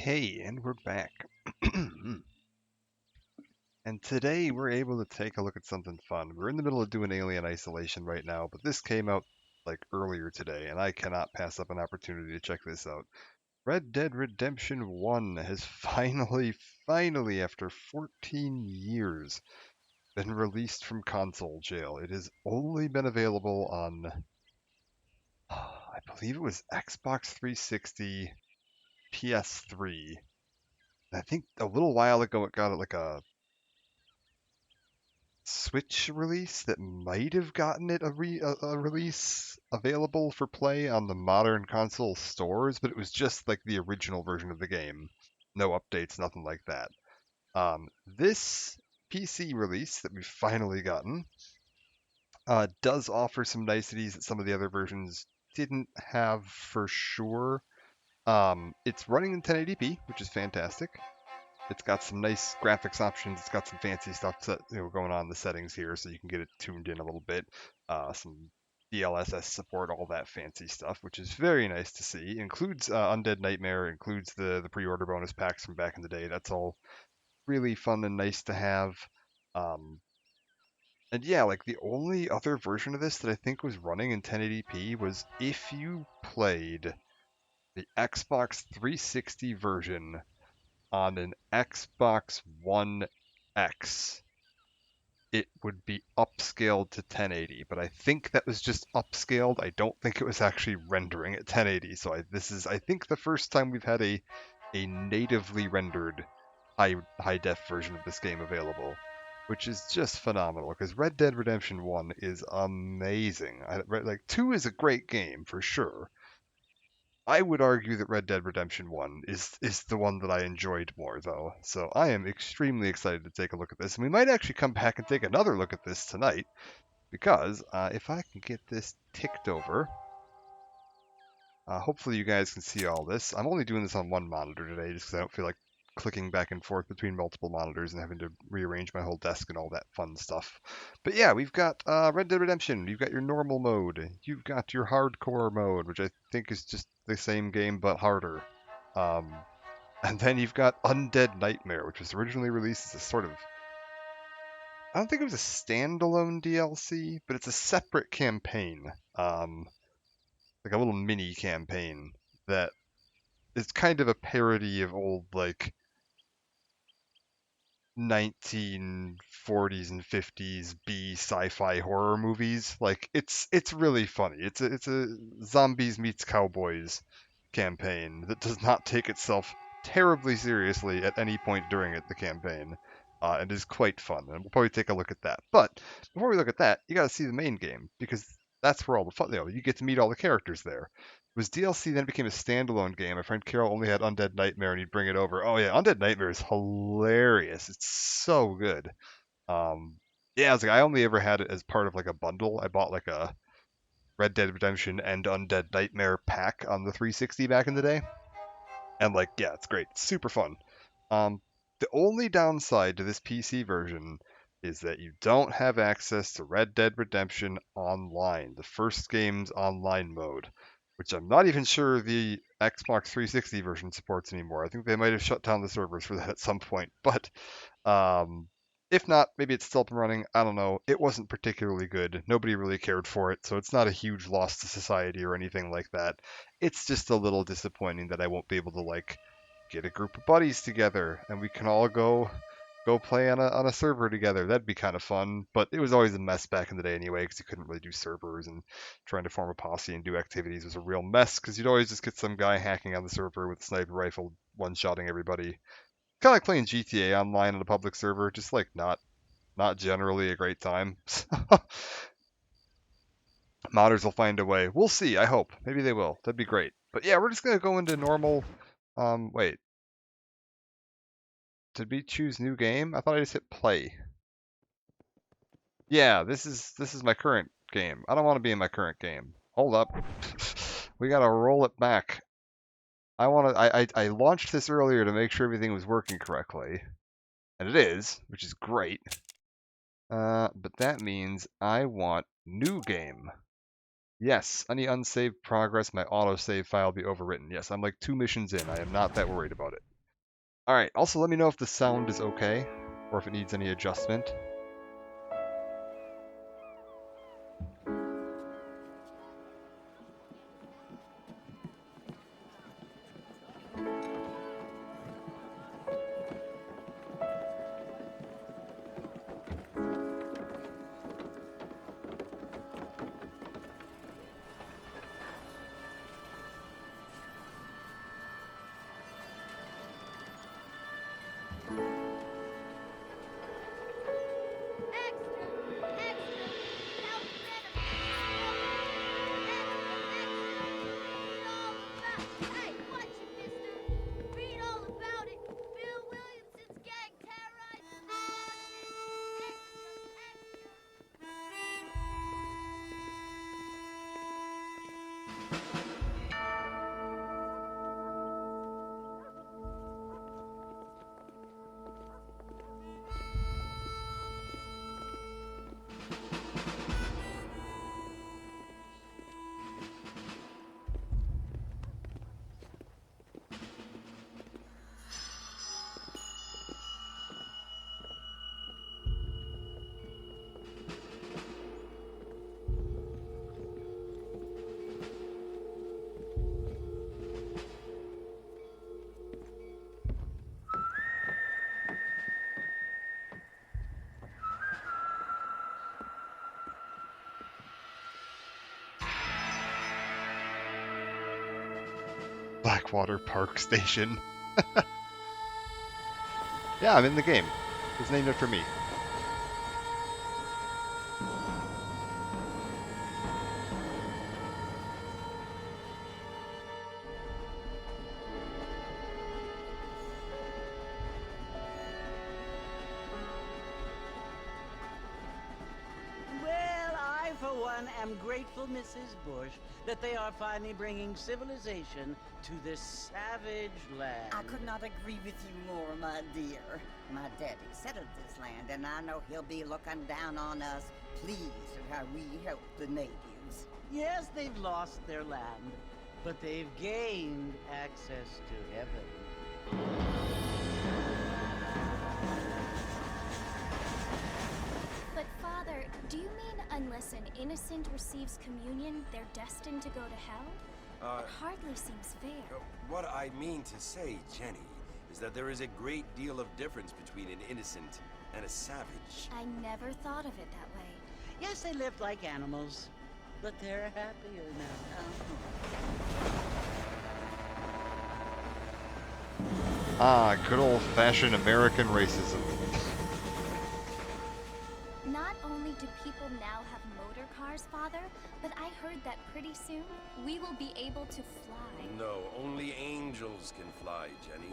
Okay, and we're back. And today we're able to take a look at something fun. We're in the middle of doing Alien Isolation right now, but this came out like earlier today, and I cannot pass up an opportunity to check this out. Red Dead Redemption 1 has finally, after 14 years, been released from console jail. It has only been available on, I believe it was Xbox 360, PS3. I think a little while ago it got like a Switch release that might have gotten it a release available for play on the modern console stores, but it was just like the original version of the game. No updates, nothing like that. This PC release that we've finally gotten does offer some niceties that some of the other versions didn't have for sure. It's running in 1080p, which is fantastic. It's got some nice graphics options. It's got some fancy stuff going on in the settings here, so you can get it tuned in a little bit. Some DLSS support, all that fancy stuff, which is very nice to see. It includes Undead Nightmare, includes the pre-order bonus packs from back in the day. That's all really fun and nice to have. Um, and yeah, like the only other version of this that I think was running in 1080p was if you played the Xbox 360 version on an Xbox One X, it would be upscaled to 1080. But I think that was just upscaled. I don't think it was actually rendering at 1080. So this is, I think, the first time we've had a natively rendered high def version of this game available, which is just phenomenal. Because Red Dead Redemption 1 is amazing. Like 2 is a great game for sure. I would argue that Red Dead Redemption 1 is the one that I enjoyed more, though. So I am extremely excited to take a look at this. And we might actually come back and take another look at this tonight, because if I can get this ticked over, hopefully you guys can see all this. I'm only doing this on one monitor today, just because I don't feel like clicking back and forth between multiple monitors and having to rearrange my whole desk and all that fun stuff. But yeah, we've got Red Dead Redemption. You've got your normal mode. You've got your hardcore mode, which I think is just the same game but harder. Um, and then you've got Undead Nightmare, which was originally released as a sort of, I don't think it was a standalone DLC, but it's a separate campaign. Like a little mini campaign that is kind of a parody of old like 1940s and 50s B sci-fi horror movies. Like it's really funny. It's a zombies meets cowboys campaign that does not take itself terribly seriously at any point during the campaign. It is quite fun, and we'll probably take a look at that. But before we look at that, you got to see the main game, because that's where all the fun. You get to meet all the characters there. It was DLC, then became a standalone game. My friend Carol only had Undead Nightmare, and he'd bring it over. Oh yeah, Undead Nightmare is hilarious. It's so good. Um, yeah, I was like, I only ever had it as part of like a bundle. I bought like a Red Dead Redemption and Undead Nightmare pack on the 360 back in the day. And like, yeah, it's great. It's super fun. Um, the only downside to this PC version is that you don't have access to Red Dead Redemption Online, the first game's online mode, which I'm not even sure the Xbox 360 version supports anymore. I think they might have shut down the servers for that at some point. But um, if not, maybe it's still up and running. I don't know. It wasn't particularly good. Nobody really cared for it, so it's not a huge loss to society or anything like that. It's just a little disappointing that I won't be able to like get a group of buddies together and we can all go play on a server together. That'd be kind of fun, but it was always a mess back in the day anyway, because you couldn't really do servers, and trying to form a posse and do activities was a real mess, because you'd always just get some guy hacking on the server with a sniper rifle, one-shotting everybody. Kind of like playing GTA online on a public server, just like not generally a great time. Modders will find a way. We'll see. I hope. Maybe they will. That'd be great. But yeah, we're just gonna go into normal. Wait. Did we choose new game? I thought I just hit play. Yeah, this is my current game. I don't want to be in my current game. Hold up. We gotta roll it back. I launched this earlier to make sure everything was working correctly. And it is, which is great. But that means I want new game. Yes, any unsaved progress, my autosave file will be overwritten. Yes, I'm like 2 missions in. I am not that worried about it. Alright, also let me know if the sound is okay, or if it needs any adjustment. Blackwater Park Station. Yeah, I'm in the game. It's named after me. am grateful, Mrs. Bush, that they are finally bringing civilization to this savage land. I could not agree with you more, my dear. My daddy settled this land, and I know he'll be looking down on us, pleased at how we help the natives. Yes, they've lost their land, but they've gained access to heaven. But Father, do you mean unless an innocent receives communion, they're destined to go to hell? It hardly seems fair. What I mean to say, Jenny, is that there is a great deal of difference between an innocent and a savage. I never thought of it that way. Yes, they lived like animals, but they're happier now. Ah, good old-fashioned American racism. Not only do people now have motor cars, Father, but I heard that pretty soon we will be able to fly. No, only angels can fly, Jenny.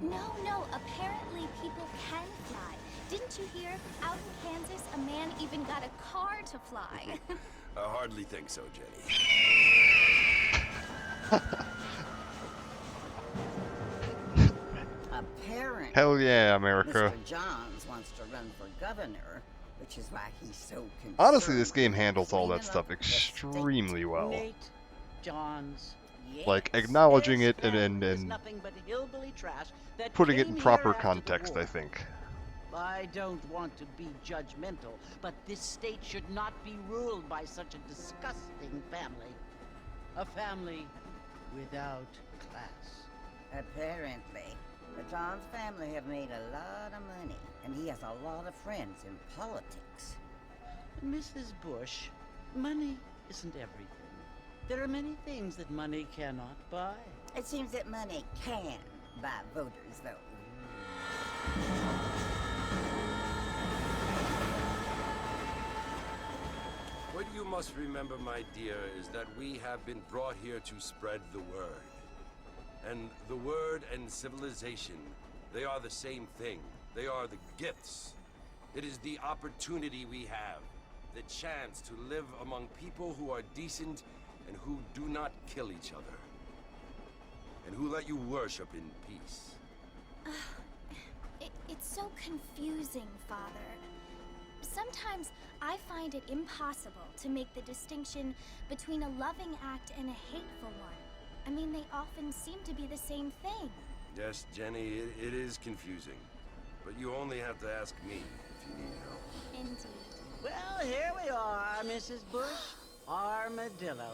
No, apparently people can fly. Didn't you hear? Out in Kansas, a man even got a car to fly. I hardly think so, Jenny. Apparently, Hell yeah, America. Mr. Johns wants to run for governor, which is why he's so concerned. Honestly, this game with handles all that cleaning stuff up the state. extremely well. Nate Johns. Yes, Like, acknowledging this it town is and nothing but hillbilly trash that putting it came in here proper after the context, war. I think. I don't want to be judgmental, but this state should not be ruled by such a disgusting family. A family without class. Apparently, the Johns family have made a lot of money, and he has a lot of friends in politics. Mrs. Bush, money isn't everything. There are many things that money cannot buy. It seems that money can buy voters, though. What you must remember, my dear, is that we have been brought here to spread the word. And the word and civilization, they are the same thing. They are the gifts. It is the opportunity we have, the chance to live among people who are decent and who do not kill each other. And who let you worship in peace. It's so confusing, Father. Sometimes I find it impossible to make the distinction between a loving act and a hateful one. I mean, they often seem to be the same thing. Yes, Jenny, it is confusing. But you only have to ask me if you need help. Indeed. Well, here we are, Mrs. Bush. Armadillo.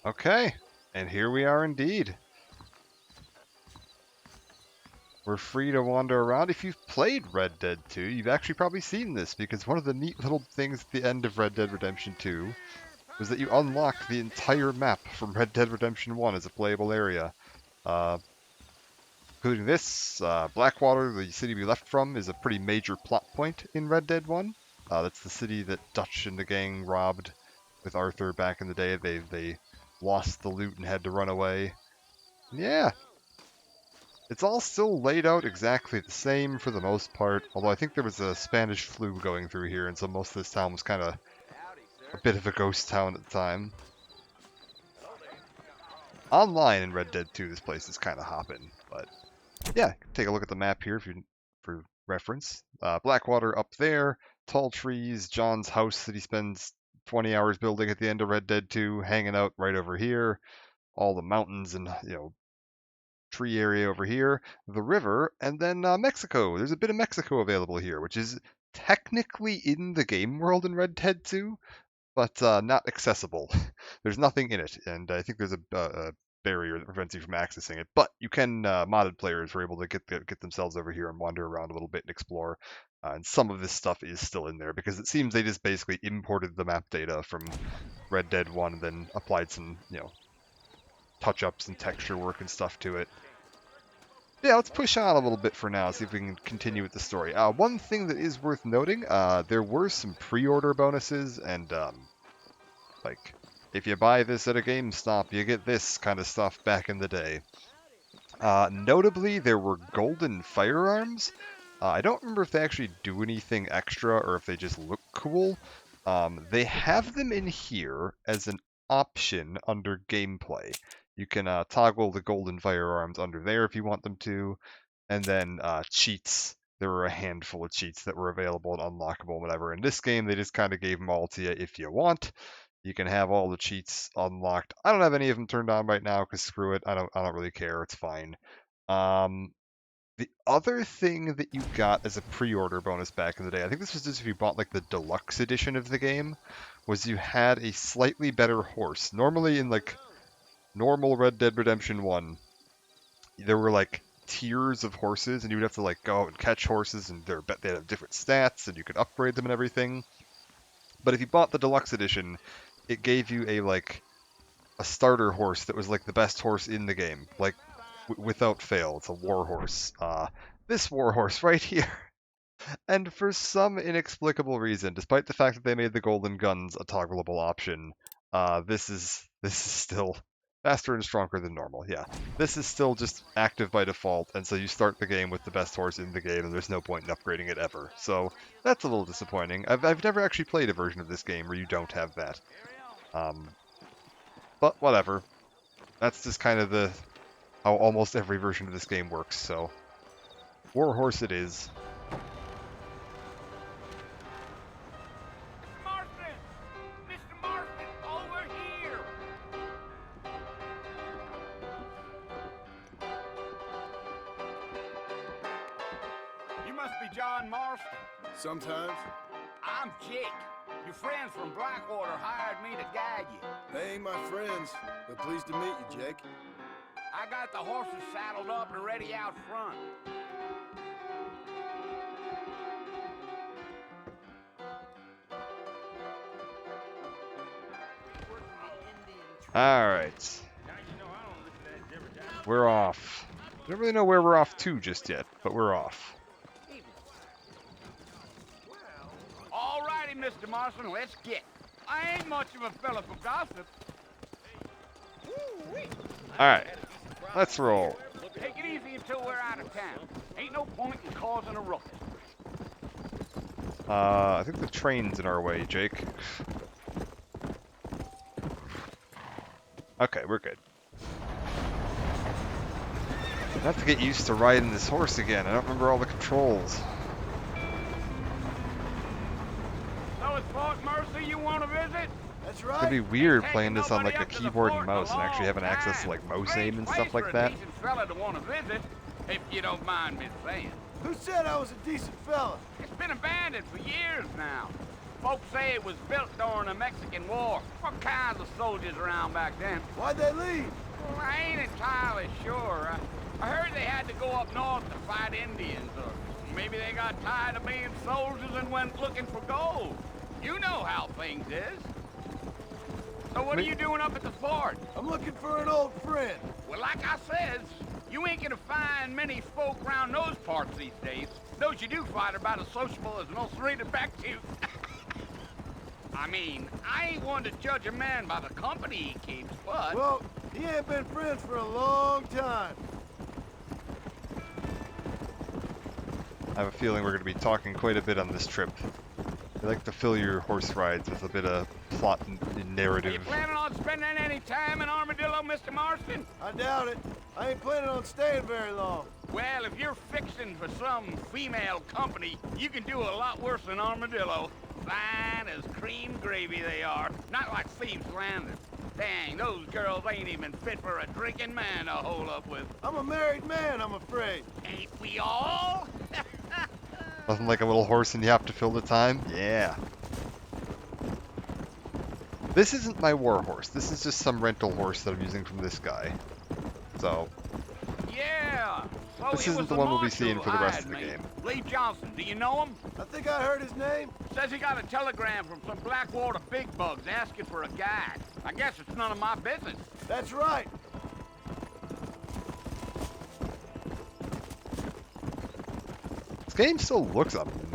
Okay, and here we are indeed. We're free to wander around. If you've played Red Dead 2, you've actually probably seen this, because one of the neat little things at the end of Red Dead Redemption 2 was that you unlock the entire map from Red Dead Redemption 1 as a playable area. Including this, Blackwater, the city we left from, is a pretty major plot point in Red Dead 1. That's the city that Dutch and the gang robbed with Arthur back in the day. They lost the loot and had to run away. Yeah. It's all still laid out exactly the same for the most part, although I think there was a Spanish flu going through here, and so most of this town was kind of a bit of a ghost town at the time. Online in Red Dead 2, this place is kind of hopping, but yeah, take a look at the map here for reference. Blackwater up there, tall trees, John's house that he spends 20 hours building at the end of Red Dead 2, hanging out right over here, all the mountains and, tree area over here, the river, and then Mexico. There's a bit of Mexico available here, which is technically in the game world in Red Dead 2, but not accessible. There's nothing in it, and I think there's a barrier that prevents you from accessing it. But you can, modded players were able to get themselves over here and wander around a little bit and explore. And some of this stuff is still in there, because it seems they just basically imported the map data from Red Dead 1 and then applied some, touch-ups and texture work and stuff to it. Yeah, let's push on a little bit for now, see if we can continue with the story. One thing that is worth noting, there were some pre-order bonuses, and, like, if you buy this at a GameStop, you get this kind of stuff back in the day. Notably, there were golden firearms. I don't remember if they actually do anything extra or if they just look cool. They have them in here as an option under gameplay. You can toggle the golden firearms under there if you want them to. And then cheats. There were a handful of cheats that were available and unlockable, whatever. In this game, they just kind of gave them all to you if you want. You can have all the cheats unlocked. I don't have any of them turned on right now because screw it. I don't really care. It's fine. The other thing that you got as a pre-order bonus back in the day, I think this was just if you bought like the deluxe edition of the game, was you had a slightly better horse. Normally in like normal Red Dead Redemption 1, there were like tiers of horses, and you would have to like go out and catch horses, and they have different stats, and you could upgrade them and everything. But if you bought the deluxe edition, it gave you a starter horse that was like the best horse in the game, like without fail. It's a war horse. This war horse right here. And for some inexplicable reason, despite the fact that they made the golden guns a toggleable option, this is still faster and stronger than normal. Yeah, this is still just active by default, and so you start the game with the best horse in the game, and there's no point in upgrading it ever. So that's a little disappointing. I've never actually played a version of this game where you don't have that. But whatever. That's just kind of how almost every version of this game works. So Warhorse it is. Marston! Mr. Marston, over here! You must be John Marston. Sometimes. I'm Jake. Your friends from Blackwater hired me to guide you. They ain't my friends, but pleased to meet you, Jake. I got the horses saddled up and ready out front. Alright. We're off. I don't really know where we're off to just yet, but we're off. Alrighty, Mr. Marston, let's get. I ain't much of a fella for gossip. Alright. Let's roll. Take it easy until we're out of town. Ain't no point in causing a ruckus. I think the train's in our way, Jake. Okay, we're good. I have to get used to riding this horse again. I don't remember all the controls. So it's Fort Mercy you want to visit? That's It's right. gonna be weird Ain't playing taking this on like nobody a up to the keyboard and fort in a mouse and actually long having access to like time. mouse Strange aim and place stuff for like a that. decent fella to want to visit, if you don't mind me saying. Who said I was a decent fella? It's been abandoned for years now. Folks say it was built during the Mexican War. What kinds of soldiers around back then? Why'd they leave? Well, I ain't entirely sure. I heard they had to go up north to fight Indians, or maybe they got tired of being soldiers and went looking for gold. You know how things is. So what are you doing up at the fort? I'm looking for an old friend. Well, like I says, you ain't gonna find many folk around those parts these days. Those you do find are about as sociable as an old serrated back tooth. I mean, I ain't one to judge a man by the company he keeps, but... Well, he ain't been friends for a long time. I have a feeling we're going to be talking quite a bit on this trip. I like to fill your horse rides with a bit of plot and Are you narrative. planning on spending any time in Armadillo, Mr. Marston? I doubt it. I ain't planning on staying very long. Well, if you're fixing for some female company, you can do a lot worse than Armadillo. Fine as cream gravy they are. Not like Thieves Landing. Dang, those girls ain't even fit for a drinking man to hole up with. I'm a married man, I'm afraid. Ain't we all? Nothing like a little horse and you have to fill the time? Yeah. This isn't my war horse. This is just some rental horse that I'm using from this guy. So, Yeah. So This it isn't was the one we'll be marshal seeing for the rest hired of the me. game. Lee Johnson, do you know him? I think I heard his name. Says he got a telegram from some Blackwater big bugs asking for a guide. I guess it's none of my business. That's right. this game still looks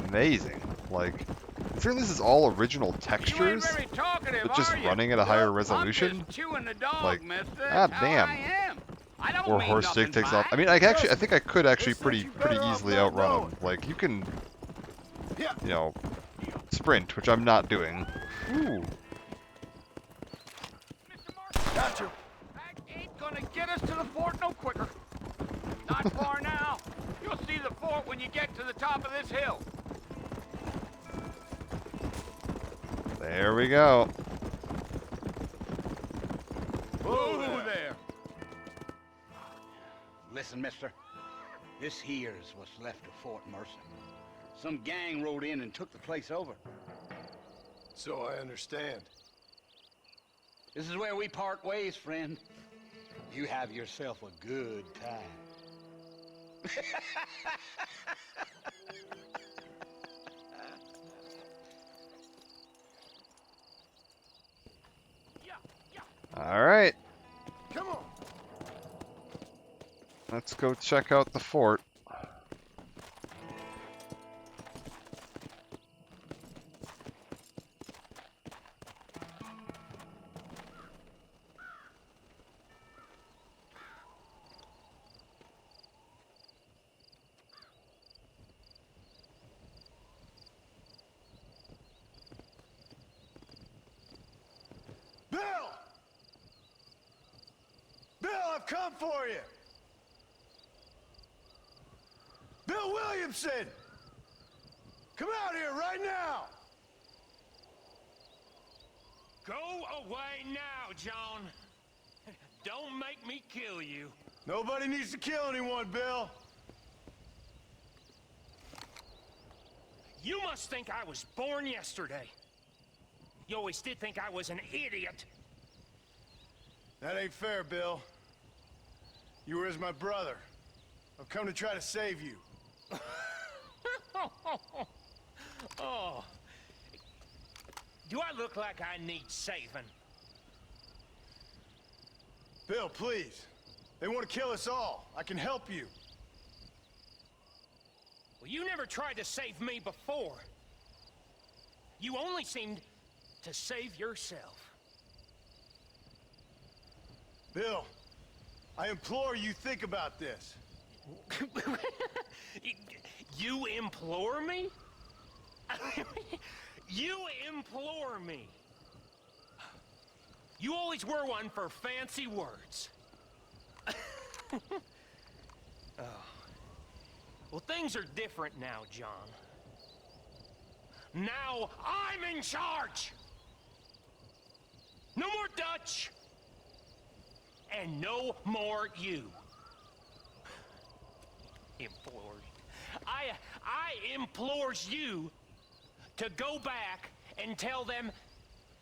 amazing. Like, considering this is all original You ain't textures, very talkative, but just are you? running at a higher I'm resolution. just chewing the dog, Like, mister. god That's how damn. I am. I don't Or mean horse nothing stick takes by off. I it. mean, I think I could actually This pretty says you better off easily not outrun knowing. him. Like, you can, Yeah. you know, sprint, which I'm not doing. Ooh. Mr. Martin, Gotcha. that ain't gonna get us to the fort no quicker. Not far now. You'll see the fort when you get to the top of this hill. There we go. Whoa there. Listen, mister. This here's what's left of Fort Mercy. Some gang rode in and took the place over. So I understand. This is where we part ways, friend. You have yourself a good time. All right, Come on. let's go check out the fort. Bill! Bill, I've come for you! Bill Williamson! Come out here right now! Go away now, John. Don't make me kill you. Nobody needs to kill anyone, Bill. You must think I was born yesterday. You always did think I was an idiot. That ain't fair, Bill. You were as my brother. I've come to try to save you. Oh. Do I look like I need saving? Bill, please. They want to kill us all. I can help you. Well, you never tried to save me before. You only seemed to save yourself. Bill, I implore you think about this. You implore me? You implore me. You always were one for fancy words. Well, things are different now, John. Now I'm in charge! No more Dutch! And no more you. Implores. I implores you to go back and tell them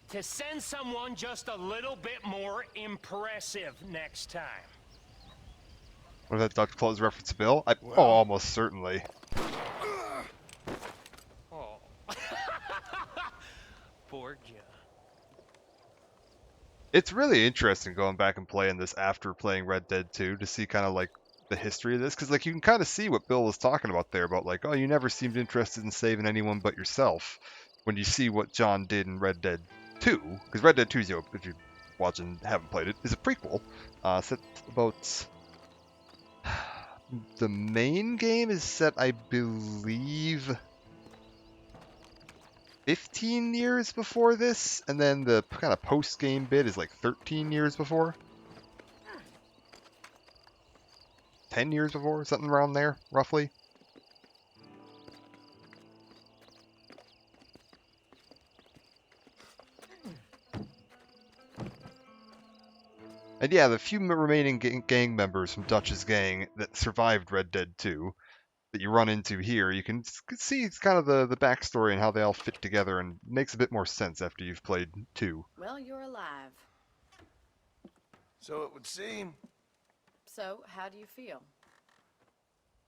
to send someone just a little bit more impressive next time. Was that Dutch clothes reference, Bill? Oh, almost certainly. Oh. Poor John. It's really interesting going back and playing this after playing Red Dead 2 to see kind of like the history of this, because like you can kind of see what Bill was talking about there about like, oh, you never seemed interested in saving anyone but yourself, when you see what John did in Red Dead 2, because Red Dead 2 is, you know, if you're watching, haven't played it, is a prequel set about. The main game is set, I believe, 15 years before this, and then the kind of post-game bit is like 13 years before. 10 years before, something around there, roughly. And yeah, the few remaining gang members from Dutch's gang that survived Red Dead 2 that you run into here, you can see it's kind of the backstory and how they all fit together, and makes a bit more sense after you've played 2. Well, you're alive. So it would seem. So, how do you feel?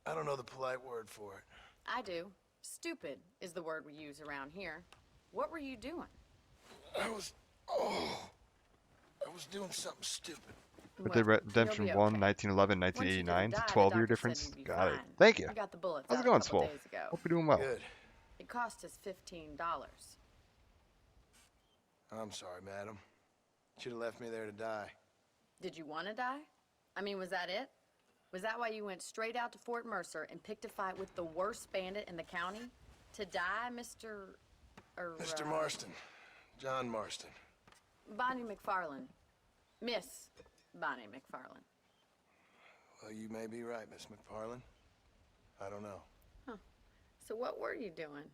I don't know the polite word for it. I do. Stupid is the word we use around here. What were you doing? I was doing something stupid. Red Dead Redemption 1, 1911, 1989. It's a 12-year difference. Got it. Thank you. We got the bullets How's it out going, a couple Swole? days ago. Hope you're doing well. Good. It cost us $15. I'm sorry, madam. Should have left me there to die. Did you want to die? I mean, was that it? Was that why you went straight out to Fort Mercer and picked a fight with the worst bandit in the county? To die, Mr. Mr. Marston. John Marston. Bonnie McFarland. Miss Bonnie McFarland. Well, you may be right, Miss McFarland. I don't know. Huh. So what were you doing?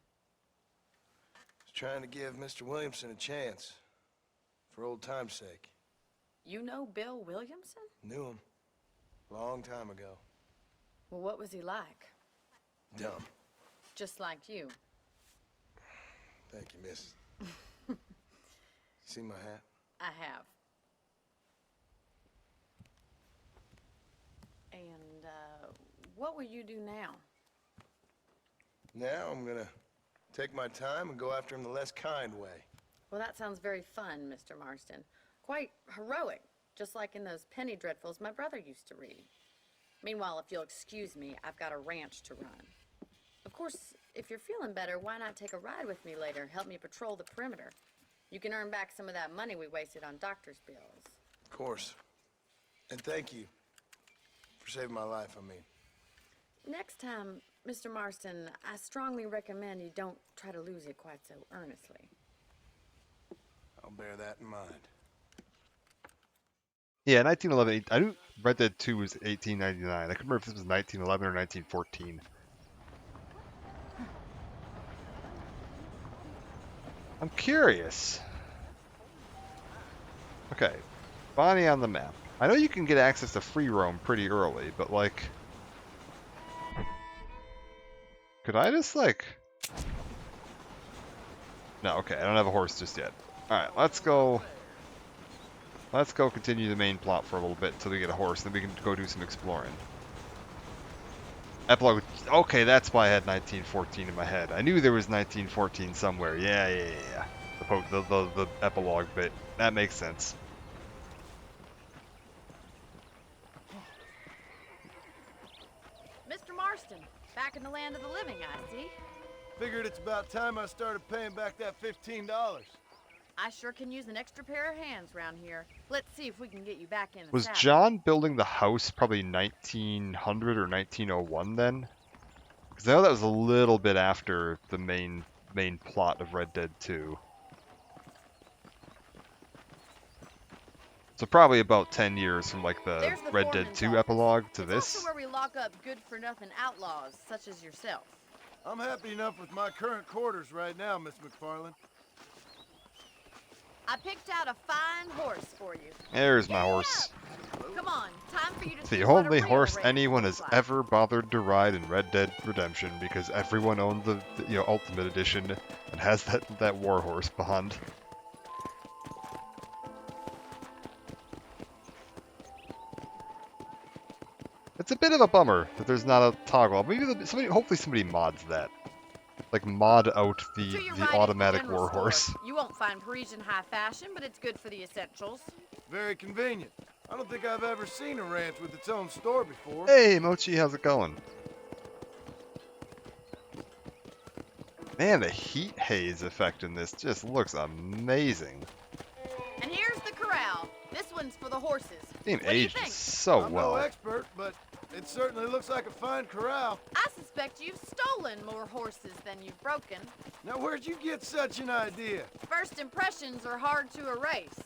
Was trying to give Mr. Williamson a chance. For old time's sake. You know Bill Williamson? Knew him. Long time ago. Well, what was he like? Dumb. Just like you. Thank you, miss. See my hat? I have. And, what will you do now? Now I'm gonna take my time and go after him the less kind way. Well, that sounds very fun, Mr. Marston. Quite heroic, just like in those penny dreadfuls my brother used to read. Meanwhile, if you'll excuse me, I've got a ranch to run. Of course, if you're feeling better, why not take a ride with me later? Help me patrol the perimeter. You can earn back some of that money we wasted on doctor's bills. Of course. And thank you for saving my life, I mean. Next time, Mr. Marston, I strongly recommend you don't try to lose it quite so earnestly. I'll bear that in mind. Yeah, 1911. I knew Red Dead 2 was 1899. I couldn't remember if this was 1911 or 1914. I'm curious. Okay, Bonnie on the map. I know you can get access to free roam pretty early, but like, could I just like? No, okay, I don't have a horse just yet. All right, let's go. Let's go continue the main plot for a little bit until we get a horse, then we can go do some exploring. Epilogue. Okay, that's why I had 1914 in my head. I knew there was 1914 somewhere. Yeah. The epilogue bit. That makes sense. Mr. Marston, back in the land of the living, I see. Figured it's about time I started paying back that $15. I sure can use an extra pair of hands around here. Let's see if we can get you back in the Was saddle. John building the house probably 1900 or 1901 then? Because I know that was a little bit after the main plot of Red Dead 2. So probably about 10 years from like the There's the Red Dead foreman's 2 office. epilogue to It's this. also where we lock up good-for-nothing outlaws, such as yourself. I'm happy enough with my current quarters right now, Miss McFarland. I picked out a fine horse for you. There's my horse. Come on, time for you to The see what a only real horse race anyone looks has like. ever bothered to ride in Red Dead Redemption because everyone owned the Ultimate Edition and has that war horse behind. It's a bit of a bummer that there's not a toggle. Maybe hopefully somebody mods that. Like mod out To your the right at the automatic general war store. horse. You won't find Parisian high fashion, but it's good for the essentials. Very convenient. I don't think I've ever seen a ranch with its own store before. Hey Mochi, how's it going? Man, the heat haze effect in this just looks amazing. And here's the corral. This one's for the horses. Being What do you aged think? so I'm well. no expert, but it certainly looks like a fine corral. I suspect you've stolen more horses than you've broken. Now, where'd you get such an idea? First impressions are hard to erase.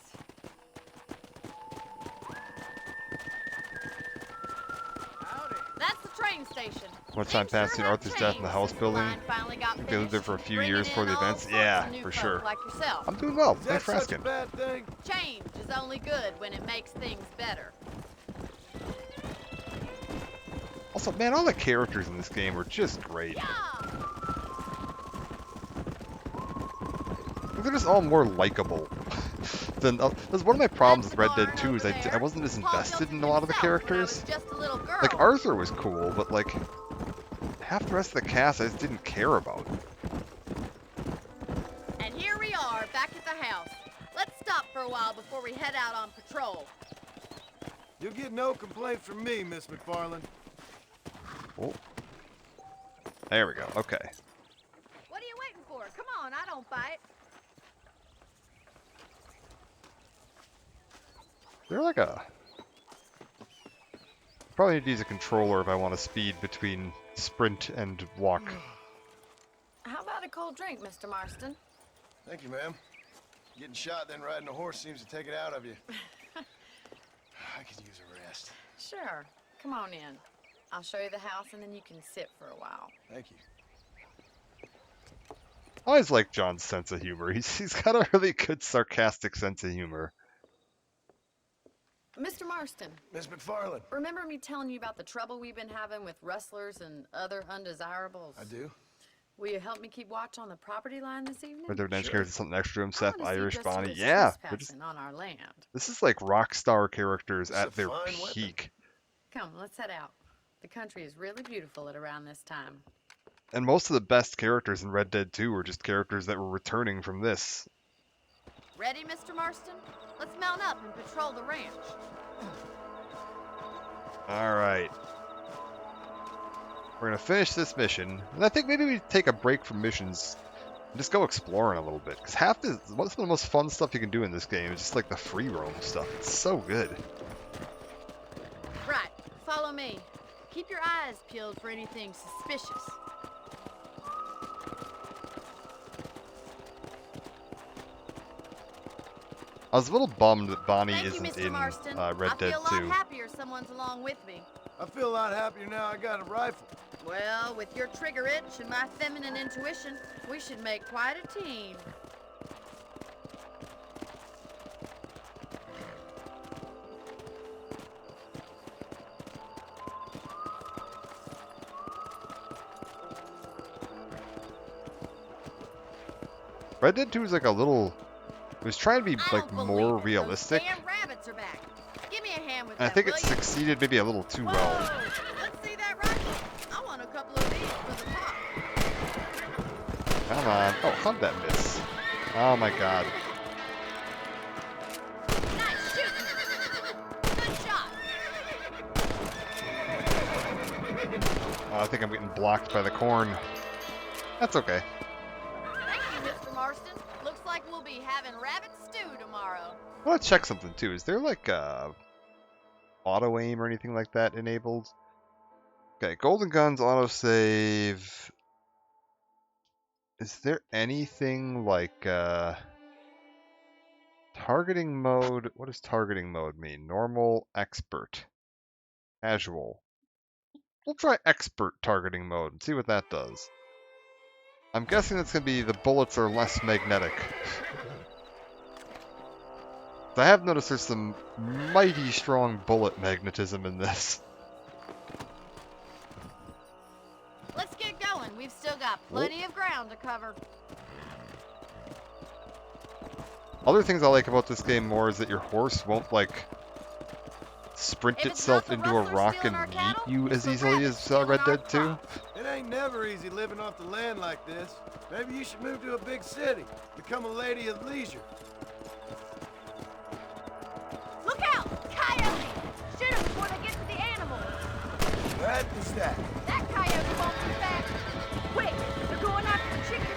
That's the train station. Much time Things sure passed between have Arthur's death and the changed house since building. line finally got They lived there finished, for a few bringing years before in the all events. sorts Yeah, of new for folk sure. Like yourself. I'm doing well. Is Thanks that for such asking. a bad thing? Change is only good when it makes things better. Also, man, all the characters in this game are just great. Yeah! They're just all more likable. Than that's one of my problems with Red Dead 2 is I wasn't as invested in a lot of the characters. Like Arthur was cool, but like half the rest of the cast I just didn't care about. And here we are, back at the house. Let's stop for a while before we head out on patrol. You'll get no complaint from me, Miss McFarland. Oh. There we go. Okay. What are you waiting for? Come on, I don't bite. They're like a... Probably need to use a controller if I want to speed between sprint and walk. How about a cold drink, Mr. Marston? Thank you, ma'am. Getting shot, then riding a horse seems to take it out of you. I could use a rest. Sure. Come on in. I'll show you the house and then you can sit for a while. Thank you. I always like John's sense of humor. He's got a really good sarcastic sense of humor. Mr. Marston, Miss McFarland. remember me telling you about the trouble we've been having with rustlers and other undesirables? I do. Will you help me keep watch on the property line this evening? Red Dead Redemption Sure. characters something extra to I himself. wanna see Irish just Bonnie. who's Yeah. They're just, trespassing on our land. this is like rock star characters It's a at their fine weapon. peak. Come, let's head out. The country is really beautiful at around this time. And most of the best characters in Red Dead 2 were just characters that were returning from this. Ready, Mr. Marston? Let's mount up and patrol the ranch. Alright. We're gonna finish this mission, and I think maybe we take a break from missions and just go exploring a little bit. Because some of the most fun stuff you can do in this game is just like the free roam stuff. It's so good. Right, follow me. Keep your eyes peeled for anything suspicious. I was a little bummed that Bonnie Thank you, isn't Mr. in Marston. Red I Dead feel a 2. lot happier someone's along with me. I feel a lot happier now I got a rifle. Well, with your trigger itch and my feminine intuition, we should make quite a team. Red Dead 2 is like a little... It was trying to be I like don't more believe it. realistic. Those damn rabbits are back. Give me a hand with And I that, think it will you? succeeded maybe a little too Whoa! well. Let's see that rifle. I want a couple of these for the pot. Come on. Oh, how'd that miss? Oh my god. Nice shooting. Good shot. Oh, I think I'm getting blocked by the corn. That's okay. Thank you, Mr. Marston. Looks like we'll be having rabbit stew tomorrow. I want to check something too. Is there like auto aim or anything like that enabled? Okay, golden guns, autosave. Is there anything like Targeting mode. What does targeting mode mean? Normal, expert, casual. We'll try expert targeting mode and see what that does. I'm guessing it's going to be the bullets are less magnetic. I have noticed there's some mighty strong bullet magnetism in this. Let's get going. We've still got plenty of ground to cover. Other things I like about this game more is that your horse won't, like, sprint itself into a rock and yeet you as easily as Red Dead 2. It ain't never easy living off the land like this. Maybe you should move to a big city. Become a lady of leisure. Look out! Coyote! Shoot them before they get to the animals. What is that? That coyote won't be back. Quick! They're going after the chicken.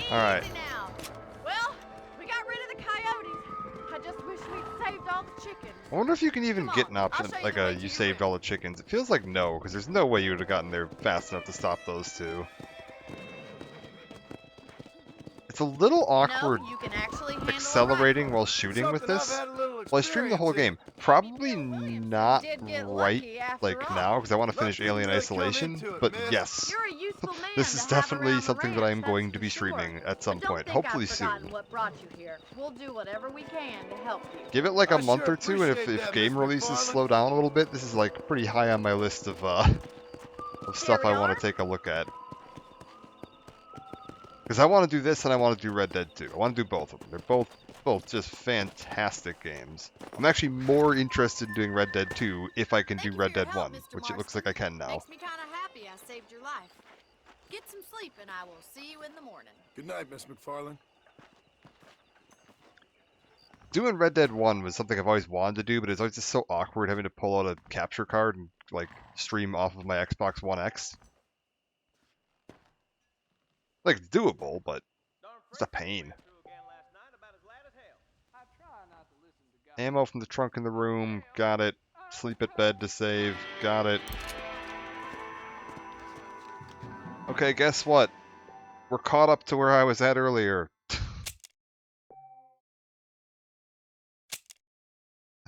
All right. Now. Well, we got rid of the coyotes. I just wish we'd saved all the chickens. I wonder if you can even Come get on, an option I'll show you like the way a to you your saved room. all the chickens. It feels like no, because there's no way you would have gotten there fast enough to stop those two. It's a little awkward You can actually handle accelerating while shooting with Something I've this. had a little Well, I streamed the whole experience game. Probably not did get right lucky after like all. now, because I want to finish Lucky Alien really come Isolation, into it, but miss. yes. You're a useful man This to is have definitely around the something that ranch, I'm that's going to for be sure. streaming at some But don't point, think hopefully I've forgotten soon. what brought you here. We'll do whatever we can to help you. Give it like a I month sure or two, and appreciate if that, game Mr. releases McFarlane. slow down a little bit, this is like pretty high on my list of stuff we I want are. to take a look at. Because I want to do this and I want to do Red Dead 2. I want to do both of them. They're both just fantastic games. I'm actually more interested in doing Red Dead 2 if I can Thank do you Red for your Dead help, 1, Mr. which it looks like I can now. Makes me kind of happy I saved your life. Get some sleep and I will see you in the morning. Good night, Miss McFarlane. Doing Red Dead 1 was something I've always wanted to do, but it's always just so awkward having to pull out a capture card and like stream off of my Xbox One X. Like, it's doable, but it's a pain. Ammo from the trunk in the room, got it. Sleep at bed to save, got it. Okay, guess what? We're caught up to where I was at earlier.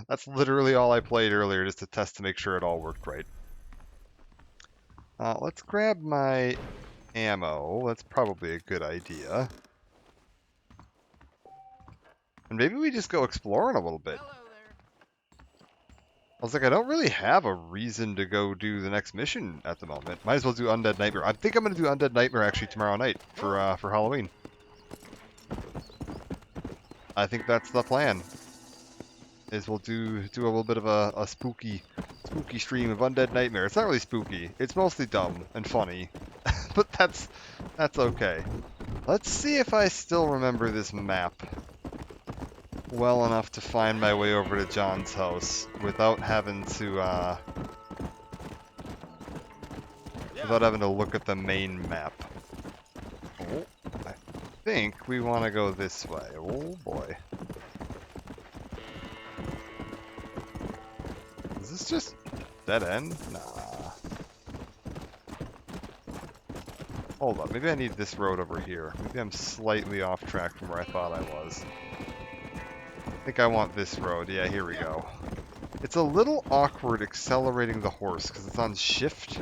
That's literally all I played earlier, just to test to make sure it all worked right. Let's grab my ammo. That's probably a good idea. And maybe we just go exploring a little bit. I was like, I don't really have a reason to go do the next mission at the moment. Might as well do Undead Nightmare. I think I'm going to do Undead Nightmare actually tomorrow night for Halloween. I think that's the plan. Is we'll do a little bit of a spooky stream of Undead Nightmare. It's not really spooky. It's mostly dumb and funny, but that's okay. Let's see if I still remember this map well enough to find my way over to John's house without having to look at the main map. Oh, I think we want to go this way. Oh boy. Is this just dead end? Nah. Hold on, maybe I need this road over here. Maybe I'm slightly off track from where I thought I was. I think I want this road. Yeah, here we go. It's a little awkward accelerating the horse because it's on shift.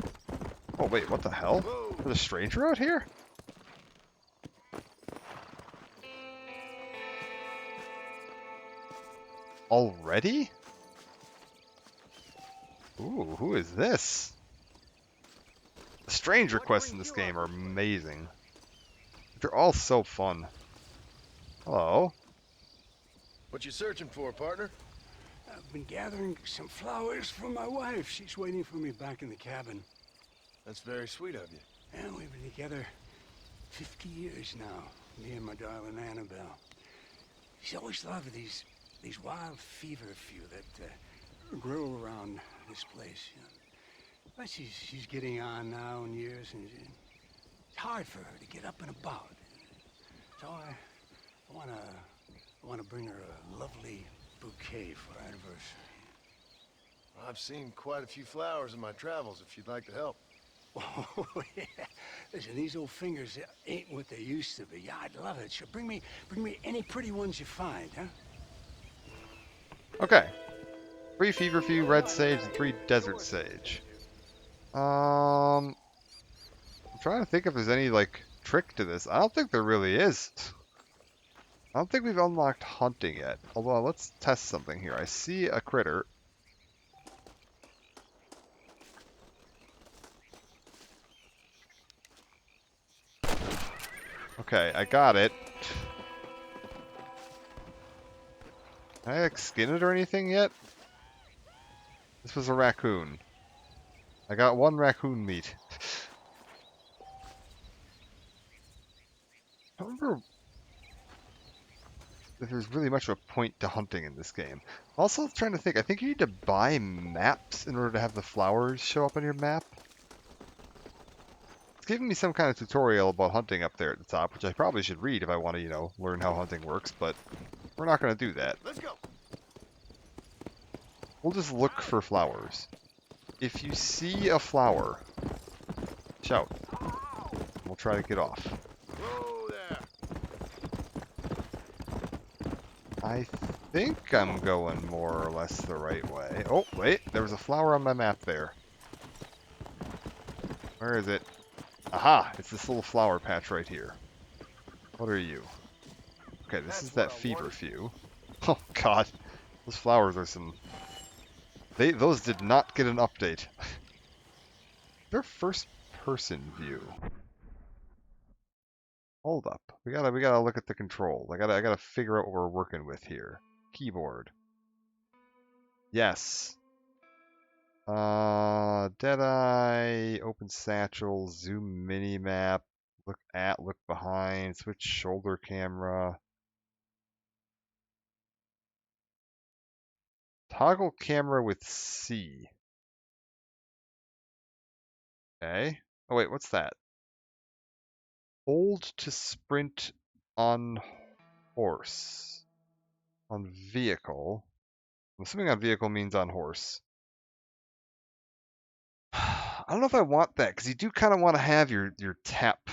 Oh wait, what the hell? There's a stranger out here? Already? Ooh, who is this? The stranger quests in this game are amazing. They're all so fun. Hello. What you searching for, partner? I've been gathering some flowers for my wife. She's waiting for me back in the cabin. That's very sweet of you. And we've been together 50 years now, me and my darling Annabelle. She's always loved these wild feverfew that grow around this place. You know. But she's getting on now in years, and it's hard for her to get up and about. So I want to bring her a lovely bouquet for our anniversary. I've seen quite a few flowers in my travels, if you'd like to help. Oh, yeah. Listen, these old fingers ain't what they used to be. Yeah, I'd love it. Sure, bring me any pretty ones you find, huh? Okay. 3 feverfew, red sage, and 3 desert sage. I'm trying to think if there's any, like, trick to this. I don't think there really is. I don't think we've unlocked hunting yet. Although, let's test something here. I see a critter. Okay, I got it. Can I, like, skin it or anything yet? This was a raccoon. I got 1 raccoon meat. I don't remember if there's really much of a point to hunting in this game. Also, trying to think, I think you need to buy maps in order to have the flowers show up on your map. It's giving me some kind of tutorial about hunting up there at the top, which I probably should read if I want to, you know, learn how hunting works, but we're not going to do that. Let's go. We'll just look for flowers. If you see a flower, shout. We'll try to get off. Whoa there. I think I'm going more or less the right way. Oh, wait, there was a flower on my map there. Where is it? Aha, it's this little flower patch right here. What are you? Okay, this is that feverfew. Oh god, those flowers are some... Those did not get an update. Their first person view. Hold up. We gotta look at the controls. I gotta figure out what we're working with here. Keyboard. Yes. Deadeye, open satchel, zoom minimap, look at, look behind, switch shoulder camera. Toggle camera with C. Okay. Oh wait, what's that? Hold to sprint on horse. On vehicle. I'm assuming on vehicle means on horse. I don't know if I want that, because you do kind of want to have your tap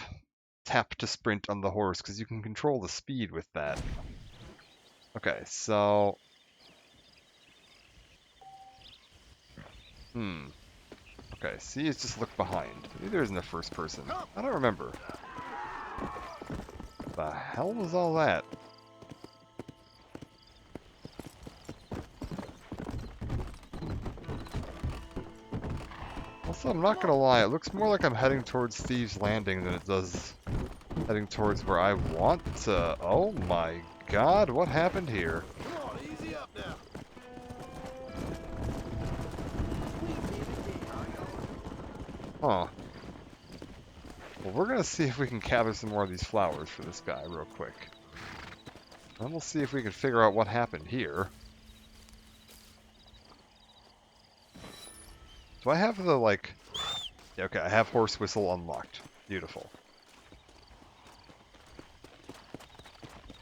to sprint on the horse, because you can control the speed with that. Okay, so... Okay, C is just look behind. Maybe there isn't a first person. I don't remember. The hell was all that? Also, I'm not gonna lie, it looks more like I'm heading towards Thieves Landing than it does heading towards where I want to... Oh my god, what happened here? Come on, easy up now. Huh. Well, we're gonna see if we can gather some more of these flowers for this guy real quick. And we'll see if we can figure out what happened here. Do I have the, like... Yeah, okay, I have horse whistle unlocked. Beautiful.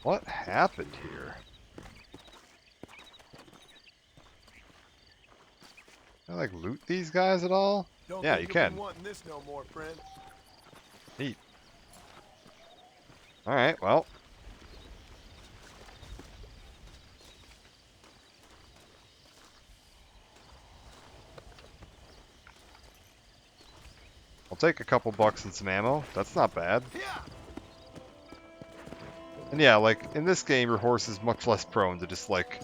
What happened here? Can I, like, loot these guys at all? Don't Yeah, think you you'll can. be wanting this no more, friend. Neat. Alright, well. I'll take a couple bucks and some ammo. That's not bad. Yeah. And yeah, like, in this game, your horse is much less prone to just, like...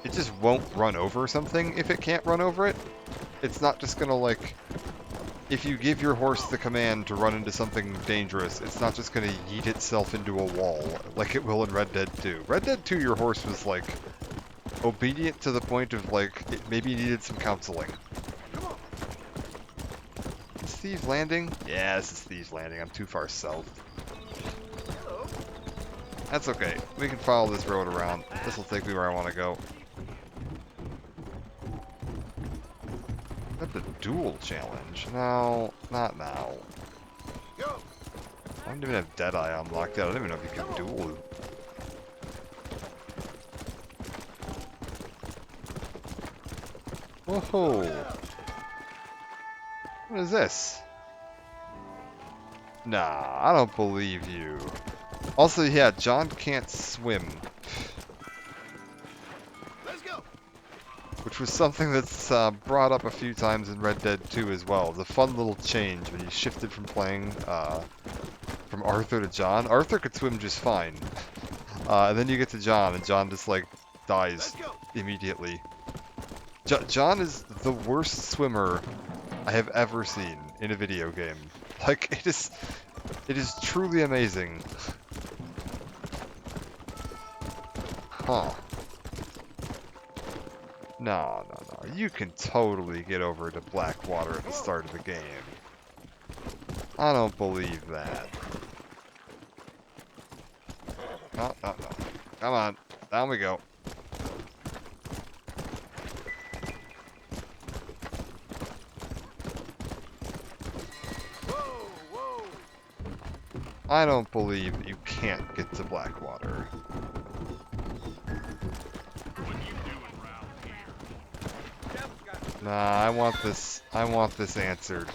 It just won't run over something if it can't run over it. It's not just gonna, like... If you give your horse the command to run into something dangerous, it's not just gonna yeet itself into a wall, like it will in Red Dead 2. Red Dead 2, your horse was, like, obedient to the point of, like, it maybe needed some counseling. Is Thieves Landing? Yeah, this is Thieves Landing. I'm too far south. That's okay. We can follow this road around. This will take me where I want to go. That's the duel challenge. No, not now. Go. I don't even have Deadeye unlocked yet. I don't even know if you can duel. Whoa. What is this? Nah, I don't believe you. Also, yeah, John can't swim. Let's go. Which was something that's brought up a few times in Red Dead 2 as well. The fun little change when you shifted from playing from Arthur to John. Arthur could swim just fine. And then you get to John, and John just, like, dies immediately. John is the worst swimmer I have ever seen in a video game. Like, it is truly amazing. Huh. No. You can totally get over to Blackwater at the start of the game. I don't believe that. No. Come on. Down we go. I don't believe you can't get to Blackwater. Nah, I want this answered.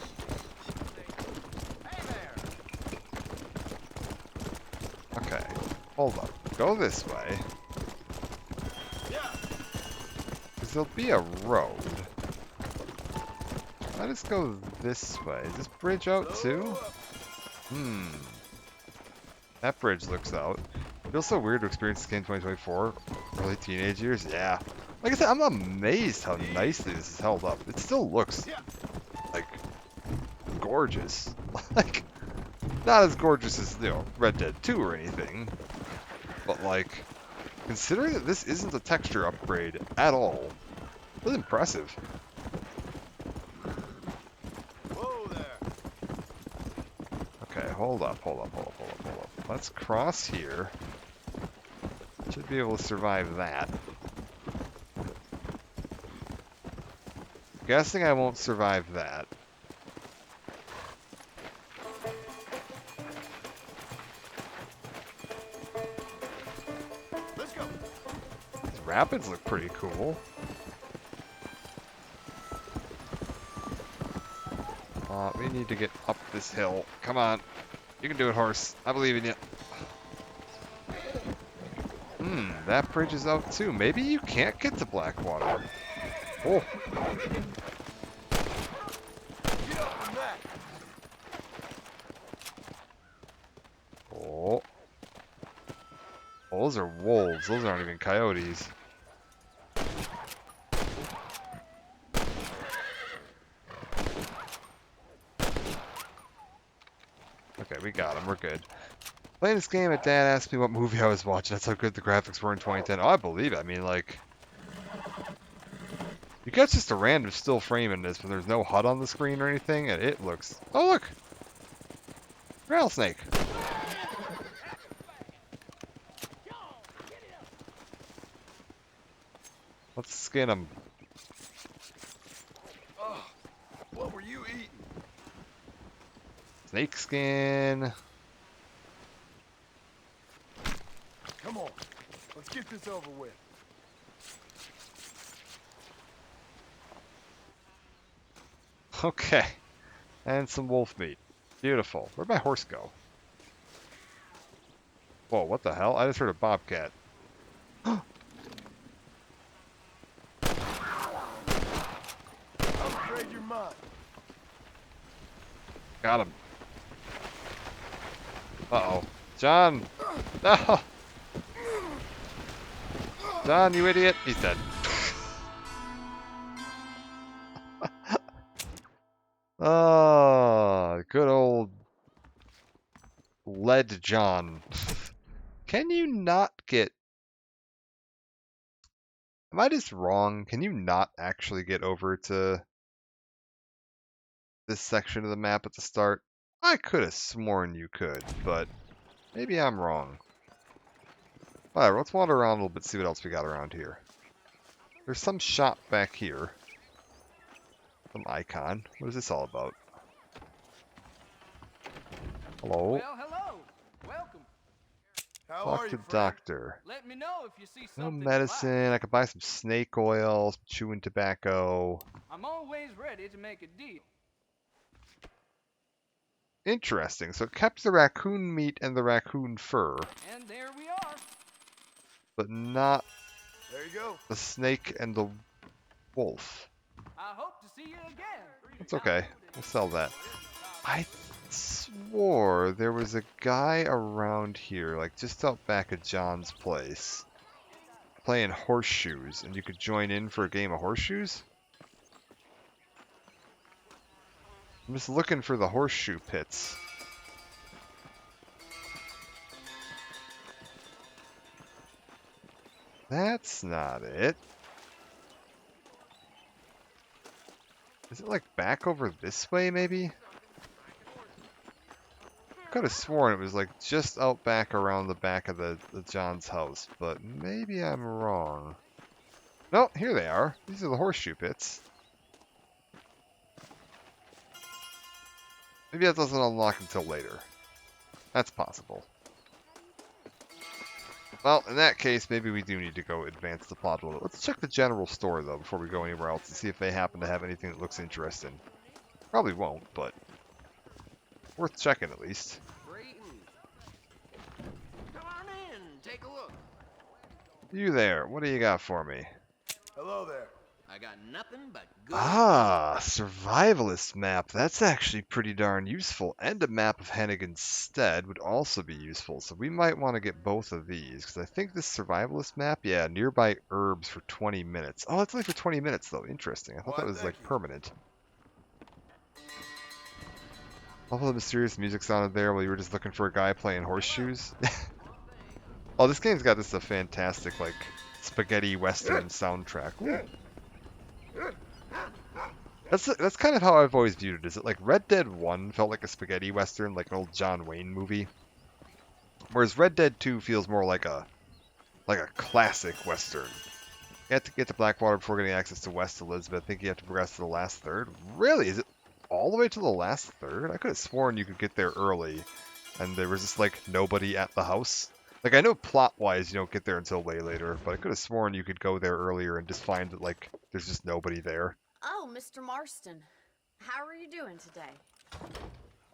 Okay, hold up. Go this way. Because there'll be a road. I just go this way. Is this bridge out too? That bridge looks out. It feels so weird to experience this game in 2024. Early teenage years, yeah. Like I said, I'm amazed how nicely this is held up. It still looks, like, gorgeous. Like, not as gorgeous as, you know, Red Dead 2 or anything. But, like, considering that this isn't a texture upgrade at all, it's impressive. Whoa there. Okay, hold up. Let's cross here. Should be able to survive that. Guessing I won't survive that. Let's go. These rapids look pretty cool. We need to get up this hill. Come on. You can do it, horse. I believe in you. That bridge is out too. Maybe you can't get to Blackwater. Oh. Get up from that. Oh. Those are wolves. Those aren't even coyotes. Okay, we got him. We're good. Playing this game, my dad asked me what movie I was watching. That's how good the graphics were in 2010. Oh, I believe it. I mean, like... You catch just a random still frame in this when there's no HUD on the screen or anything, and it looks... Oh, look! Rattlesnake! Let's skin him. Oh, what were you eating? Snake skin. Come on, let's get this over with. Okay. And some wolf meat. Beautiful. Where'd my horse go? Whoa, what the hell? I just heard a bobcat. Upgrade your mind. Got him. Uh-oh. John! No! John, you idiot! He's dead. Oh, good old Lead John. Can you not get... Am I just wrong? Can you not actually get over to this section of the map at the start? I could have sworn you could, but maybe I'm wrong. Alright, let's wander around a little bit, see what else we got around here. There's some shop back here. Some icon. What is this all about? Hello? Well, hello. Welcome. How Talk are to you, friend? doctor. Let me know if you see No something. medicine. I could buy some snake oil, some chewing tobacco. I'm always ready to make a deal. Interesting. So it kept the raccoon meat and the raccoon fur, And there we are. but not There you go. the snake and the wolf. I hope to see you again. That's okay. We'll sell that. I swore there was a guy around here, like just out back of John's place, playing horseshoes, and you could join in for a game of horseshoes? I'm just looking for the horseshoe pits. That's not it. Is it like back over this way, maybe? Could have sworn it was like just out back around the back of the John's house, but maybe I'm wrong. No, here they are. These are the horseshoe pits. Maybe that doesn't unlock until later. That's possible. Well, in that case, maybe we do need to go advance the plot a little. Let's check the general store, though, before we go anywhere else and see if they happen to have anything that looks interesting. Probably won't, but worth checking at least. Come on in, take a look. You there, what do you got for me? Hello there. I got nothing but good. Ah, survivalist map. That's actually pretty darn useful. And a map of Hennigan's Stead would also be useful. So we might want to get both of these. Because I think this survivalist map, yeah, nearby herbs for 20 minutes. Oh, it's only for 20 minutes, though. Interesting. I thought that was, like, permanent. All the mysterious music sounded there while you were just looking for a guy playing horseshoes. Oh, this game's got just a fantastic, like, spaghetti western soundtrack. Ooh. That's kind of how I've always viewed it. Is it like Red Dead 1 felt like a spaghetti western, like an old John Wayne movie, whereas Red Dead 2 feels more like a classic western. You have to get to Blackwater before getting access to West Elizabeth. I think you have to progress to the last third. Really? Is it all the way to the last third? I could have sworn you could get there early, and there was just like nobody at the house. Like, I know plot-wise you don't get there until way later, but I could have sworn you could go there earlier and just find that, like, there's just nobody there. Oh, Mr. Marston. How are you doing today?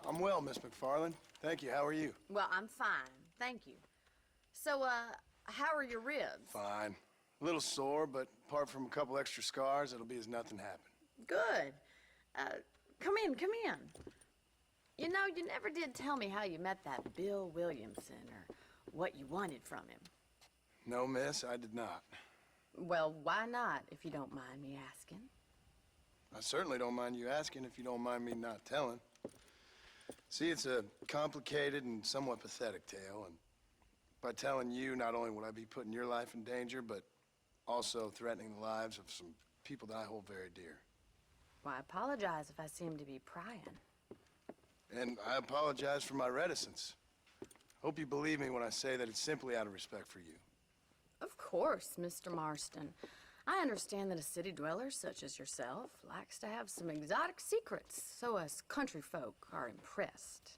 I'm well, Miss McFarland. Thank you. How are you? Well, I'm fine. Thank you. So, how are your ribs? Fine. A little sore, but apart from a couple extra scars, it'll be as nothing happened. Good. Come in, come in. You know, you never did tell me how you met that Bill Williamson or what you wanted from him. No, miss, I did not. Well, why not, if you don't mind me asking? I certainly don't mind you asking if you don't mind me not telling. See, it's a complicated and somewhat pathetic tale, and by telling you, not only would I be putting your life in danger, but also threatening the lives of some people that I hold very dear. Well, I apologize if I seem to be prying. And I apologize for my reticence. Hope you believe me when I say that it's simply out of respect for you. Of course, Mr. Marston. I understand that a city dweller such as yourself likes to have some exotic secrets, so us country folk are impressed.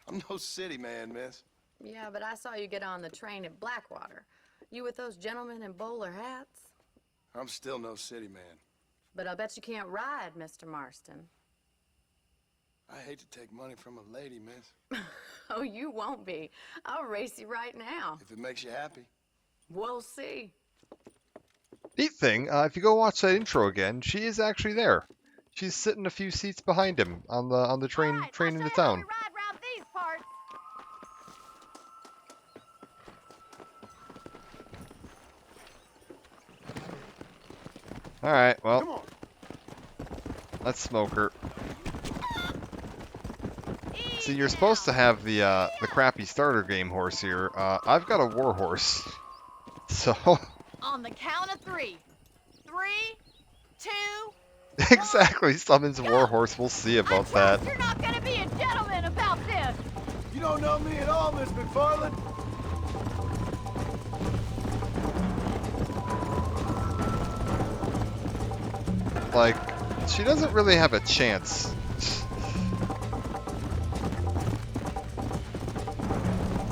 I'm no city man, miss. Yeah, but I saw you get on the train at Blackwater. You with those gentlemen in bowler hats? I'm still no city man. But I bet you can't ride, Mr. Marston. I hate to take money from a lady, miss. Oh, you won't be. I'll race you right now. If it makes you happy. We'll see. Neat thing, if you go watch that intro again, she is actually there. She's sitting a few seats behind him on the train into town. All right, well, let's smoke her. See, you're supposed to have the crappy starter game horse here. I've got a war horse, so. On the count of 3. 3, 2. Exactly, summons war horse. We'll see about that. You're not gonna be a gentleman about this. You don't know me at all, Miss McFarland. Like, she doesn't really have a chance.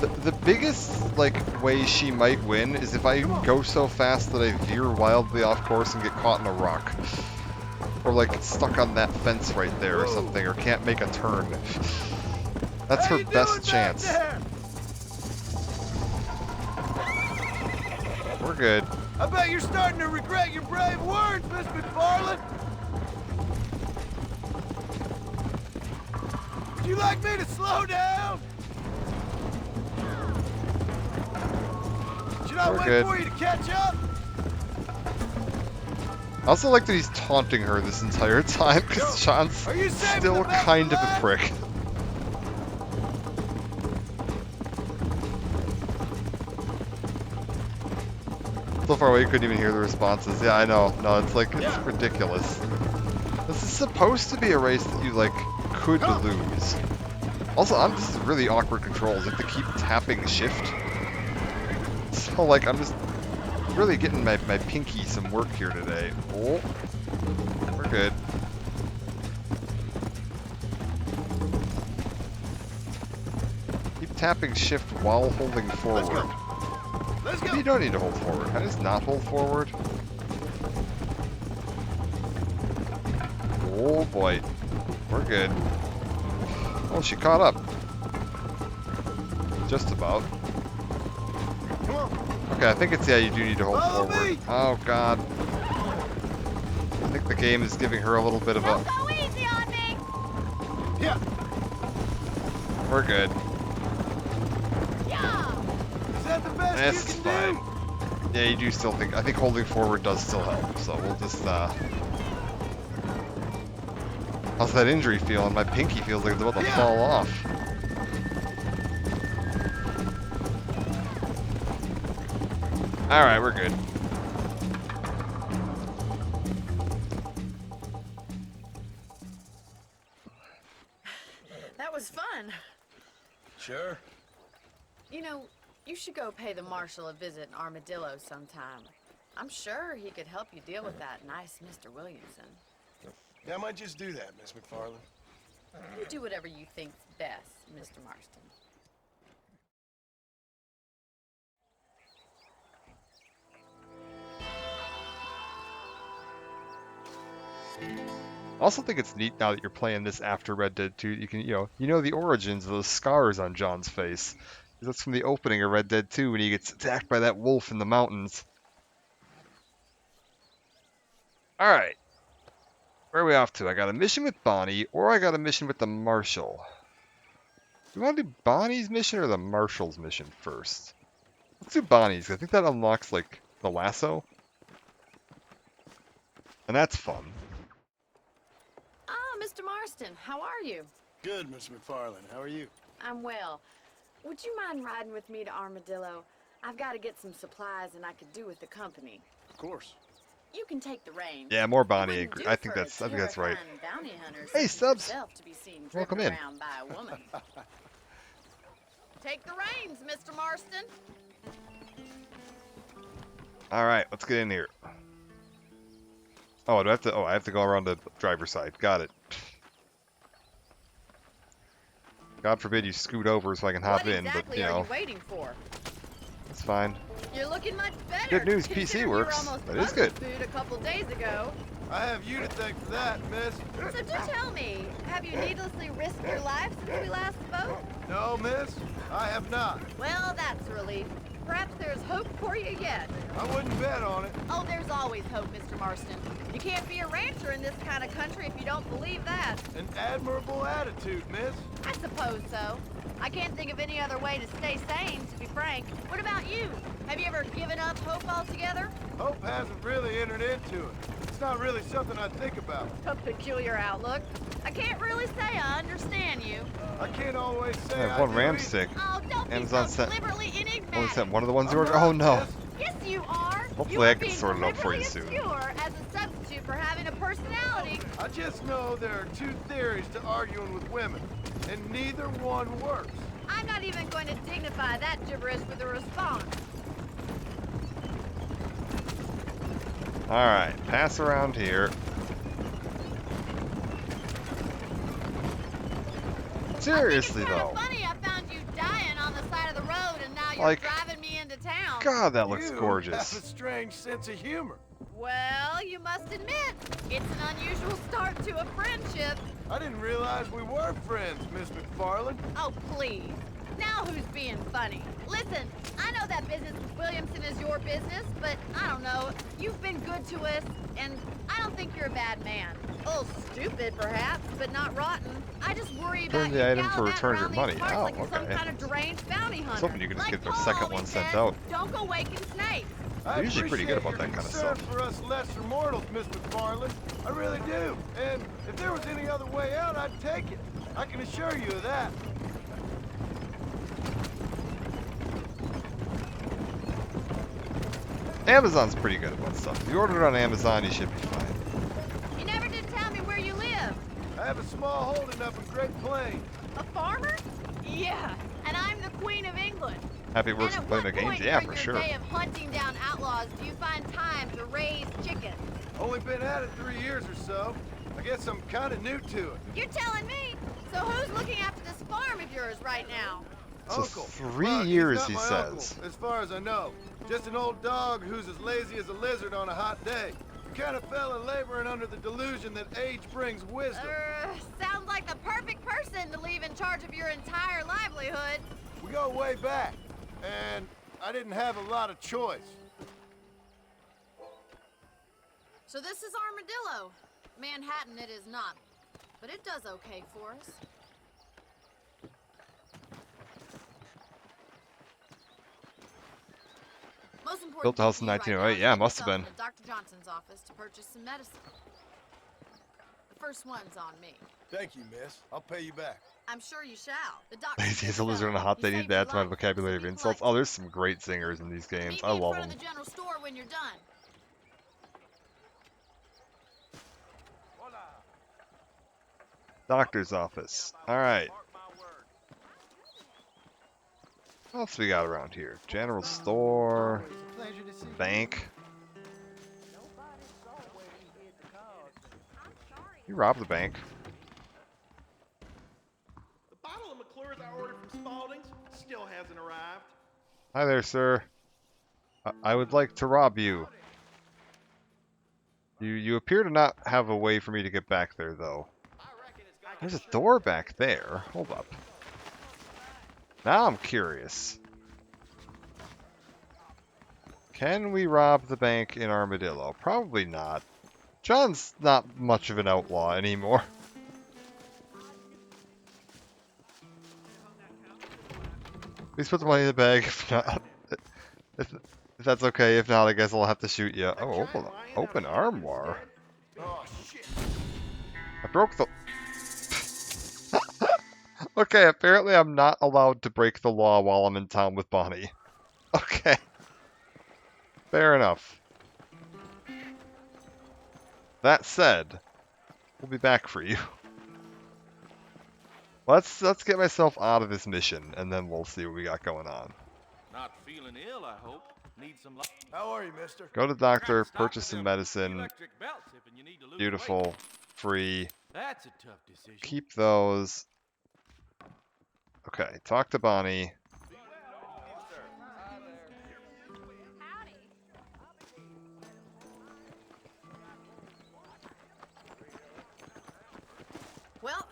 The biggest, like, way she might win is if I go so fast that I veer wildly off course and get caught in a rock. Or, like, get stuck on that fence right there or something, or can't make a turn. That's her best chance. We're good. I bet you're starting to regret your brave words, Miss McFarland. Would you like me to slow down? Should I wait for you to catch up? I also like that he's taunting her this entire time, because John's still kind of a prick. So far away you couldn't even hear the responses. Yeah, I know. No, it's like, it's ridiculous. This is supposed to be a race that you, like, could lose. Also, this is really awkward controls. You have to keep tapping shift. So, like, I'm just really getting my pinky some work here today. Oh, we're good. Keep tapping shift while holding forward. You don't need to hold forward. Can I just not hold forward? Oh boy. We're good. Oh, she caught up. Just about. Okay, I think it's, yeah, you do need to hold forward. Oh god. I think the game is giving her a little bit of a... Go easy on me! Yeah. We're good. Yeah! Is that the best That's you can fine. Yeah, you do still think... I think holding forward does still help, so we'll just, How's that injury feeling? My pinky feels like it's about to fall off. Alright, we're good. That was fun. Sure. You know, you should go pay the Marshal a visit in Armadillo sometime. I'm sure he could help you deal with that nice Mr. Williamson. Yeah, I might just do that, Miss McFarland. You do whatever you think's best, Mr. Marston. I also think it's neat now that you're playing this after Red Dead 2. You can, you know the origins of the scars on John's face. That's from the opening of Red Dead 2 when he gets attacked by that wolf in the mountains. Alright. Where are we off to? I got a mission with Bonnie, or I got a mission with the Marshal. Do you want to do Bonnie's mission or the Marshal's mission first? Let's do Bonnie's. I think that unlocks, like, the lasso. And that's fun. Ah, Mr. Marston, how are you? Good, Miss McFarland. How are you? I'm well. Would you mind riding with me to Armadillo? I've got to get some supplies and I could do with the company. Of course. You can take the reins. Yeah, more Bonnie. I think that's right. Hey, Stubbs. To be seen Welcome in. by a woman. Take the reins, Mr. Marston. All right, let's get in here. Oh, I have to go around the driver's side. Got it. God forbid you scoot over so I can hop in, but you know. What exactly are you waiting for? It's fine. You're looking much better. Good news, PC works. That is good. Food a couple days ago. I have you to thank for that, miss. So do tell me, have you needlessly risked your life since we last spoke? No, miss, I have not. Well, that's a relief. Perhaps there's hope for you yet. I wouldn't bet on it. Oh, there's always hope, Mr. Marston. You can't be a rancher in this kind of country if you don't believe that. An admirable attitude, miss. I suppose so. I can't think of any other way to stay sane, to be frank. What about you? Have you ever given up hope altogether? Hope hasn't really entered into it. It's not really something I think about. A peculiar outlook. I can't really say I understand you. I can't always say I have one RAM stick. Oh, don't Amazon be so sent. deliberately enigmatic. Only sent one of the ones you ordered. Oh no. Yes, you are. Hopefully I can sort it out for you soon. Obscure as a substitute for having a personality. I just know there are two theories to arguing with women, and neither one works. I'm not even going to dignify that gibberish with a response. Alright, pass around here. Seriously, I think it's though. funny I found you dying on the side of the road you're Like, driving me into town. God, that looks You gorgeous. have a strange sense of humor. Well, you must admit, it's an unusual start to a friendship. I didn't realize we were friends, Miss McFarland. Oh, please. Now who's being funny? Listen, I know that business with Williamson is your business, but I don't know. You've been good to us, and I don't think you're a bad man. A little stupid, perhaps, but not rotten. I just worry about Return you the item for gallivanting return your around money. these parts Oh, like you're some okay. kind of deranged bounty I was hunter. hoping you could just Like get the Paul second always one sent says, out. Don't go waking snakes. I They're usually pretty good appreciate about your that kind of concern stuff. for us lesser mortals, Miss McFarland. I really do. And if there was any other way out, I'd take it. I can assure you of that. Amazon's pretty good about stuff. If you order it on Amazon, you should be fine. You never did tell me where you live. I have a small holding up in Great Plains. A farmer? Yeah, and I'm the Queen of England. Happy And works at playing what the games? point Yeah, during for your sure. day of hunting down outlaws do you find time to raise chickens? Only been at it 3 years or so. I guess I'm kind of new to it. You're telling me? So who's looking after this farm of yours right now? So Uncle. 3 Well, years, he's he not my says. uncle, as far as I know. Just an old dog who's as lazy as a lizard on a hot day. The kind of fella laboring under the delusion that age brings wisdom. Sounds like the perfect person to leave in charge of your entire livelihood. We go way back, and I didn't have a lot of choice. So this is Armadillo. Manhattan it is not, but it does okay for us. Most important Built the house thing in for you 1908. right now is Yeah, get must have yourself been. into Dr. Johnson's office to purchase some medicine. The first one's on me. Thank you, miss. I'll pay you back. I'm sure you shall. The doctor Lazy as a said lizard on a so. hot He day. Need saved to your add to my life, vocabulary so of be insults. polite. Oh, there's some great singers in these games. Meet I me in love front them. of the general store when you're done. Doctor's office. Alright. What else we got around here? General store. Bank. You robbed the bank. The bottle of McClure's I ordered from Spaulding's still hasn't arrived. Hi there, sir. I would like to rob you. You appear to not have a way for me to get back there, though. There's a door back there. Hold up. Now I'm curious. Can we rob the bank in Armadillo? Probably not. John's not much of an outlaw anymore. Please put the money in the bag. If not, if that's okay. If not, I guess I'll have to shoot you. Oh, open armoire. Oh, shit. I broke the... Okay, apparently I'm not allowed to break the law while I'm in town with Bonnie. Okay. Fair enough. That said, we'll be back for you. Let's get myself out of this mission, and then we'll see what we got going on. Not feeling ill, I hope. Need some luck. How are you, mister? Go to the doctor, purchase some medicine. Electric belts if you need to lose weight. Beautiful. Free. That's a tough decision. Keep those. Okay, talk to Bonnie. Well,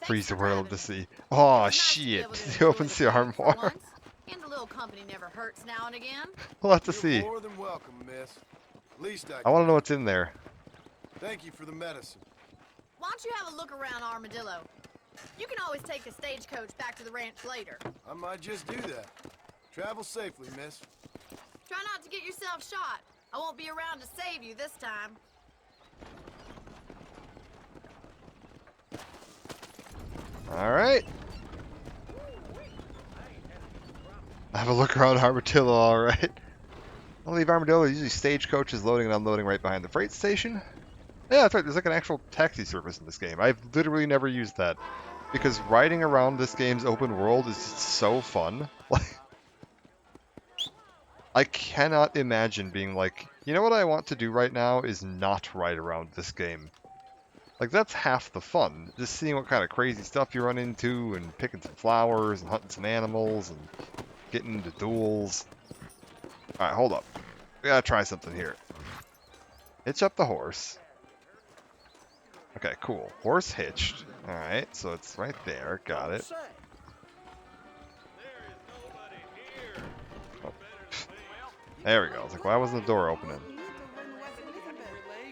Freeze the for world having to me. see. Oh It's nice to be shit! able to He enjoy opens the the game for armoire. once, and a little company never hurts now and again. We'll have to You're see. more than welcome, miss. Least I want to know what's in there. Thank you for the medicine. Why don't you have a look around Armadillo? You can always take the stagecoach back to the ranch later. I might just do that. Travel safely, miss. Try not to get yourself shot. I won't be around to save you this time. Alright. Have a look around Armadillo, alright. I'll leave Armadillo. Usually stagecoach is loading and unloading right behind the freight station. Yeah, that's right. There's like an actual taxi service in this game. I've literally never used that. Because riding around this game's open world is so fun. Like, I cannot imagine being like, you know what I want to do right now is not ride around this game. Like, that's half the fun. Just seeing what kind of crazy stuff you run into and picking some flowers and hunting some animals and getting into duels. Alright, hold up. We gotta try something here. Hitch up the horse. Okay, cool. Horse hitched. Alright, so it's right there. Got it. Oh. There we go. I was like, why wasn't the door opening?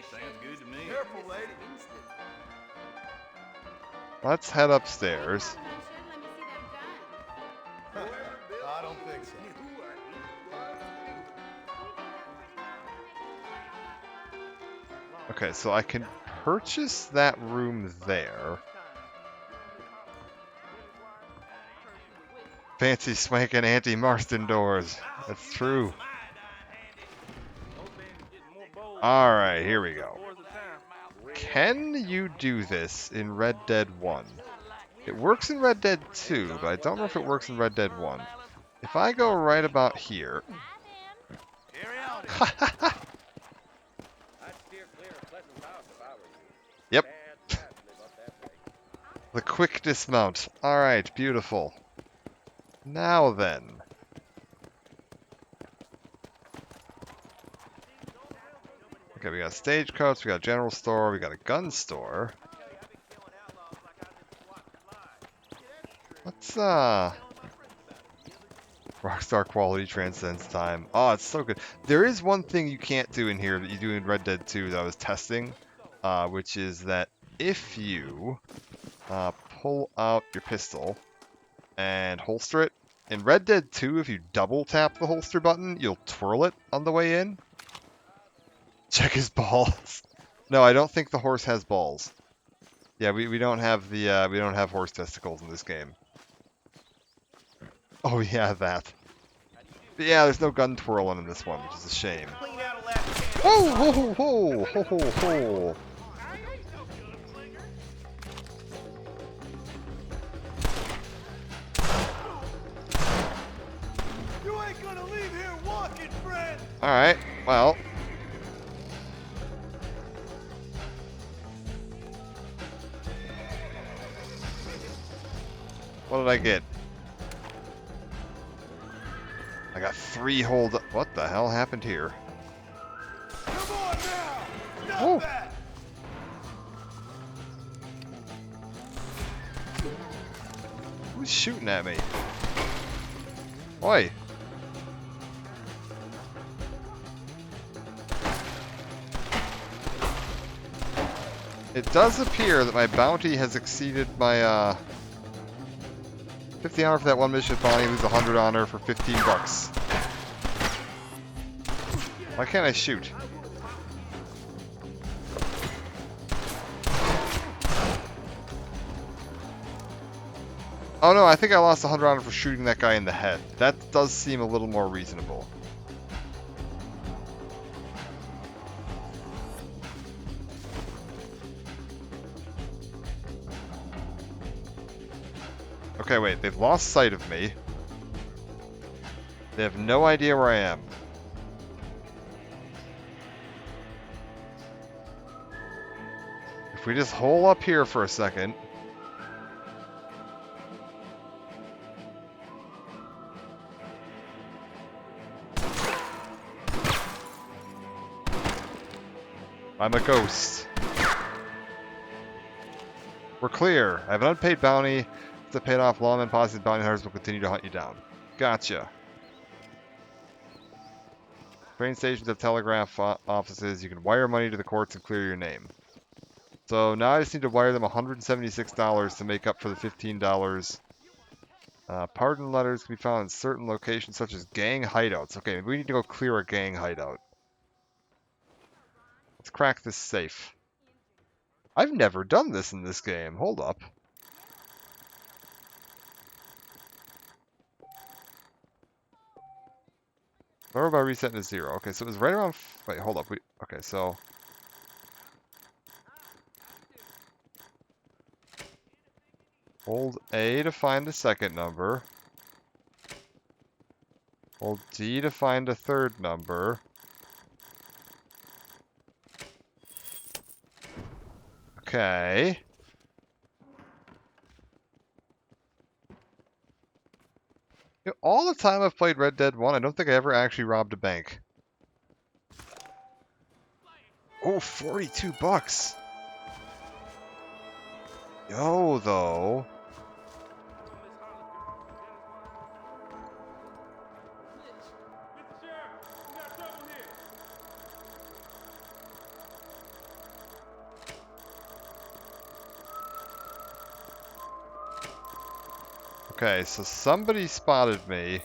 Sounds good to me. Careful, lady. Let's head upstairs. I don't think so. Okay, so I can purchase that room there. Fancy swanking Auntie Marston doors. That's true. Alright, here we go. Can you do this in Red Dead 1? It works in Red Dead 2, but I don't know if it works in Red Dead 1. If I go right about here... Yep. The quick dismount. Alright, beautiful. Now then. Okay, we got stagecoach, we got a general store, we got a gun store. Let's, Rockstar quality transcends time. Oh, it's so good. There is one thing you can't do in here that you do in Red Dead 2 that I was testing, which is that if you pull out your pistol and holster it, in Red Dead 2, if you double tap the holster button, you'll twirl it on the way in. Check his balls. No, I don't think the horse has balls. Yeah, we don't have the we don't have horse testicles in this game. Oh yeah, that. But yeah, there's no gun twirling in this one, which is a shame. Whoa, ho, ho, ho, ho, ho, ho. You ain't gonna leave here walking, friend. All right, well. What did I get? I got 3 hold. What the hell happened here? Come on now. Stop Woo. that. Who's shooting at me? Oi! It does appear that my bounty has exceeded my 50 honor for that one mission. Finally lose 100 honor for 15 bucks. Why can't I shoot? Oh no, I think I lost 100 honor for shooting that guy in the head. That does seem a little more reasonable. Okay, wait, they've lost sight of me. They have no idea where I am. If we just hole up here for a second. I'm a ghost. We're clear. I have an unpaid bounty. To pay it off, lawmen, posses, bounty hunters will continue to hunt you down. Gotcha. Train stations have telegraph offices. You can wire money to the courts and clear your name. So now I just need to wire them $176 to make up for the $15. Pardon letters can be found in certain locations such as gang hideouts. Okay, we need to go clear a gang hideout. Let's crack this safe. I've never done this in this game. Hold up. Lower by resetting to 0. Okay, so it was right around... Wait, hold up. Okay, so... Hold A to find the second number. Hold D to find a third number. Okay. You know, all the time I've played Red Dead 1, I don't think I ever actually robbed a bank. Oh, 42 bucks. Yo, though. Okay, so somebody spotted me.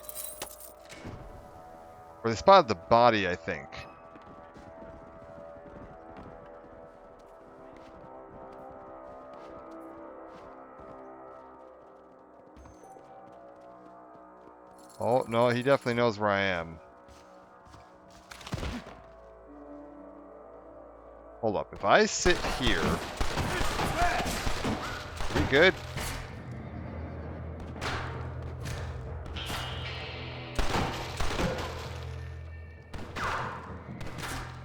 Or they spotted the body, I think. Oh, no, he definitely knows where I am. Hold up, if I sit here... We good?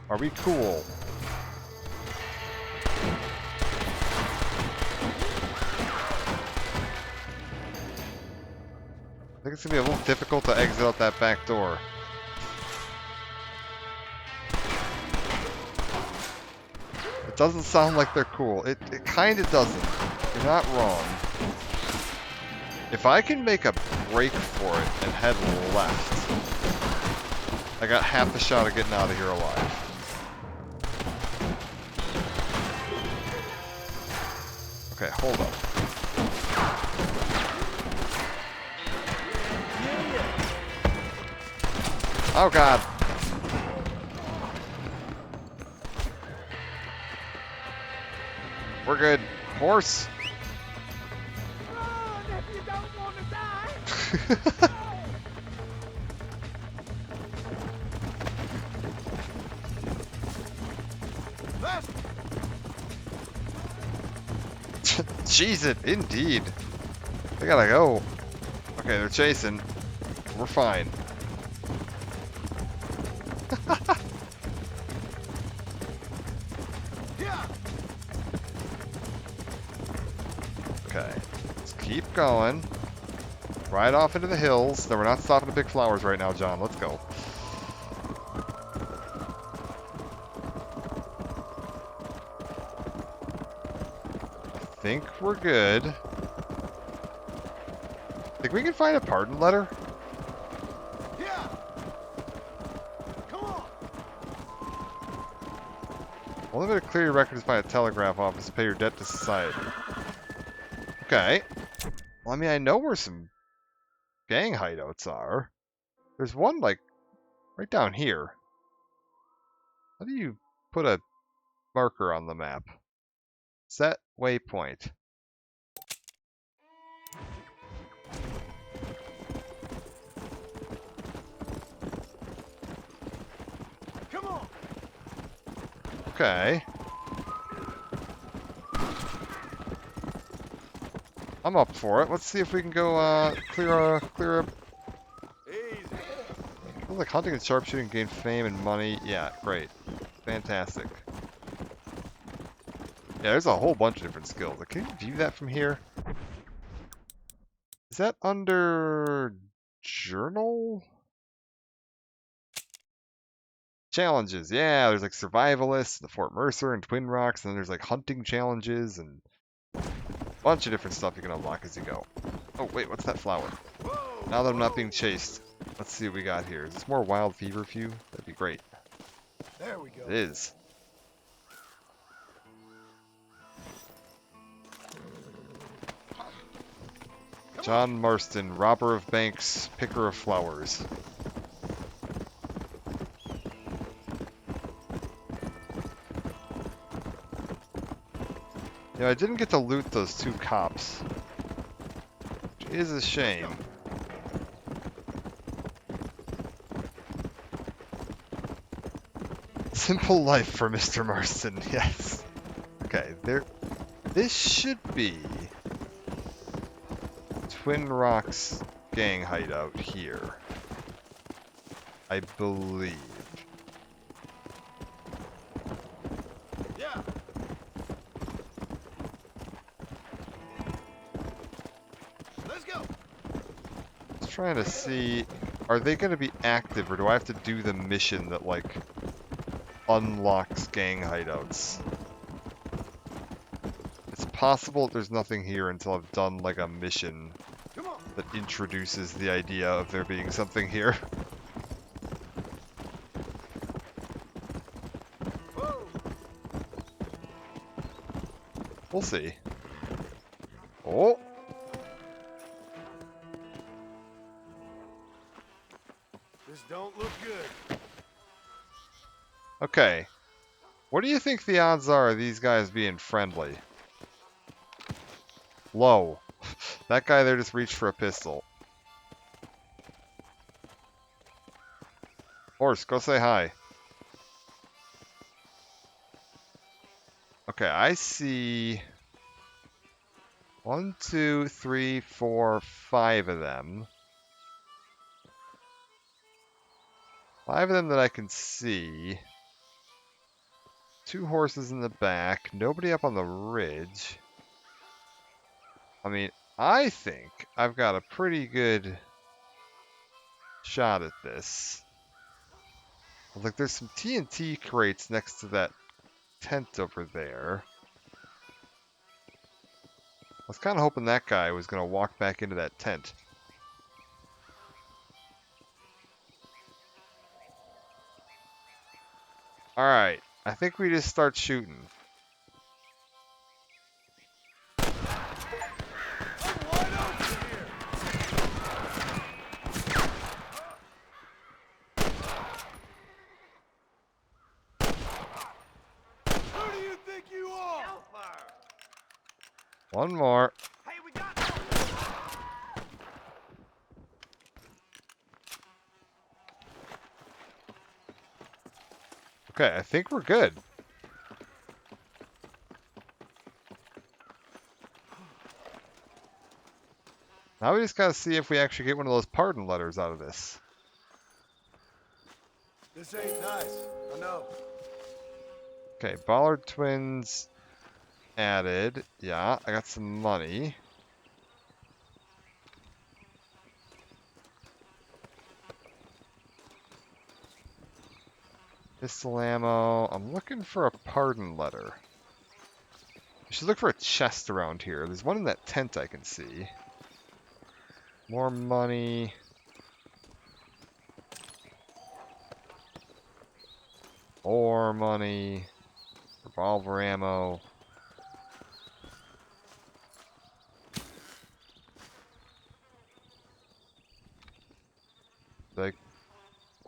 Are we cool? I think it's gonna be a little difficult to exit out that back door. It doesn't sound like they're cool. It kinda doesn't. You're not wrong. If I can make a break for it and head left, I got half the shot of getting out of here alive. Okay, hold up. Oh god. We're good. Horse. Run if you don't want to die. Jeez it, indeed. They gotta go. Okay, they're chasing. We're fine. Okay, let's keep going. Right off into the hills. No, we're not stopping at Big Flowers right now, John. Let's go. I think we're good. Think we can find a pardon letter? Yeah. Come on. Only way to clear your record is by a telegraph office to pay your debt to society. Okay. Well, I mean, I know where some gang hideouts are. There's one, like, right down here. How do you put a marker on the map? Set waypoint. Come on. Okay. I'm up for it. Let's see if we can go clear up. Looks like hunting and sharpshooting gain fame and money. Yeah, great. Fantastic. Yeah, there's a whole bunch of different skills. Can you view that from here? Is that under journal? Challenges. Yeah, there's like survivalists, the Fort Mercer and Twin Rocks, and then there's like hunting challenges and a bunch of different stuff you can unlock as you go. Oh, wait, what's that flower? Now that I'm not being chased, let's see what we got here. Is this more wild feverfew? That'd be great. There we go. It is. John Marston, robber of banks, picker of flowers. Yeah, I didn't get to loot those two cops, which is a shame. Simple life for Mr. Marston, yes. Okay, this should be Twin Rocks gang hideout here, I believe. Yeah. Let's go. Let's trying to see, are they going to be active, or do I have to do the mission that, like, unlocks gang hideouts? It's possible there's nothing here until I've done, like, a mission that introduces the idea of there being something here. We'll see. Oh! This don't look good. Okay. What do you think the odds are of these guys being friendly? Low. That guy there just reached for a pistol. Horse, go say hi. Okay, I see 1, 2, 3, 4, 5 of them. 5 of them that I can see. 2 horses in the back. Nobody up on the ridge. I mean, I think I've got a pretty good shot at this. Like, there's some TNT crates next to that tent over there. I was kind of hoping that guy was going to walk back into that tent. Alright, I think we just start shooting. One more. Hey, we got. Okay, I think we're good. Now we just gotta see if we actually get one of those pardon letters out of this. This ain't nice. I know. Okay, Ballard twins added. Yeah, I got some money. Pistol ammo. I'm looking for a pardon letter. I should look for a chest around here. There's one in that tent I can see. More money. More money. Revolver ammo.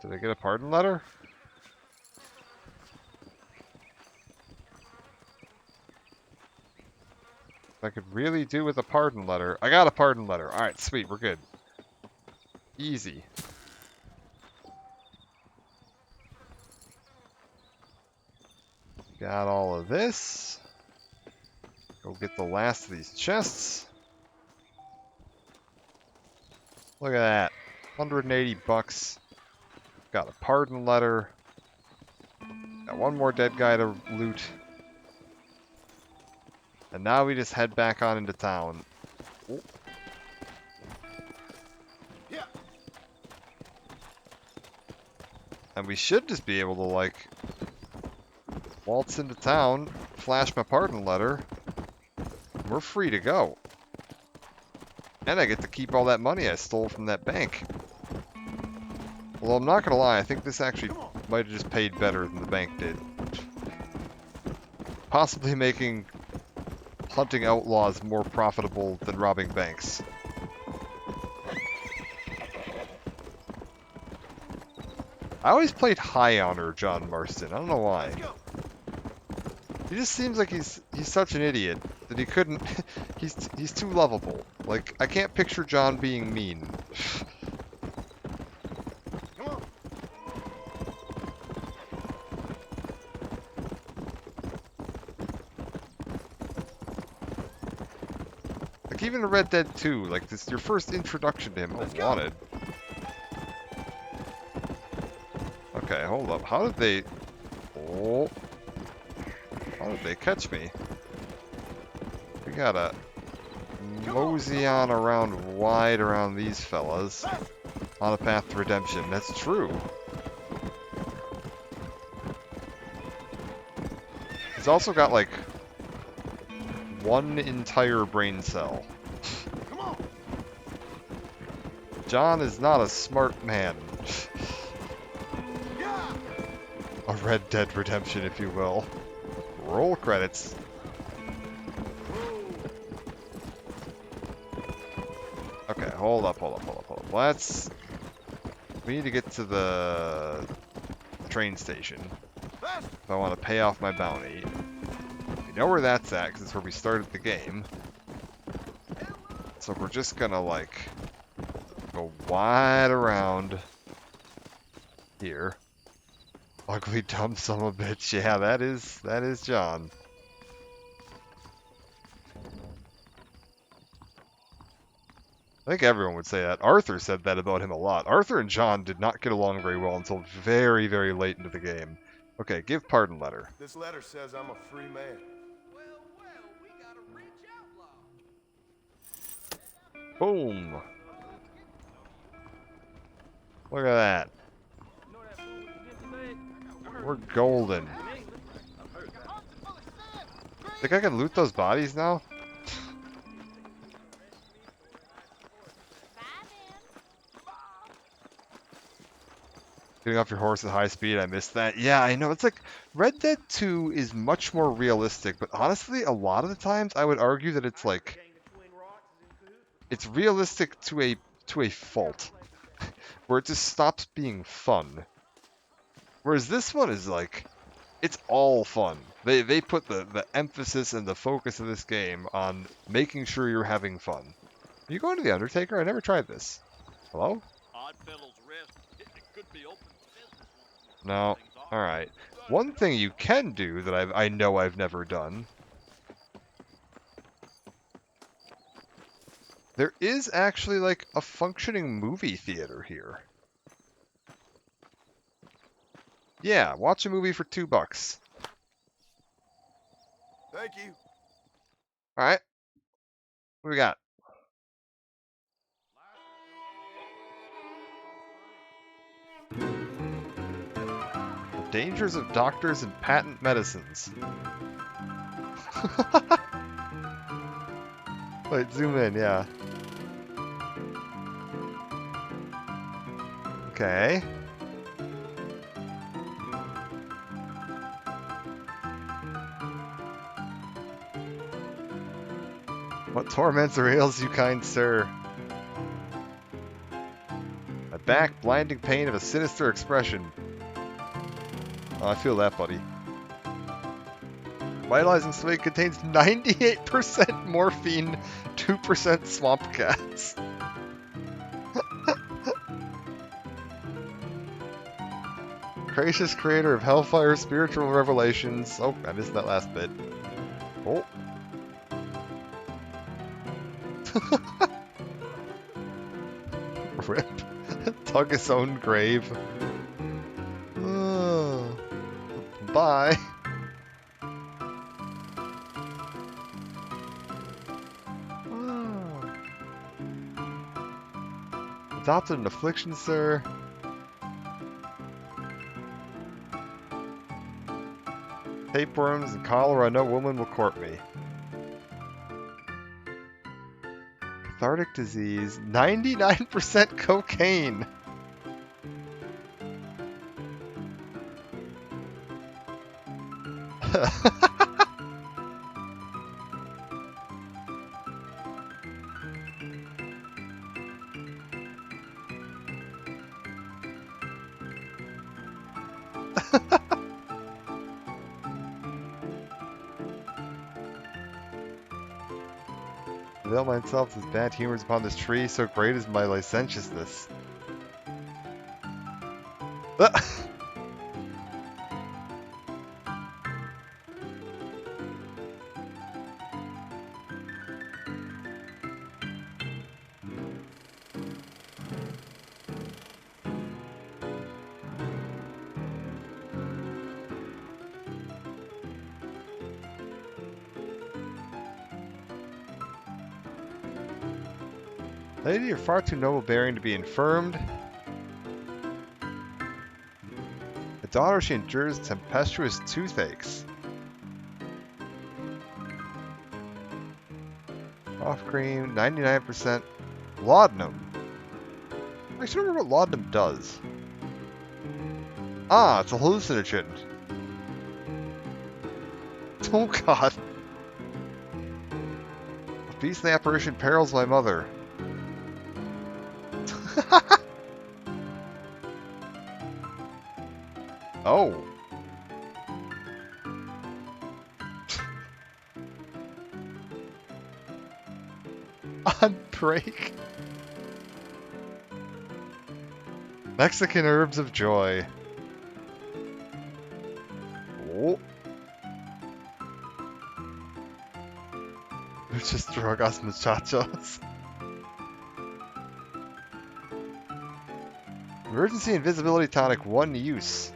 Did I get a pardon letter? I could really do with a pardon letter. I got a pardon letter. Alright, sweet, we're good. Easy. Got all of this. Go get the last of these chests. Look at that. 180 bucks. Got a pardon letter. Got one more dead guy to loot. And now we just head back on into town. Oh. Yeah. And we should just be able to, like, waltz into town, flash my pardon letter, and we're free to go. And I get to keep all that money I stole from that bank. Although I'm not gonna lie, I think this actually might have just paid better than the bank did. Possibly making hunting outlaws more profitable than robbing banks. I always played high honor John Marston. I don't know why. He just seems like he's such an idiot that he couldn't. he's too lovable. Like, I can't picture John being mean. Like, even in Red Dead 2, like, this your first introduction to him. Oh, wanted. Okay, hold up. How did they... Oh. How did they catch me? We got a mosey on around wide around these fellas on a path to redemption. That's true. He's also got like one entire brain cell. John is not a smart man. A Red Dead Redemption, if you will. Roll credits. Okay, hold up. We need to get to the train station if I want to pay off my bounty. We know where that's at, because it's where we started the game. So we're just gonna, like, go wide around here. Ugly dumb son of a bitch. Yeah, that is John. I think everyone would say that. Arthur said that about him a lot. Arthur and John did not get along very well until very, very late into the game. Okay, give pardon letter. This letter says I'm a free man. We got a rich outlaw. Boom. Look at that. We're golden. Think I can loot those bodies now? Getting off your horse at high speed, I missed that. Yeah, I know. It's like Red Dead 2 is much more realistic, but honestly, a lot of the times I would argue that it's like it's realistic to a fault, where it just stops being fun. Whereas this one is like, it's all fun. They put the emphasis and the focus of this game on making sure you're having fun. Are you going to the Undertaker? I never tried this. Hello? No. Alright. One thing you can do that I know I've never done. There is actually like a functioning movie theater here. Yeah, watch a movie for $2. Thank you. Alright. What do we got? The dangers of doctors and patent medicines. Wait, zoom in, yeah. Okay. What torments or ails you, kind sir? A back, blinding pain of a sinister expression. Oh, I feel that, buddy. Vitalizing Swig contains 98% morphine, 2% swamp gas. Gracious creator of Hellfire spiritual revelations. Oh, I missed that last bit. Oh. Rip. Tug his own grave. Oh. Bye. Oh. Adopted an affliction, sir. Tapeworms and cholera, no woman will court me. Cathartic disease, 99% cocaine. Avail myself as bad humors upon this tree, so great is my licentiousness. Lady, you're far too noble bearing to be infirmed. A daughter, she endures tempestuous toothaches. Off cream, 99% laudanum. I actually don't remember what laudanum does. Ah, it's a hallucinogen. Oh god. A beastly apparition perils my mother. Oh. On break. Mexican herbs of joy. Oh. Muchas drogas, muchachos. Emergency invisibility tonic, 1 use.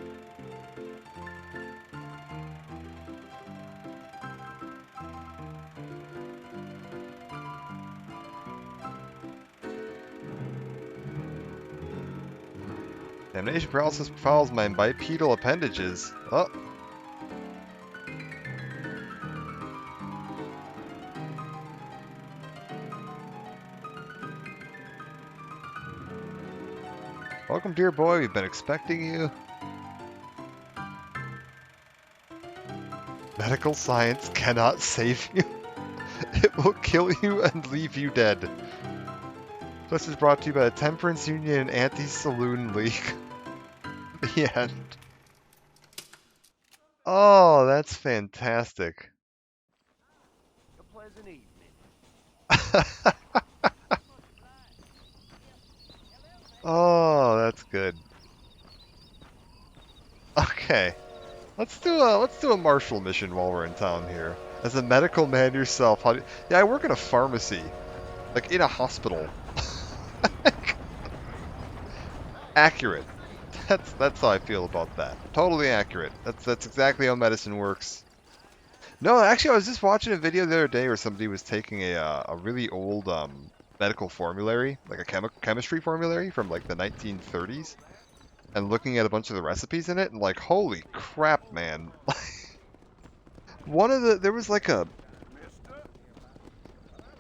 Damnation paralysis befouls my bipedal appendages. Oh. Welcome, dear boy. We've been expecting you. Medical science cannot save you. It will kill you and leave you dead. This is brought to you by the Temperance Union and Anti-Saloon League. The end. Oh, that's fantastic. A pleasant evening. Oh, that's good. Okay. Let's do a marshal mission while we're in town here. As a medical man yourself, how do you... Yeah, I work in a pharmacy. Like in a hospital. Accurate. That's how I feel about that. Totally accurate. That's exactly how medicine works. No, actually, I was just watching a video the other day where somebody was taking a really old medical formulary, like a chemistry formulary from like the 1930s, and looking at a bunch of the recipes in it, and like, holy crap, man! There was like I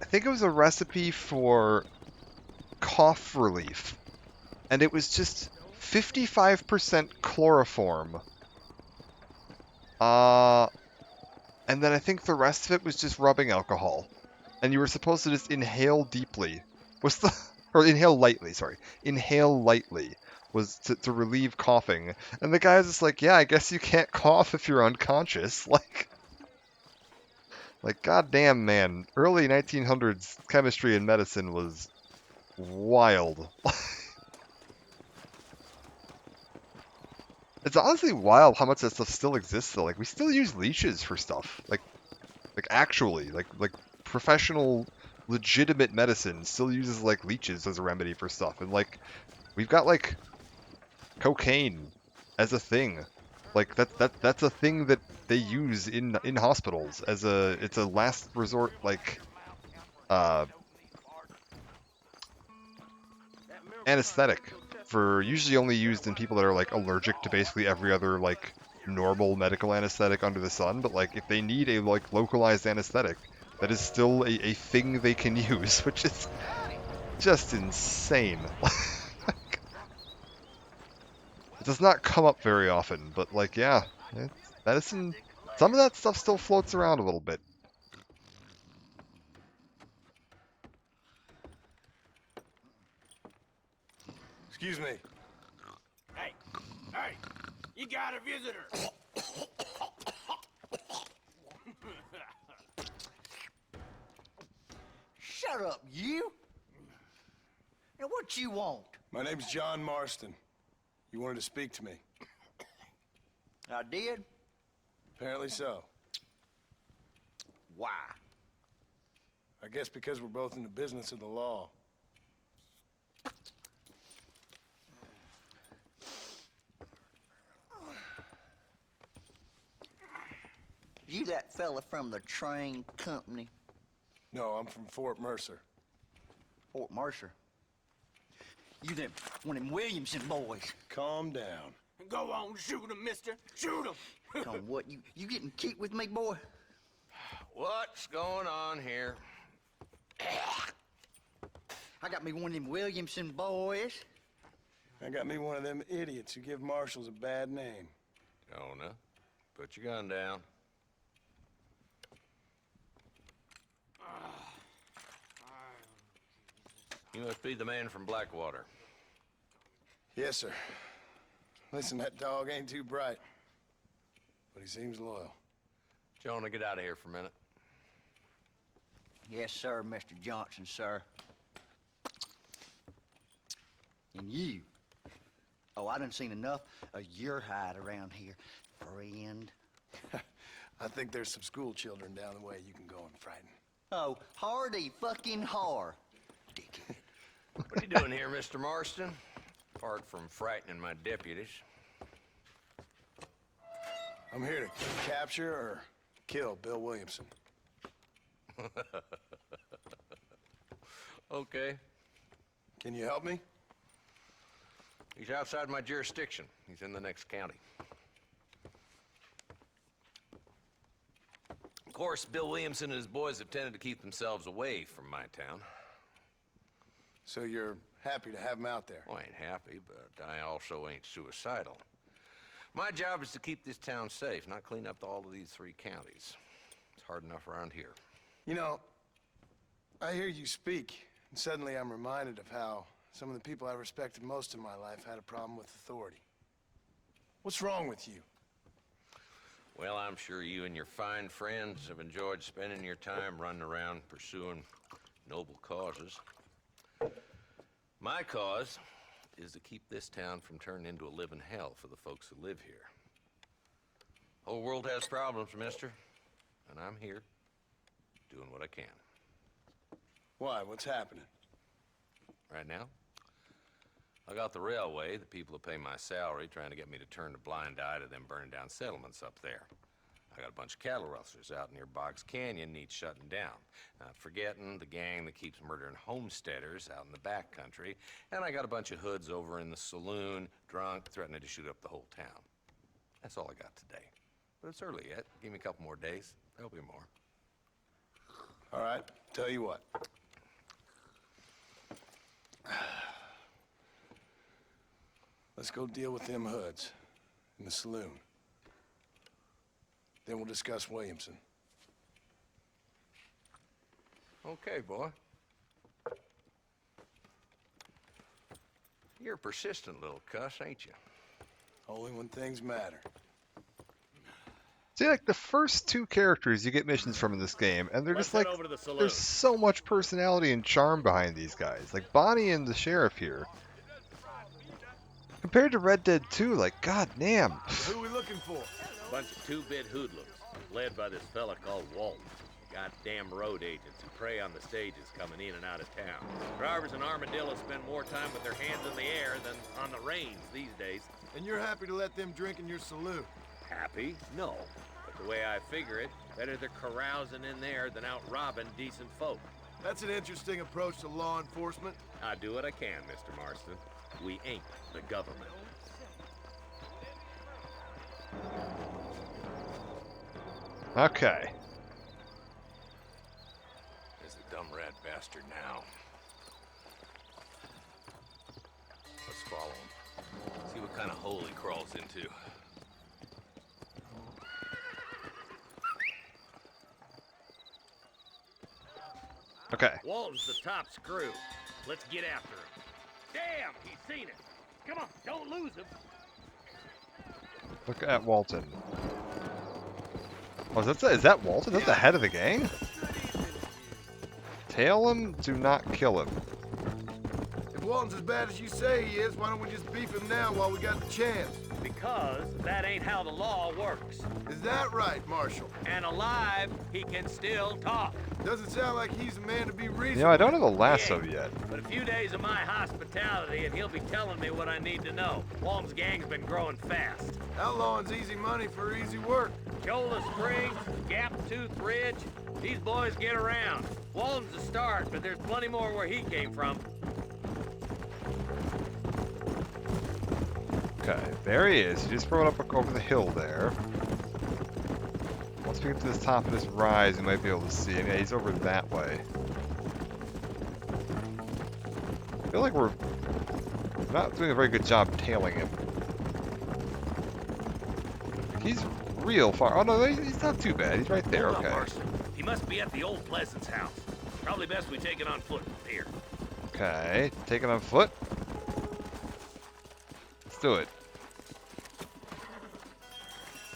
think it was a recipe for cough relief, and it was just 55% chloroform. And then I think the rest of it was just rubbing alcohol. And you were supposed to just inhale deeply. Or inhale lightly, sorry. Inhale lightly was to relieve coughing. And the guy was just like, yeah, I guess you can't cough if you're unconscious. Like goddamn, man. Early 1900s chemistry and medicine was wild. It's honestly wild how much that stuff still exists though. Like we still use leeches for stuff. Like actually, like professional legitimate medicine still uses like leeches as a remedy for stuff. And like we've got like cocaine as a thing. Like that's a thing that they use in hospitals as it's a last resort like anesthetic. For usually only used in people that are like allergic to basically every other like normal medical anesthetic under the sun, but like if they need a like localized anesthetic, that is still a thing they can use, which is just insane. It does not come up very often, but like yeah, medicine, some of that stuff still floats around a little bit. Excuse me. Hey, you got a visitor. Shut up, you! Now what you want? My name's John Marston. You wanted to speak to me. I did? Apparently so. Why? I guess because we're both in the business of the law. You that fella from the train company? No, I'm from Fort Mercer. Fort Mercer? You them, one of them Williamson boys. Calm down. Go on, shoot him, mister. Shoot him. Come on, what, you getting keep with me, boy? What's going on here? I got me one of them Williamson boys. I got me one of them idiots who give marshals a bad name. Jonah, put your gun down. You must be the man from Blackwater. Yes, sir. Listen, that dog ain't too bright, but he seems loyal. Jonah, get out of here for a minute. Yes, sir, Mr. Johnson, sir. And you. Oh, I done seen enough of your hide around here, friend. I think there's some school children down the way you can go and frighten. Oh, hardy fucking har. Dickhead. What are you doing here, Mr. Marston? Apart from frightening my deputies. I'm here to capture or kill Bill Williamson. Okay. Can you help me? He's outside my jurisdiction. He's in the next county. Of course, Bill Williamson and his boys have tended to keep themselves away from my town. So you're happy to have him out there? Well, I ain't happy, but I also ain't suicidal. My job is to keep this town safe, not clean up all of these 3 counties. It's hard enough around here. You know, I hear you speak, and suddenly I'm reminded of how some of the people I respected most in my life had a problem with authority. What's wrong with you? Well, I'm sure you and your fine friends have enjoyed spending your time running around pursuing noble causes. My cause is to keep this town from turning into a living hell for the folks who live here. Whole world has problems, mister, and I'm here doing what I can. Why? What's happening? Right now, I got the railway, the people who pay my salary, trying to get me to turn a blind eye to them burning down settlements up there. I got a bunch of cattle rustlers out near Boggs Canyon needs shutting down. Not forgetting the gang that keeps murdering homesteaders out in the back country. And I got a bunch of hoods over in the saloon, drunk, threatening to shoot up the whole town. That's all I got today. But it's early yet. Give me a couple more days. There'll be more. All right, tell you what. Let's go deal with them hoods in the saloon. Then we'll discuss Williamson. Okay, boy. You're a persistent little cuss, ain't you? Only when things matter. See, like, the first 2 characters you get missions from in this game, and they're just like, there's so much personality and charm behind these guys. Like, Bonnie and the sheriff here. Compared to Red Dead 2, like, goddamn. Who are we looking for? Bunch of 2-bit hoodlums, led by this fella called Walton. Goddamn road agents who prey on the stages coming in and out of town. Drivers and armadillos spend more time with their hands in the air than on the reins these days. And you're happy to let them drink in your saloon? Happy? No. But the way I figure it, better they're carousing in there than out robbing decent folk. That's an interesting approach to law enforcement. I do what I can, Mr. Marston. We ain't the government. Okay. There's the dumb rat bastard now. Let's follow him. See what kind of hole he crawls into. Okay. Walton's the top screw. Let's get after him. Damn, he's seen it. Come on, don't lose him. Look at Walton. Oh, is that Walton? That's the head of the gang? Tail him, do not kill him. If Walton's as bad as you say he is, why don't we just beef him now while we got the chance? Because that ain't how the law works. Is that right, Marshal? And alive, he can still talk. Doesn't sound like he's a man to be reasonable. You know, I don't have a lasso yet. But a few days of my hospitality and he'll be telling me what I need to know. Walton's gang's been growing fast. Outlawing's easy money for easy work. Cholla Springs, Gap Tooth Ridge, these boys get around. Walton's a start, but there's plenty more where he came from. Okay, there he is. He just rode up over the hill there. Once we get to the top of this rise, we might be able to see him. Yeah, he's over that way. I feel like we're not doing a very good job tailing him. He's real far. Oh no, he's not too bad. He's right there. Hold up, Okay. Marston. He must be at the old Pleasance house. Probably best we take it on foot from here. Okay, take it on foot. Let's do it.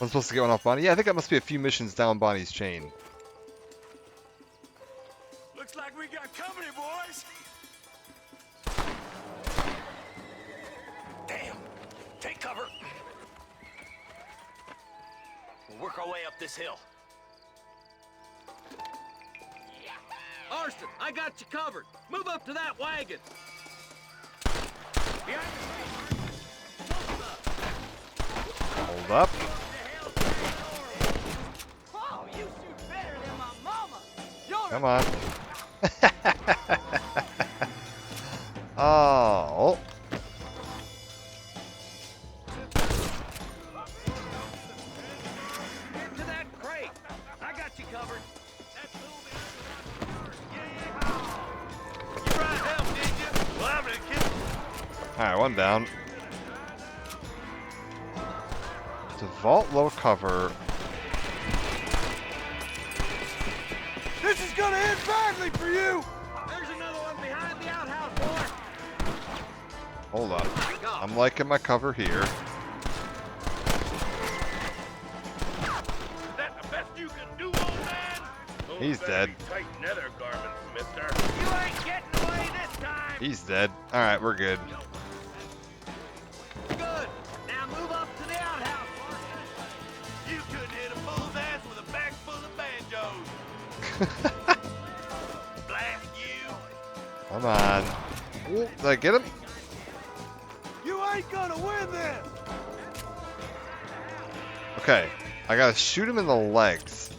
I'm supposed to get one off Bonnie. Yeah, I think that must be a few missions down Bonnie's chain. Looks like we got company, boys. Damn. Take cover. We'll work our way up this hill. Marston, I got you covered. Move up to that wagon. Hold up. Oh, you shoot better than my mama. Come on. Oh. Get to that crate. I got you covered. You tried to help, did you? Well, I'm gonna kill you. Alright, one down. To vault low cover. This is gonna end badly for you. There's another one behind the outhouse, boy. Hold up. I'm liking my cover here. Is that the best you can do, old man? He's dead. Tight nether garments, mister. You ain't getting away this time. He's dead. Alright, we're good. Good. Now move up to the outhouse, Marston. You couldn't hit a bull's ass with a bag full of banjos. Blast you. Come on. Ooh, did I get him? You ain't gonna win this. Okay. I gotta shoot him in the legs.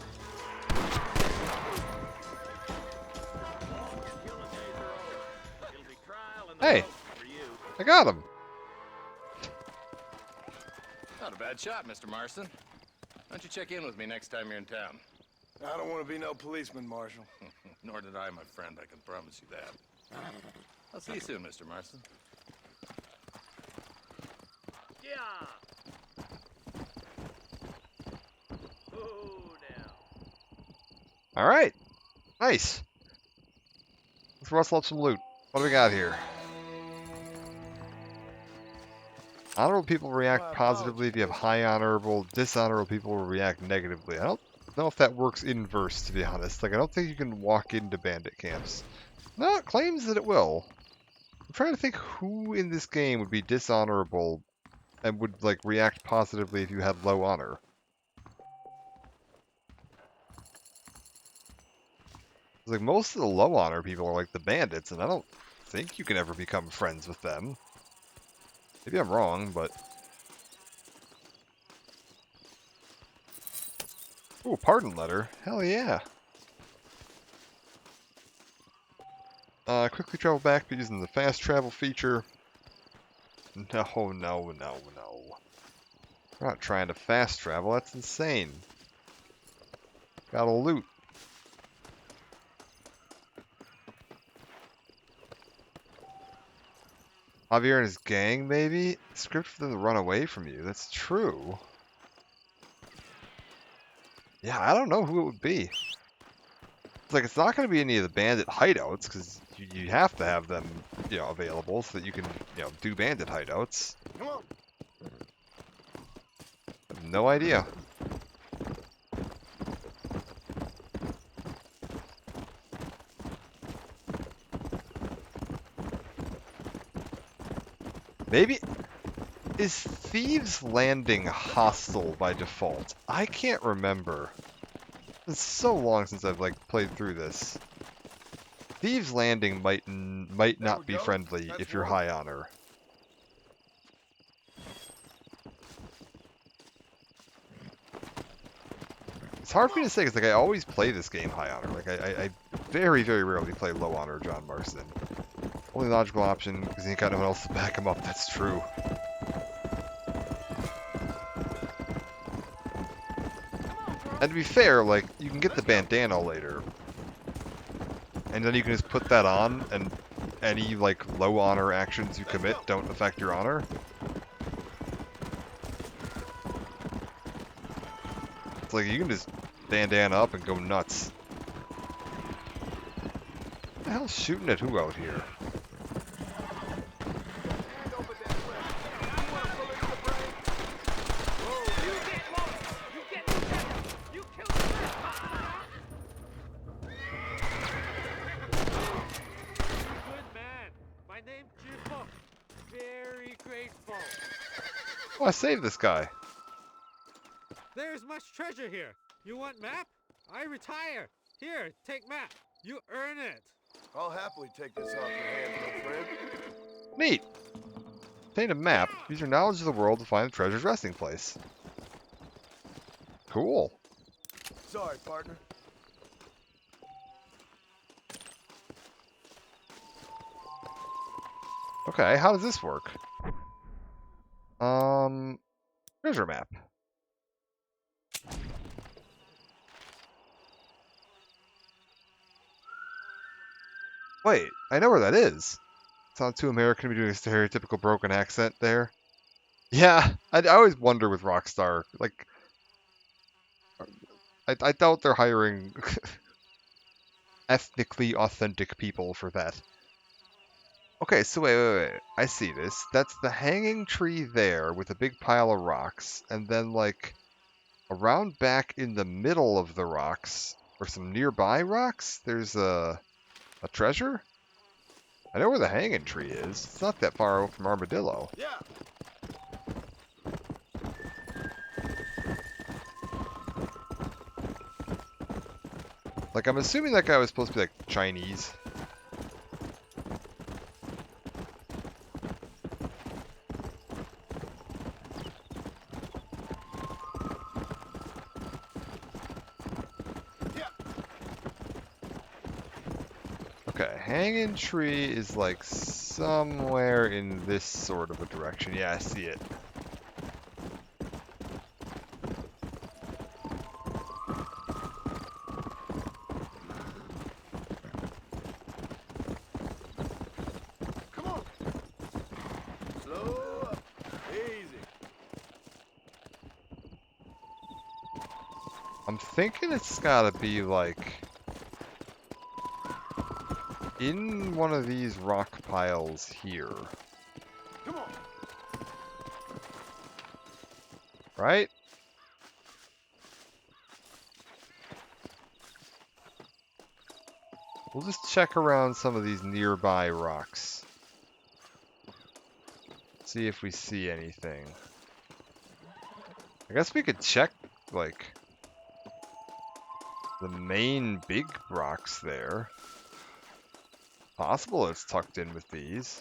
Hey! I got him! Not a bad shot, Mr. Marston. Why don't you check in with me next time you're in town? I don't want to be no policeman, Marshal. Nor did I, my friend. I can promise you that. I'll see you soon, Mr. Marston. Yeah. Oh, now. Alright. Nice. Let's rustle up some loot. What do we got here? Honorable people react positively if you have high honorable. Dishonorable people will react negatively. I don't know if that works inverse, to be honest. Like, I don't think you can walk into bandit camps. No, it claims that it will. I'm trying to think who in this game would be dishonorable and would, like, react positively if you had low honor. Like, most of the low honor people are like the bandits, and I don't think you can ever become friends with them. Maybe I'm wrong, but... Ooh, pardon letter. Hell yeah. Quickly travel back by using the fast travel feature. No, no, no, no. We're not trying to fast travel, that's insane. Gotta loot. Javier and his gang, maybe? Script for them to run away from you. That's true. Yeah, I don't know who it would be. It's like, it's not going to be any of the bandit hideouts, because you have to have them, you know, available so that you can, you know, do bandit hideouts. Come on. I have no idea. Maybe... Is Thieves Landing hostile by default? I can't remember. It's so long since I've, like, played through this. Thieves Landing might not be friendly if you're high honor. It's hard for me to say, because, like, I always play this game high honor. Like, I very, very rarely play low honor John Marston. Only logical option, because he ain't got no one else to back him up, that's true. And to be fair, like, you can get the bandana later. And then you can just put that on, and any, like, low honor actions you commit don't affect your honor. It's like, you can just bandana up and go nuts. What the hell's shooting at who out here? Oh, I saved this guy. There's much treasure here. You want map? I retire. Here, take map. You earn it. I'll happily take this off your hands, my friend. Neat. Obtain a map. Use your knowledge of the world to find the treasure's resting place. Cool. Sorry, partner. Okay, how does this work? Treasure map. Wait, I know where that is. Sounds too American to be doing a stereotypical broken accent there. Yeah, I always wonder with Rockstar, like, I doubt they're hiring ethnically authentic people for that. Okay, so wait. I see this. That's the hanging tree there with a big pile of rocks, and then, like, around back in the middle of the rocks, or some nearby rocks, there's a treasure? I know where the hanging tree is. It's not that far from Armadillo. Yeah. Like, I'm assuming that guy was supposed to be, like, Chinese. Okay, hanging tree is like somewhere in this sort of a direction. Yeah, I see it. Come on. Slow up. Easy. I'm thinking it's gotta be like in one of these rock piles here. Come on. Right? We'll just check around some of these nearby rocks. See if we see anything. I guess we could check, like, the main big rocks there. Possible it's tucked in with these.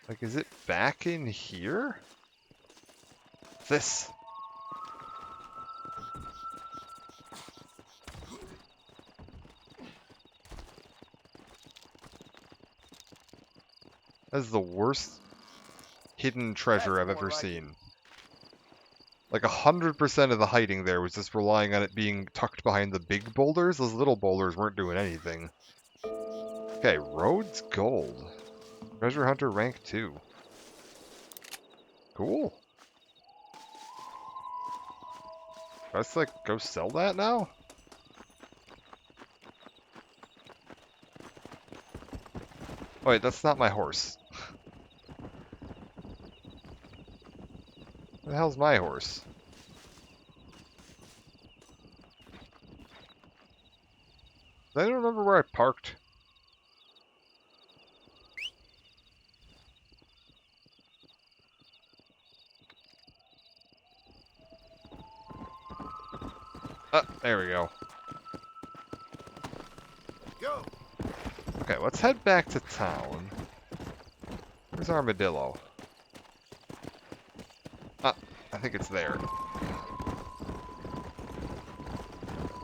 Like, is it back in here? This. That's the worst hidden treasure I've ever seen. Like 100% of the hiding there was just relying on it being tucked behind the big boulders. Those little boulders weren't doing anything. Okay, Rhodes Gold. Treasure Hunter rank 2. Cool. Let's like go sell that now? Wait, that's not my horse. Where the hell's my horse? I don't remember where I parked. There we go. Go. Okay, let's head back to town. Where's Armadillo? I think it's there.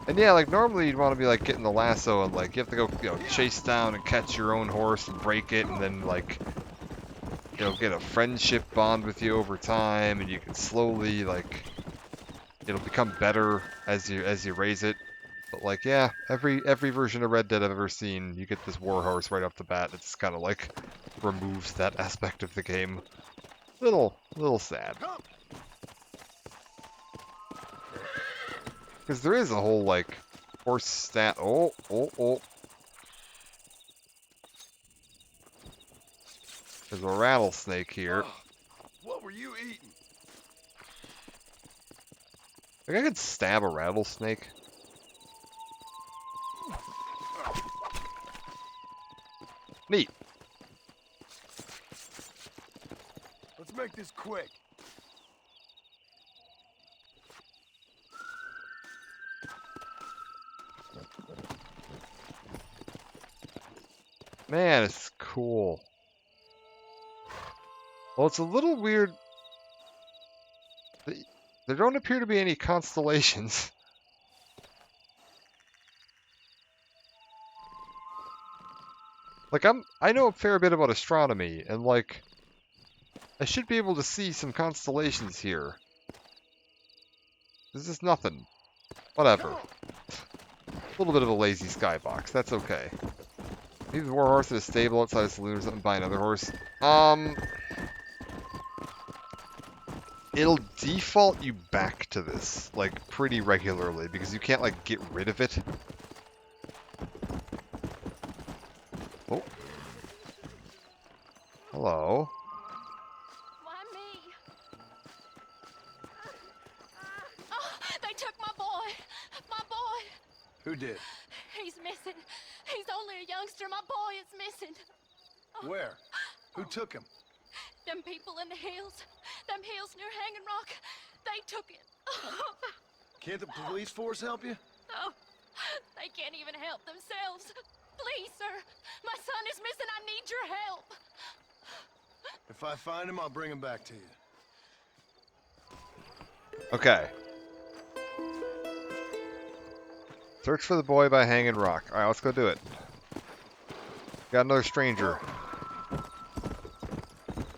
And yeah, like normally you'd want to be like getting the lasso and like you have to go, chase down and catch your own horse and break it and then like it'll get a friendship bond with you over time, and you can slowly, like, it'll become better as you raise it. But like, yeah, every version of Red Dead I've ever seen, you get this warhorse right off the bat. It's kind of like removes that aspect of the game. Little sad. Because there is a whole like horse stat. Oh. There's a rattlesnake here. What were you eating? Think I could stab a rattlesnake? Neat. Let's make this quick. Man, it's cool. Well, it's a little weird. There don't appear to be any constellations. Like, I know a fair bit about astronomy, and like, I should be able to see some constellations here. This is nothing. Whatever. A little bit of a lazy skybox. That's okay. Leave the warhorse at a stable outside a saloon or something, buy another horse. It'll default you back to this, like, pretty regularly, because you can't, like, get rid of it. Oh. Hello. Why me? Oh, they took my boy. My boy. Who did? He's missing. He's only a youngster. My boy is missing. Where? Who took him? Them people in the hills. Them hills near Hanging Rock. They took it. Can't the police force help you? Oh, they can't even help themselves. Please, sir. My son is missing. I need your help. If I find him, I'll bring him back to you. Okay. Search for the boy by Hanging Rock. Alright, let's go do it. Got another stranger.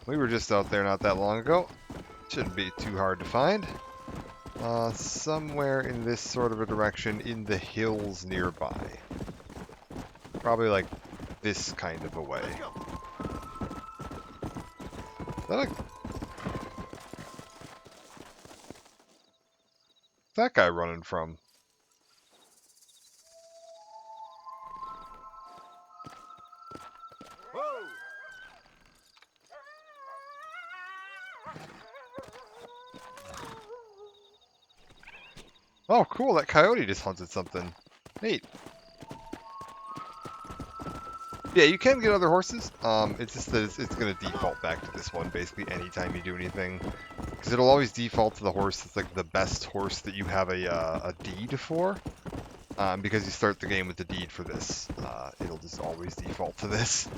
We were just out there not that long ago. Shouldn't be too hard to find. Somewhere in this sort of a direction in the hills nearby. Probably like this kind of a way. That guy running from? Oh, cool, that coyote just hunted something. Neat. Yeah, you can get other horses. It's just that it's going to default back to this one, basically, anytime you do anything. Because it'll always default to the horse that's, like, the best horse that you have a deed for. Because you start the game with the deed for this. It'll just always default to this.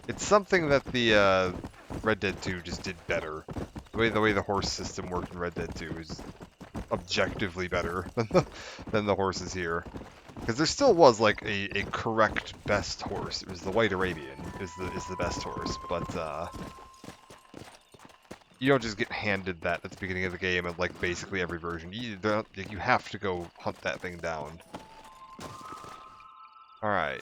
It's something that the Red Dead 2 just did better. The way the horse system worked in Red Dead 2 is objectively better than the horses here. Because there still was like a correct best horse. It was the White Arabian is the best horse, but you don't just get handed that at the beginning of the game at like basically every version. You have to go hunt that thing down. All right.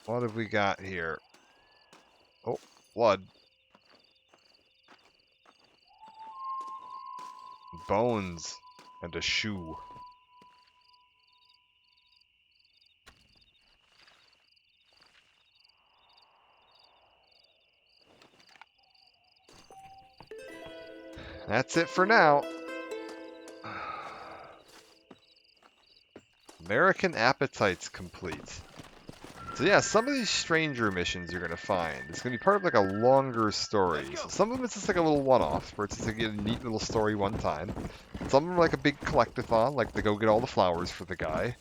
What have we got here? Oh, blood. Bones and a shoe. That's it for now. American Appetite's complete. So yeah, some of these stranger missions you're going to find, it's going to be part of like a longer story. So some of them it's just like a little one-off, where it's just like a neat little story one time. Some of them are like a big collectathon, like to go get all the flowers for the guy.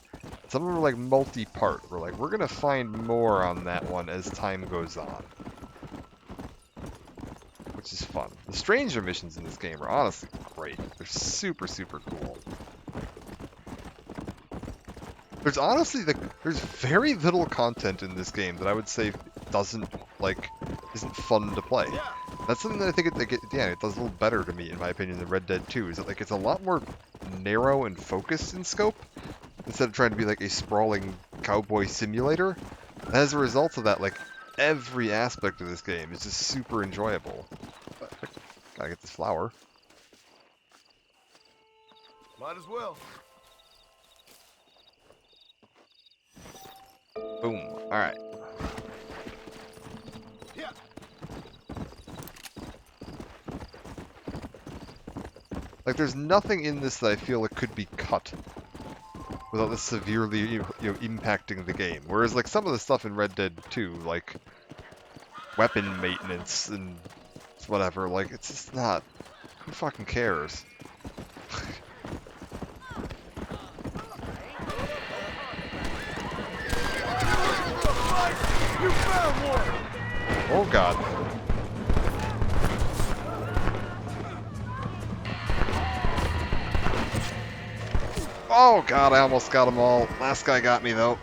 Some of them are like multi-part, where like we're going to find more on that one as time goes on. which is fun. The stranger missions in this game are honestly great. They're super, super cool. There's honestly, there's very little content in this game that I would say isn't fun to play. That's something that I think it does a little better to me, in my opinion, than Red Dead 2, is that it's a lot more narrow and focused in scope, instead of trying to be like a sprawling cowboy simulator. And as a result of that, every aspect of this game is just super enjoyable. But, gotta get this flower. Might as well. Boom. Alright. Yeah. There's nothing in this that I feel could be cut without this severely, impacting the game. Whereas, some of the stuff in Red Dead 2, like weapon maintenance and whatever, it's just not. Who fucking cares? You found one! Oh god. Oh god, I almost got them all. Last guy got me though.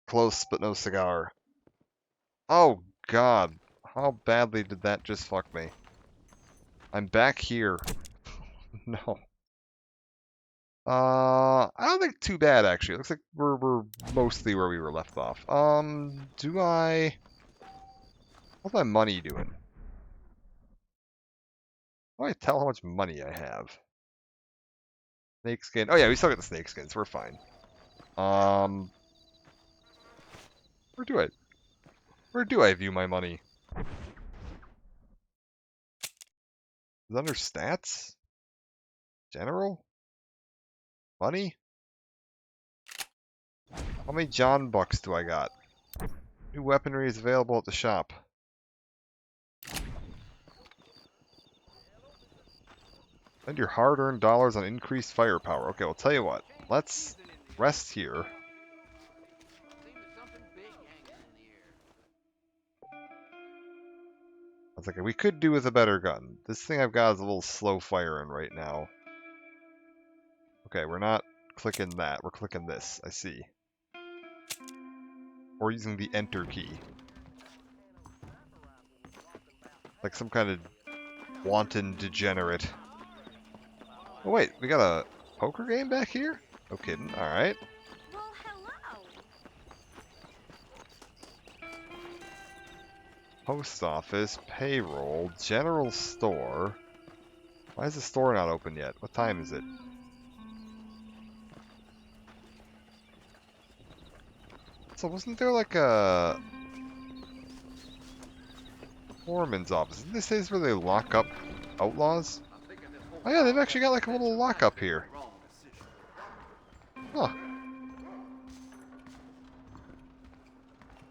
Close, but no cigar. Oh god, how badly did that just fuck me? I'm back here. No. I don't think too bad actually. It looks like we're mostly where we were left off. How's my money doing? How do I tell how much money I have? Snake skin. Oh yeah, we still got the snake skins. We're fine. Where do I view my money? Is it under stats? General? Money? How many John bucks do I got? New weaponry is available at the shop. Spend your hard-earned dollars on increased firepower. Okay, well, tell you what. Let's rest here. I was like, we could do with a better gun. This thing I've got is a little slow firing right now. Okay, we're not clicking that. We're clicking this. I see. Or using the enter key. Like some kind of wanton degenerate. Oh wait, we got a poker game back here? No kidding. Alright. Well, hello. Post office, payroll, general store. Why is the store not open yet? What time is it? So wasn't there like a foreman's office? Didn't they say this is where they lock up outlaws? Oh yeah, they've actually got like a little lockup here. Huh.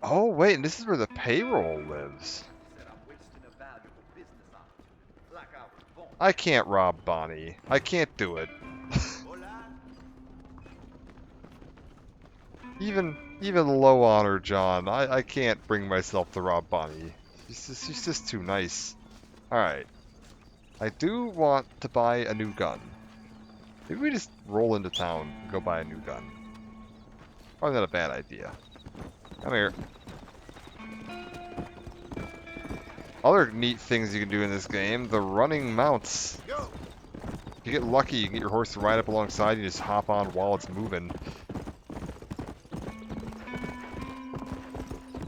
Oh wait, and this is where the payroll lives. I can't rob Bonnie. I can't do it. Even low honor John, I can't bring myself to rob Bonnie. She's just too nice. Alright. I do want to buy a new gun. Maybe we just roll into town and go buy a new gun. Probably not a bad idea. Come here. Other neat things you can do in this game, the running mounts. If you get lucky, you can get your horse to ride up alongside, you just hop on while it's moving.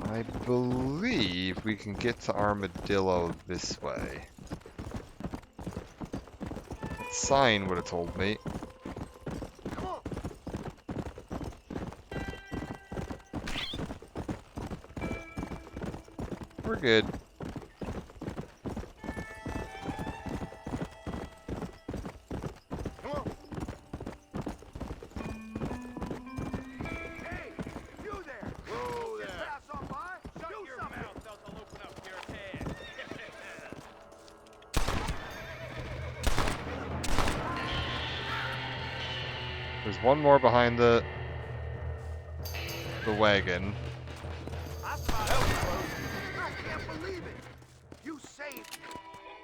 I believe we can get to Armadillo this way. That sign would have told me. We're good. There's one more behind the... the wagon. I can't believe it. You saved me.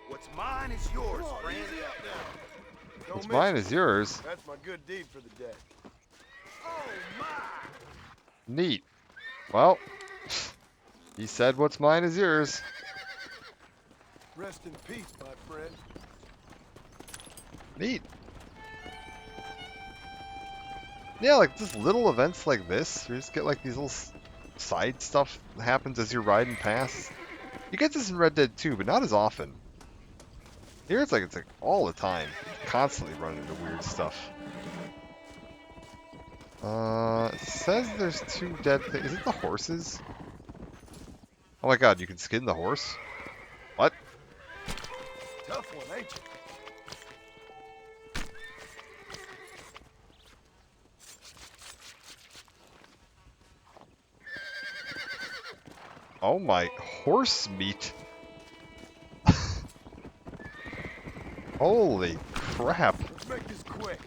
What's mine is yours, friend. Easy up now. Don't What's miss mine it. is yours. That's my good deed for the day. Oh my! Neat. Well, he said what's mine is yours. Rest in peace, my friend. Neat. Yeah, like just little events like this. You just get like these little side stuff that happens as you're riding past. You get this in Red Dead 2, but not as often. Here it's like all the time. You constantly run into weird stuff. It says there's 2 dead things. Is it the horses? Oh my god, you can skin the horse? What? Tough one, ain't you? Oh my, horse meat. Holy crap. Let's make this quick.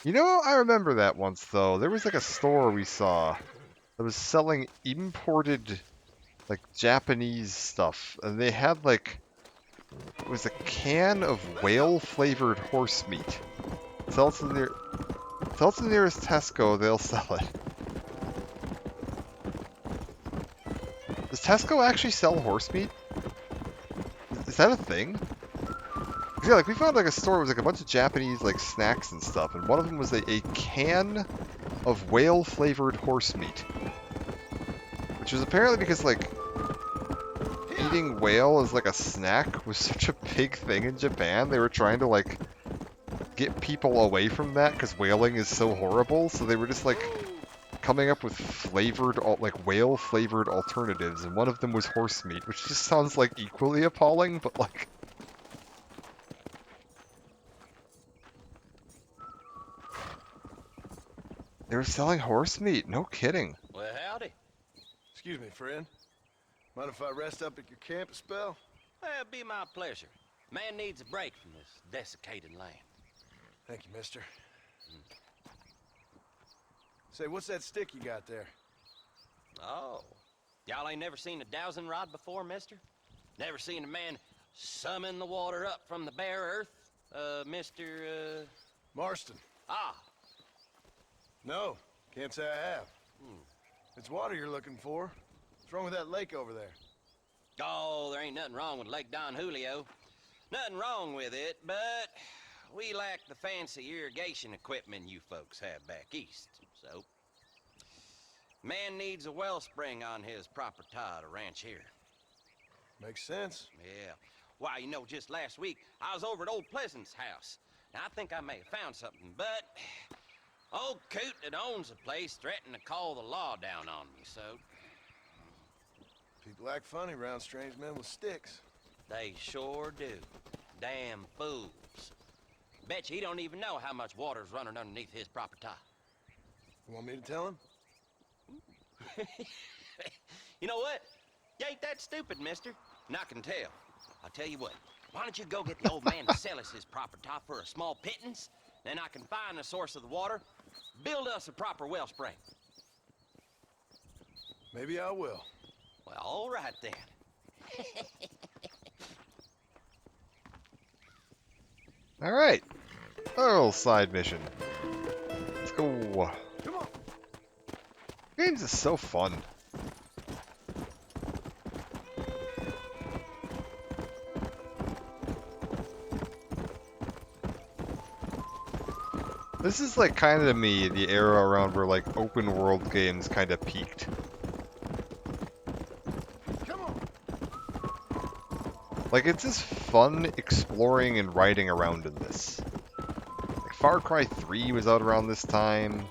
You know, I remember that once though. There was like a store we saw that was selling imported like Japanese stuff, and they had like it was a can of whale flavored horse meat. Tell it to the nearest Tesco, they'll sell it. Does Tesco actually sell horse meat? Is that a thing? 'Cause yeah, like we found like a store with like a bunch of Japanese like snacks and stuff, and one of them was a can of whale flavored horse meat, which was apparently because like eating whale as like a snack was such a big thing in Japan. They were trying to like get people away from that because whaling is so horrible, so they were just like coming up with flavored like whale flavored alternatives, and one of them was horse meat, which just sounds like equally appalling, but like they were selling horse meat. No kidding. Well, howdy. Excuse me, friend. Mind if I rest up at your camp a spell? Well, it'd be my pleasure. Man needs a break from this desiccated land. Thank you, mister. Say, what's that stick you got there? Oh. Y'all ain't never seen a dowsing rod before, mister? Never seen a man summon the water up from the bare earth? Mr. Marston. Ah. No, can't say I have. It's water you're looking for. What's wrong with that lake over there? Oh, there ain't nothing wrong with Lake Don Julio. Nothing wrong with it, but we lack the fancy irrigation equipment you folks have back east, so... Man needs a wellspring on his property to ranch here. Makes sense. Yeah. Why, you know, just last week, I was over at Old Pleasant's house. Now, I think I may have found something, but... Old Coot that owns the place threatened to call the law down on me, so... People act funny around strange men with sticks. They sure do. Damn fools. Bet you he don't even know how much water's running underneath his property. You want me to tell him? You know what? You ain't that stupid, mister. And I can tell. I'll tell you what. Why don't you go get the old man to sell us his property for a small pittance? Then I can find the source of the water, build us a proper wellspring. Maybe I will. Well, all right then. All right, our little side mission. Let's go. Come on. Games is so fun. This is like kind of to me the era around where like open world games kind of peaked. Come on. Like it's just fun exploring and riding around in this. Like Far Cry 3 was out around this time.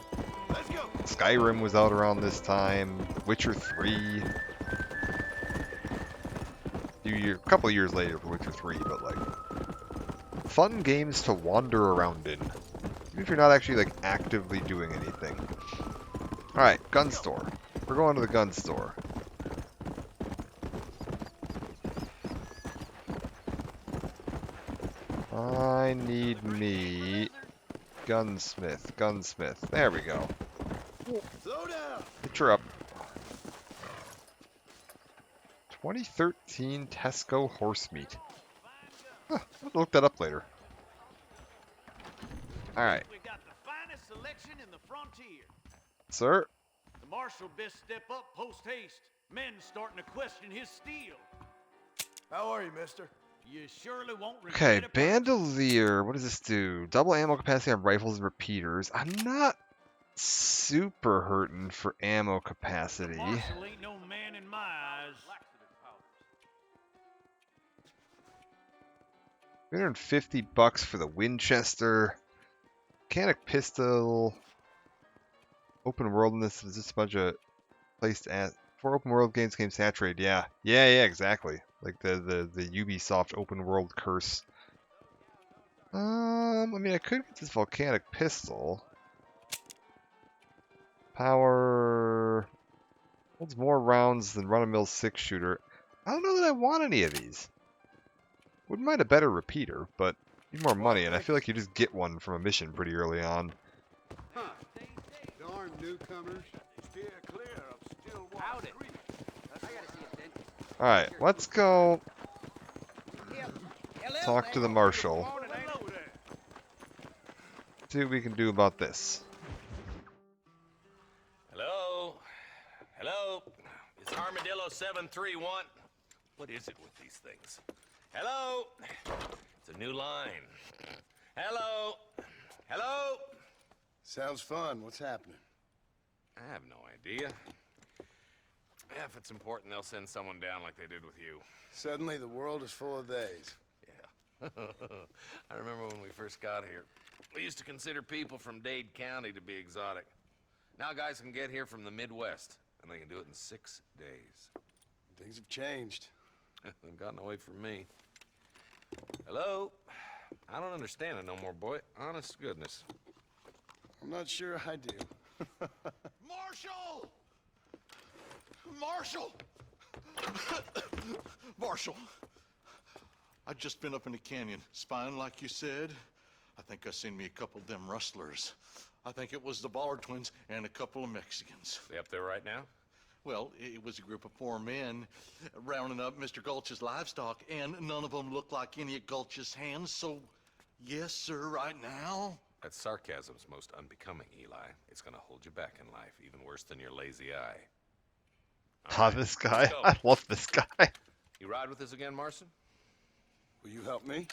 Let's go. Skyrim was out around this time. Witcher 3. A couple of years later for Witcher 3, but like fun games to wander around in. Even if you're not actually like actively doing anything. Alright, gun store. We're going to the gun store. I need meat. Gunsmith, gunsmith. There we go. Slow down. Hit her up. 2013 Tesco horse meat. Huh, I'll look that up later. Alright. We got the finest selection in the frontier. Sir? The marshal best step up post haste. Men starting to question his steel. How are you, mister? You surely won't Okay, regret it. Bandolier. What does this do? Double ammo capacity on rifles and repeaters. I'm not super hurting for ammo capacity. Marshal ain't no man in my eyes. 350 bucks for the Winchester. Mechanic pistol. Open worldness is just a bunch of placed at 4 open world games game saturated. Yeah, exactly. Like the Ubisoft open world curse. I mean, I could get this volcanic pistol. Power holds more rounds than run-of-mill 6-shooter. I don't know that I want any of these. Wouldn't mind a better repeater, but need more money, and I feel like you just get one from a mission pretty early on. Huh. Darn newcomers. Steer clear of Stillwater Creek. Alright, let's go talk to the marshal. See what we can do about this. Hello? Hello? Is Armadillo 731? What is it with these things? Hello? It's a new line. Hello? Hello? Sounds fun. What's happening? I have no idea. If it's important, they'll send someone down like they did with you. Suddenly the world is full of days. Yeah. I remember when we first got here. We used to consider people from Dade County to be exotic. Now guys can get here from the Midwest, and they can do it in 6 days. Things have changed. They've gotten away from me. Hello? I don't understand it no more, boy. Honest to goodness. I'm not sure I do. Marshal! Marshal! Marshal! I just been up in the canyon, spying like you said. I think I seen me a couple of them rustlers. I think it was the Ballard twins and a couple of Mexicans. They up there right now? Well, it was a group of 4 men rounding up Mr. Gulch's livestock, and none of them looked like any of Gulch's hands, so yes, sir, right now. That sarcasm's most unbecoming, Eli. It's gonna hold you back in life, even worse than your lazy eye. Ah, this guy. I love this guy. You ride with us again, Marston? Will you help me?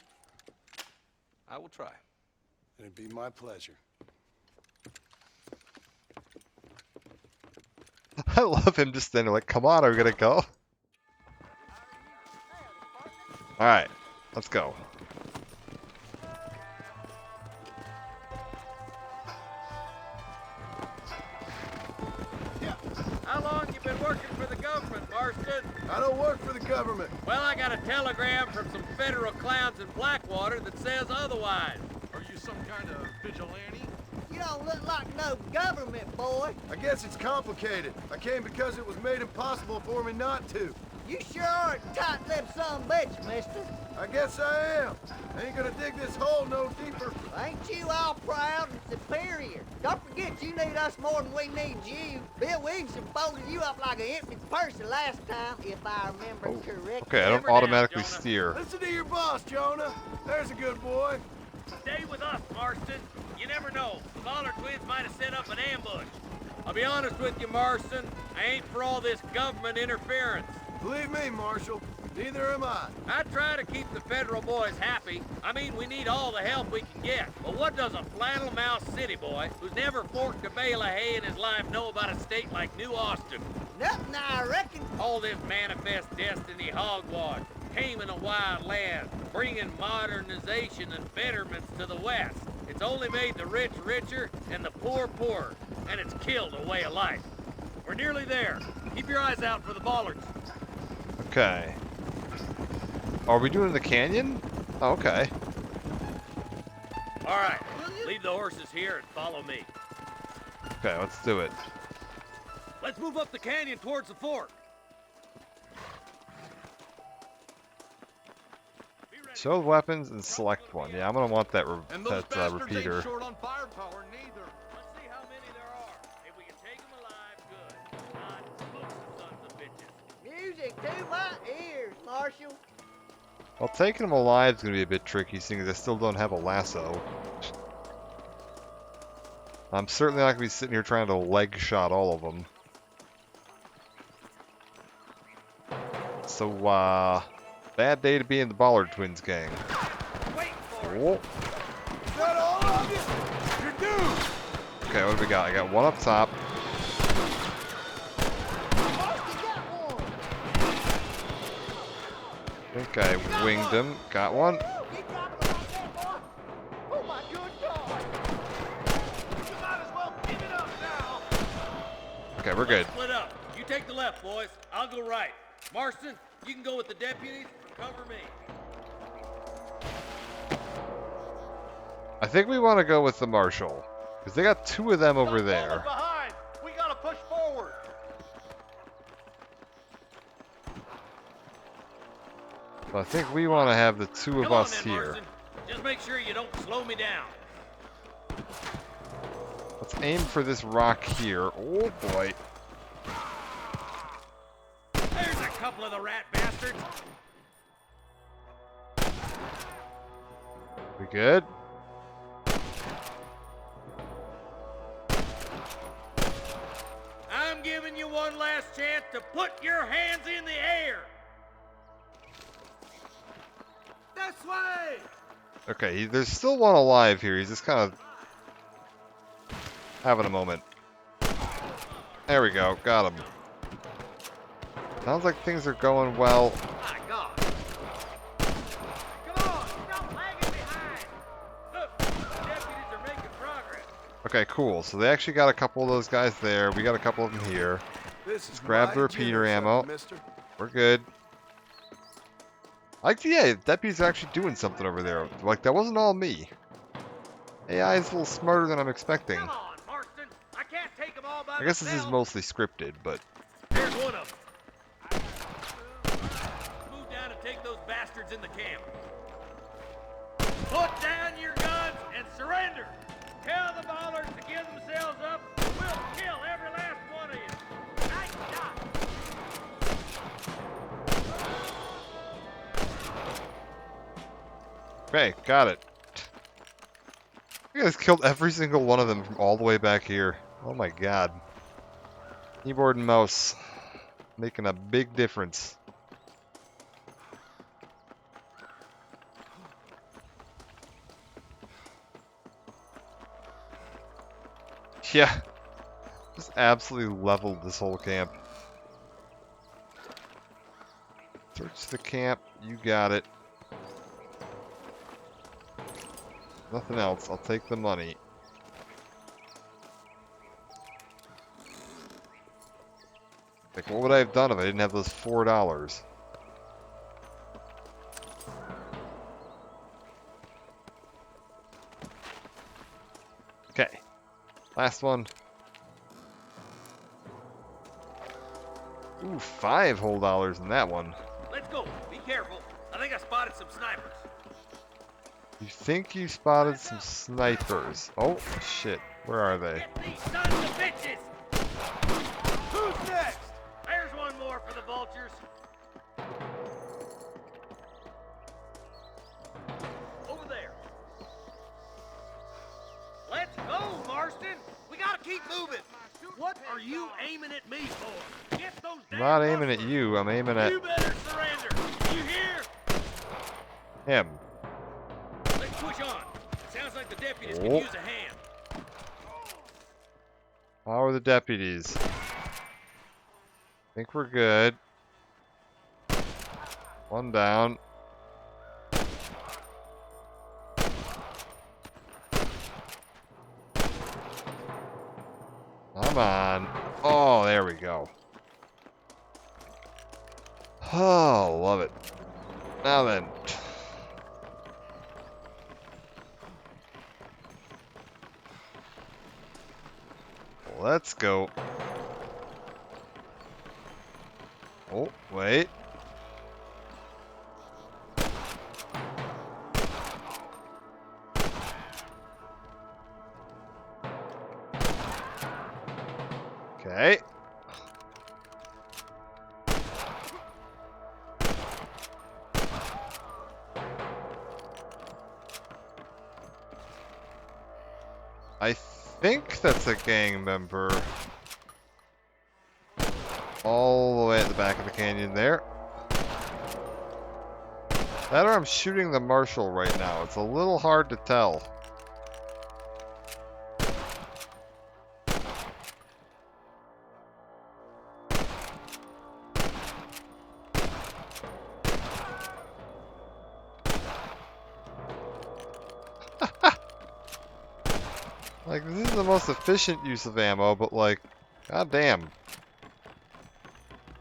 I will try. It'd be my pleasure. I love him just standing like, come on, are we gonna go? Alright, let's go. How long you been working for the government, Marston? I don't work for the government. Well, I got a telegram from some federal clowns in Blackwater that says otherwise. Are you some kind of vigilante? You don't look like no government boy. I guess it's complicated. I came because it was made impossible for me not to. You sure are a tight-lipped son of a bitch, mister. I guess I am. I ain't gonna dig this hole no deeper. Ain't you all proud and superior? Don't forget you need us more than we need you. Bill Williamson folded you up like an empty purse the last time, if I remember correctly. Okay, I don't automatically steer. Listen to your boss, Jonah. There's a good boy. Stay with us, Marston. You never know. The Ballard twins might have set up an ambush. I'll be honest with you, Marston. I ain't for all this government interference. Believe me, Marshal, neither am I. I try to keep the federal boys happy. I mean, we need all the help we can get. But what does a flannel-mouthed city boy who's never forked a bale of hay in his life know about a state like New Austin? Nothing, I reckon. All this manifest destiny hogwash, taming a wild land, bringing modernization and betterments to the West. It's only made the rich richer and the poor poorer, and it's killed a way of life. We're nearly there. Keep your eyes out for the Ballards. Okay. Are we doing the canyon? Oh, okay. All right, leave the horses here and follow me. Okay, let's do it. Let's move up the canyon towards the fork. Show weapons and select one. Yeah, I'm gonna want that And those bastards repeater. ain't short on firepower. Well, taking them alive is going to be a bit tricky, seeing as I still don't have a lasso. I'm certainly not going to be sitting here trying to leg shot all of them. So, bad day to be in the Ballard Twins gang. Oh. Okay, what do we got? I got one up top. I think I winged him. Got one. Okay, we're good. Split up. You take the left, boys. I'll go right. Marston, you can go with the deputies or cover me. I think we want to go with the marshal, because they got two of them over there. Behind. We gotta push forward. So I think we want to have the two of us here. Marston. Just make sure you don't slow me down. Let's aim for this rock here. Oh boy. There's a couple of the rat bastards. We good? I'm giving you one last chance to put your hands in the air. This way. Okay, there's still one alive here. He's just kind of having a moment. There we go. Got him. Sounds like things are going well. My God. Come on, stop lagging behind. Look, the deputies are making progress. Okay, cool. So they actually got a couple of those guys there. We got a couple of them here. Let's grab the repeater ammo. We're good. Like, yeah, deputies are actually doing something over there. Like, that wasn't all me. AI is a little smarter than I'm expecting. Come on, Marston. I can't take them all by I guess this is myself. mostly scripted, but... Here's one of them. Move down and take those bastards in the camp. Put down your guns and surrender. Tell the Ballards to give themselves up. We'll kill every last one of you. Nice shot. Okay, got it. You guys killed every single one of them from all the way back here. Oh my god. Keyboard and mouse. Making a big difference. Yeah. Just absolutely leveled this whole camp. Search the camp. You got it. Nothing else. I'll take the money. Like, what would I have done if I didn't have those $4? Okay. Last one. Ooh, 5 whole dollars in that one. Let's go. Be careful. I think I spotted some snipers. You think you spotted some snipers? Oh, shit. Where are they? These sons of bitches! Who's next? There's one more for the vultures. Over there. Let's go, Marston. We gotta keep moving. What are you aiming at me for? Get those I'm damn not aiming at you. I'm aiming at You better surrender. You hear? him. Let's push on. Sounds like the deputies Oh. can use a hand. How are the deputies? Think we're good. One down. Come on. Oh, there we go. Oh, love it. Now then. Let's go. Oh, wait. Okay. I think that's a gang member. All the way at the back of the canyon there. That or I'm shooting the marshal right now. It's a little hard to tell. Like, this is the most efficient use of ammo, but like, goddamn.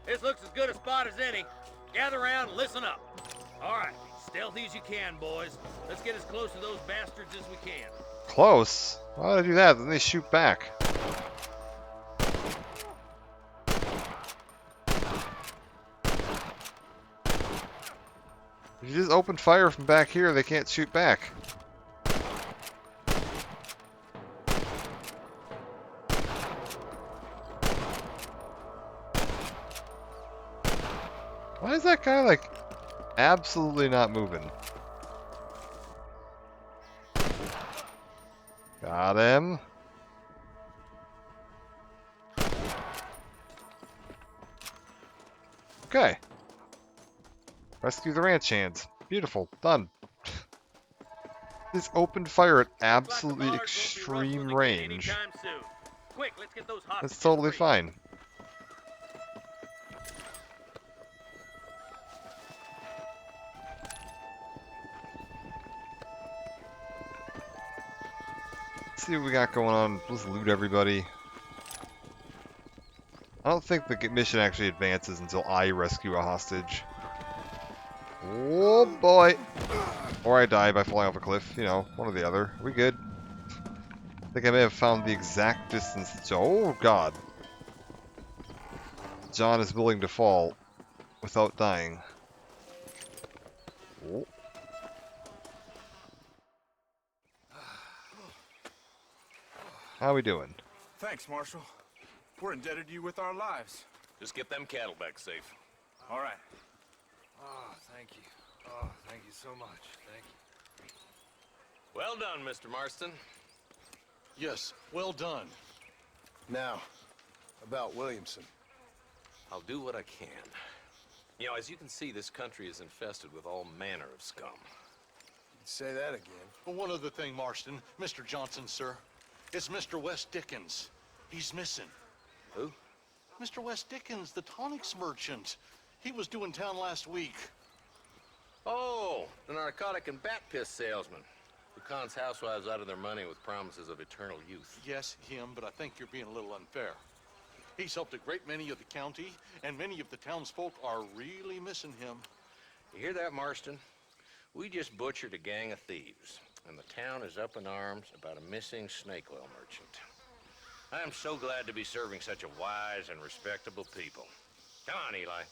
This looks as good a spot as any. Gather around and listen up. All right, stealthy as you can, boys. Let's get as close to those bastards as we can. Close? Why would I do that? Then they shoot back. If you just open fire from back here, they can't shoot back. Why is that guy, like, absolutely not moving? Got him. Okay. Rescue the ranch hands. Beautiful. Done. This opened fire at absolutely extreme range. Quick, let's get those hostages. That's totally fine. Let's see what we got going on. Let's loot everybody. I don't think the mission actually advances until I rescue a hostage. Oh boy! Or I die by falling off a cliff, you know, one or the other. We good? I think I may have found the exact distance. Oh god. John is willing to fall without dying. Oh. How we doing? Thanks, Marshal. We're indebted to you with our lives. Just get them cattle back safe. All right. Oh, thank you. Oh, thank you so much. Thank you. Well done, Mr. Marston. Yes, well done. Now, about Williamson. I'll do what I can. You know, as you can see, this country is infested with all manner of scum. Say that again. Well, one other thing, Marston. Mr. Johnson, sir. It's Mr. Wes Dickens. He's missing. Who? Mr. Wes Dickens, the tonics merchant. He was due in town last week. Oh, the narcotic and bat piss salesman who cons housewives out of their money with promises of eternal youth. Yes, him, but I think you're being a little unfair. He's helped a great many of the county, and many of the townsfolk are really missing him. You hear that, Marston? We just butchered a gang of thieves, and the town is up in arms about a missing snake oil merchant. I am so glad to be serving such a wise and respectable people. Come on, Eli.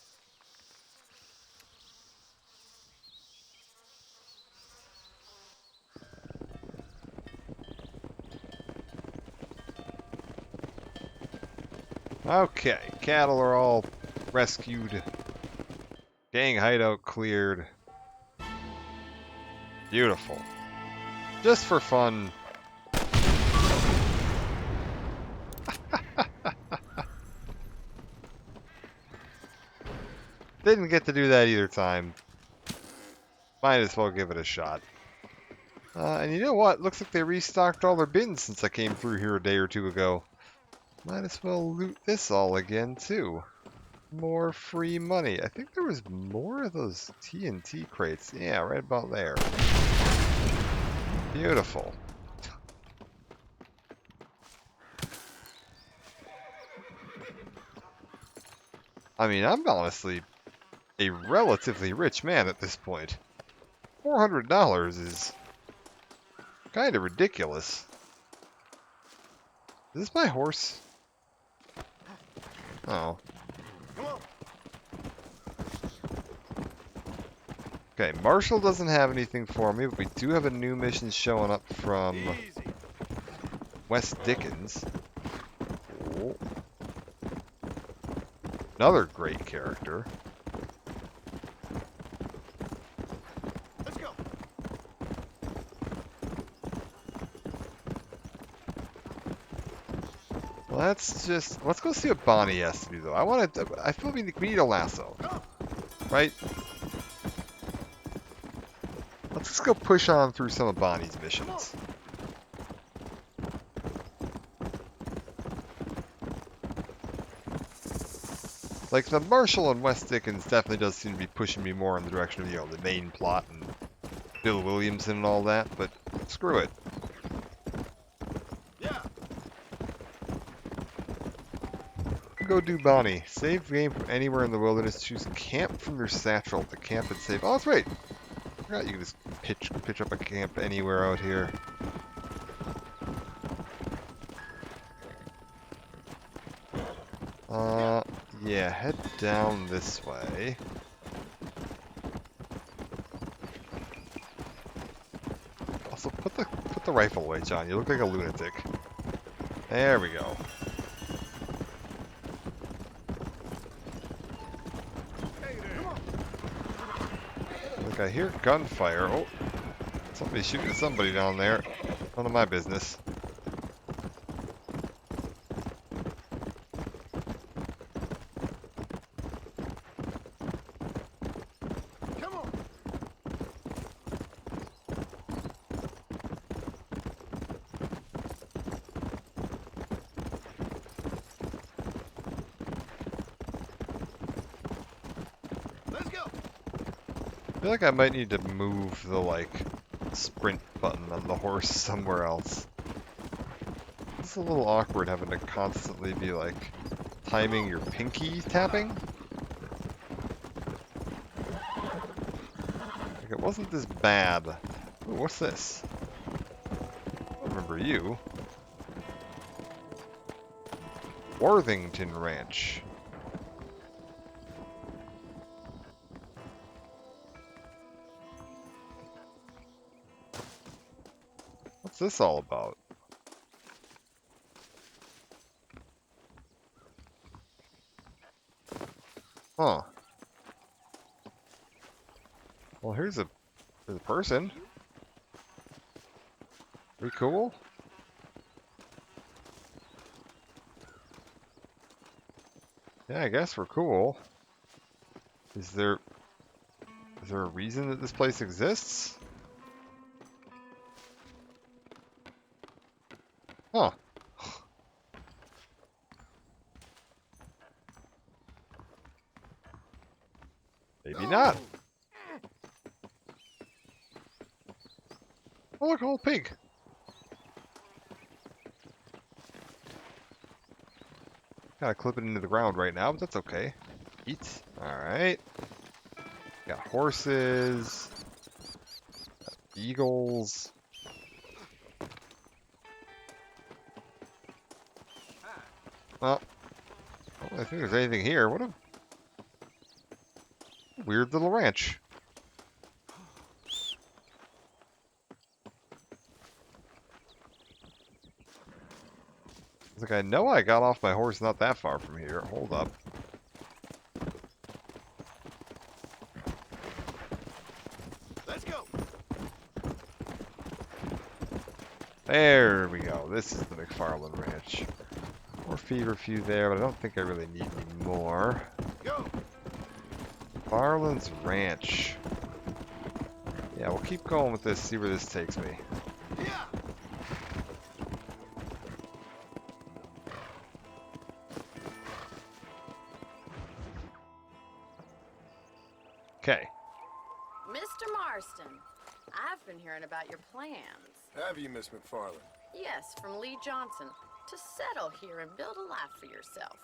Okay, cattle are all rescued. Gang hideout cleared. Beautiful. Just for fun. Didn't get to do that either time. Might as well give it a shot. And you know what? Looks like they restocked all their bins since I came through here a day or two ago. Might as well loot this all again, too. More free money. I think there was more of those TNT crates. Yeah, right about there. Beautiful. I mean, I'm honestly a relatively rich man at this point. $400 is kind of ridiculous. Is this my horse? Oh. Okay, Marshall doesn't have anything for me, but we do have a new mission showing up from Wes Dickens. Oh. Another great character. Let's go. Let's go see what Bonnie has to do though. I feel we need a lasso, right? Let's just go push on through some of Bonnie's missions. Like, the Marshall and West Dickens definitely does seem to be pushing me more in the direction of, you know, the main plot and Bill Williamson and all that, but screw it. Yeah. Go do Bonnie. Save game from anywhere in the wilderness. Choose camp from your satchel to camp and save. Oh, that's right. I forgot you can just pitch up a camp anywhere out here. Yeah, head down this way. Also, put the rifle away, John. You look like a lunatic. There we go. Look, I hear gunfire. Oh, somebody's shooting at somebody down there. None of my business. I feel like I might need to move the, like, sprint button on the horse somewhere else. It's a little awkward having to constantly be, like, timing your pinky tapping. Like, it wasn't this bad. Ooh, what's this? I don't remember you. Worthington Ranch. What's this all about? Huh. Well, here's a person. We cool? Yeah, I guess we're cool. Is there a reason that this place exists? Huh. Maybe not. Oh, look, a whole pig. Gotta clip it into the ground right now, but that's okay. Eat. Alright. Got horses. Got eagles. Well, I don't think there's anything here. What a weird little ranch. It's like, I know I got off my horse not that far from here. Hold up. Let's go. There we go. This is the McFarland Ranch. More feverfew there, but I don't think I really need any more. Go. Farland's Ranch. Yeah, we'll keep going with this, see where this takes me. Yeah. Okay. Mr. Marston, I've been hearing about your plans. Have you, Miss McFarland? Yes, from Lee Johnson. To settle here and build a life for yourself.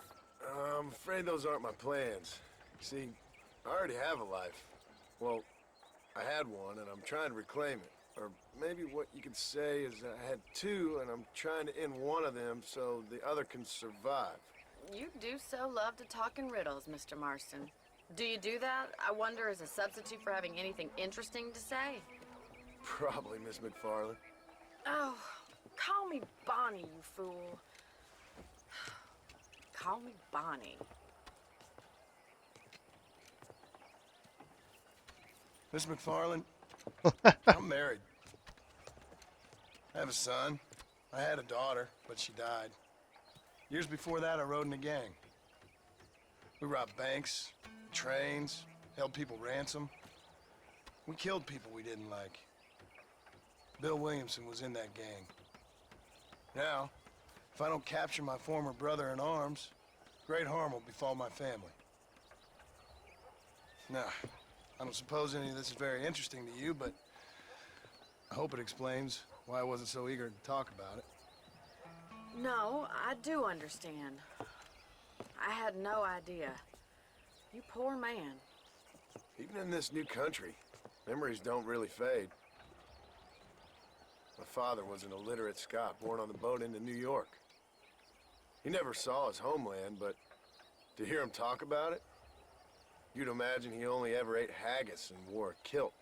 I'm afraid those aren't my plans. See, I already have a life. Well, I had one, and I'm trying to reclaim it. Or maybe what you could say is I had two, and I'm trying to end one of them so the other can survive. You do so love to talk in riddles, Mr. Marston. Do you do that, I wonder, as a substitute for having anything interesting to say? Probably, Miss McFarland. Oh, call me Bonnie, you fool. Call me Bonnie. Miss McFarland, I'm married. I have a son. I had a daughter, but she died. Years before that, I rode in a gang. We robbed banks, trains, held people ransom. We killed people we didn't like. Bill Williamson was in that gang. Now, if I don't capture my former brother in arms, great harm will befall my family. Now, I don't suppose any of this is very interesting to you, but I hope it explains why I wasn't so eager to talk about it. No, I do understand. I had no idea. You poor man. Even in this new country, memories don't really fade. My father was an illiterate Scot born on the boat into New York. He never saw his homeland, but to hear him talk about it, you'd imagine he only ever ate haggis and wore a kilt.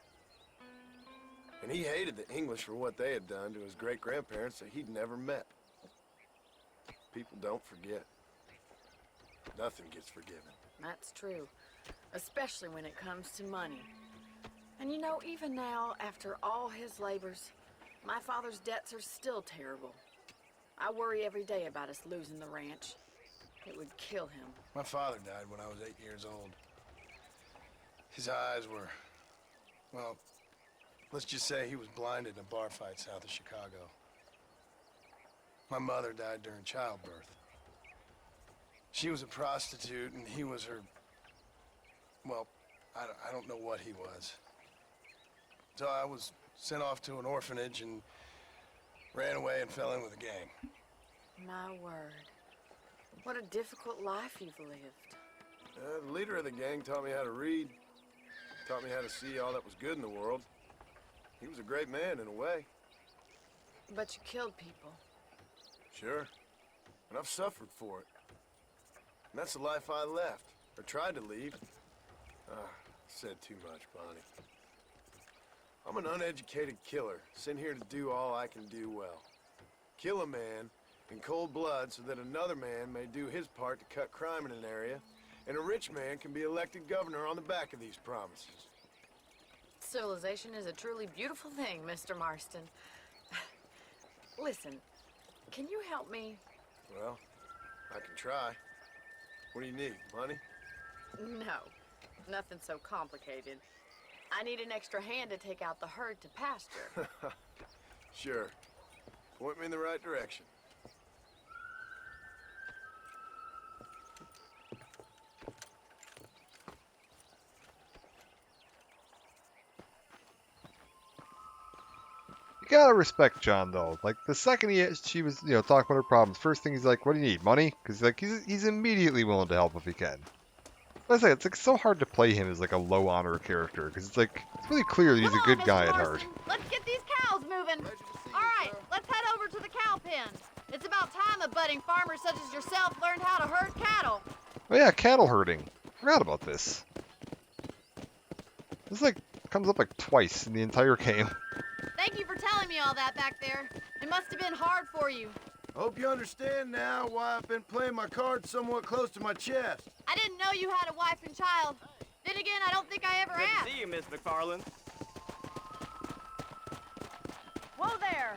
And he hated the English for what they had done to his great-grandparents that he'd never met. People don't forget. Nothing gets forgiven. That's true. Especially when it comes to money. And you know, even now, after all his labors, my father's debts are still terrible. I worry every day about us losing the ranch. It would kill him. My father died when I was 8 years old. His eyes were, well, let's just say he was blinded in a bar fight south of Chicago. My mother died during childbirth. She was a prostitute and he was her, well, I don't know what he was. So I was sent off to an orphanage and ran away and fell in with a gang. My word. What a difficult life you've lived. The leader of the gang taught me how to read, taught me how to see all that was good in the world. He was a great man in a way. But you killed people. Sure. And I've suffered for it. And that's the life I left, or tried to leave. Said too much, Bonnie. I'm an uneducated killer, sent here to do all I can do well. Kill a man in cold blood so that another man may do his part to cut crime in an area, and a rich man can be elected governor on the back of these promises. Civilization is a truly beautiful thing, Mr. Marston. Listen, can you help me? Well, I can try. What do you need, money? No, nothing so complicated. I need an extra hand to take out the herd to pasture. Sure. Point me in the right direction. You gotta respect John though. Like the second she was, talking about her problems, first thing he's like, "What do you need? Money?" Because he's immediately willing to help if he can. But I say it's like so hard to play him as like a low honor character because it's really clear that he's a good guy at heart. Let's get these cows moving. All right, let's head over to the cow pen. It's about time a budding farmer such as yourself learned how to herd cattle. Oh yeah, cattle herding. Forgot about this. This comes up twice in the entire game. Thank you for telling me all that back there. It must have been hard for you. Hope you understand now why I've been playing my cards somewhat close to my chest. I didn't know you had a wife and child. Then again, I don't think I ever asked. Good to see you, Miss McFarland. Whoa there!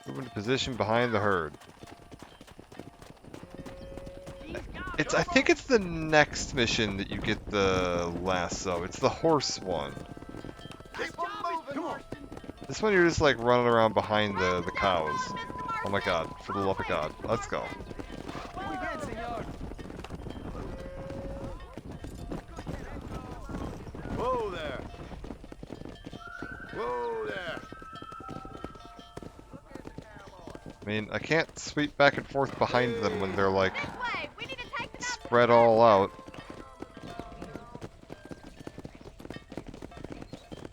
Move into position behind the herd. I think it's the next mission that you get the lasso. It's the horse one. This one you're just running around behind the cows. Oh my god, for the love of God. Let's go. Whoa there. Whoa there. I mean, I can't sweep back and forth behind them when they're spread all out.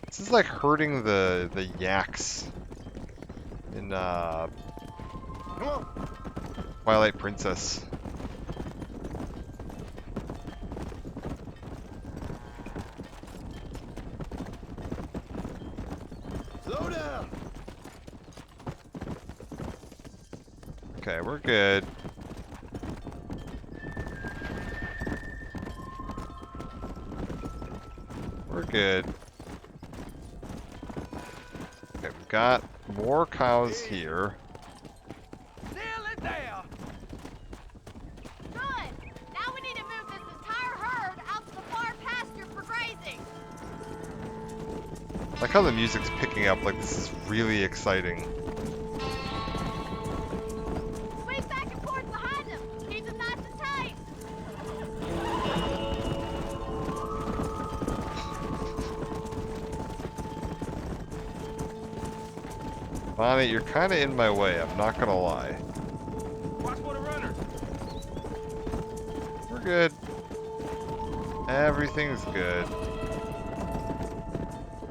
This is like herding the yaks in Twilight Princess. Slow down. Okay, we're good. We're good. Okay, we've got more cows here. Nearly there. like how the music's picking up, like this is really exciting. Swing back and forth behind him. Keep him nice and tight. Bonnie, you're kind of in my way, I'm not gonna lie. Watch for the runner. We're good. Everything's good.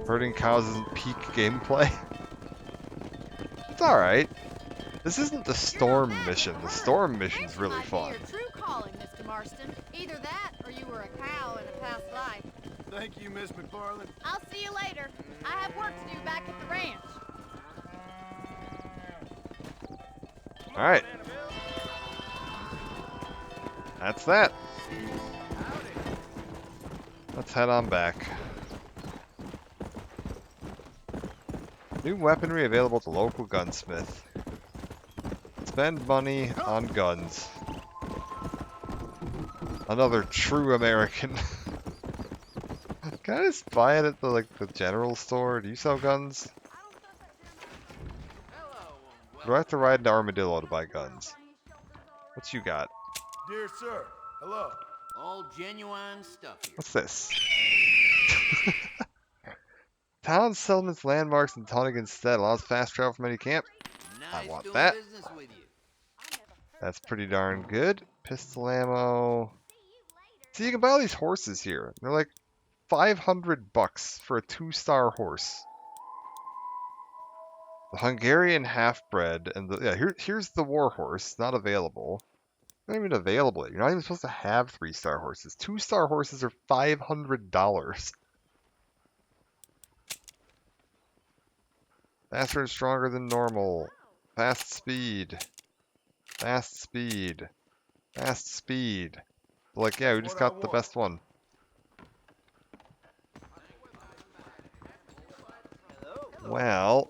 Herding cows isn't peak gameplay. It's alright. This isn't the storm mission. The storm mission's really fun. Your true calling, Mr. Marston. Either that, or you were a cow in a past life. Thank you, Miss McFarland. I'll see you later. I have work to do back at the ranch. Alright. That's that. Let's head on back. New weaponry available at the local gunsmith. Spend money on guns. Another true American. Can I just buy it at the the general store? Do you sell guns? Do I have to ride an armadillo to buy guns? What you got? Dear sir, hello. All genuine stuff here. What's this? Town settlements, landmarks, and tonic instead allows fast travel from any camp. I want that. That's pretty darn good. Pistol ammo. See, you can buy all these horses here. They're like $500 for a 2-star horse. The Hungarian half-bred and the here's the war horse, not available. Not even available. You're not even supposed to have 3-star horses. 2-star horses are $500. Faster and stronger than normal. Fast speed. Fast speed. Fast speed. Like, yeah, we just got the best one. Well.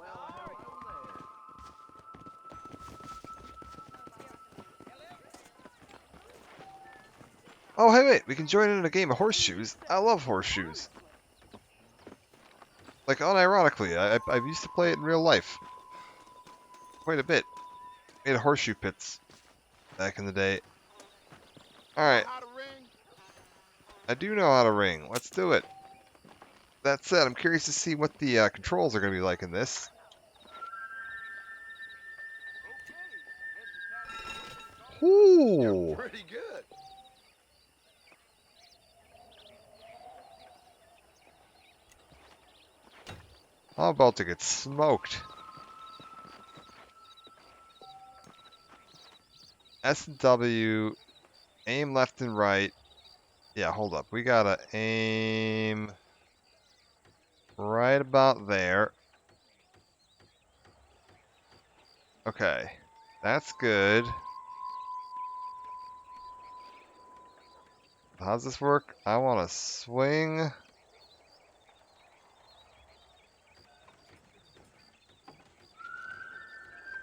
Oh, hey, wait. We can join in a game of horseshoes. I love horseshoes. Like, unironically, I used to play it in real life. Quite a bit. Made horseshoe pits back in the day. Alright. I do know how to ring. Let's do it. That said, I'm curious to see what the controls are going to be like in this. Ooh. Pretty good. I'm about to get smoked. S and W, aim left and right. Yeah, hold up. We gotta aim right about there. Okay, that's good. How's this work? I want to swing.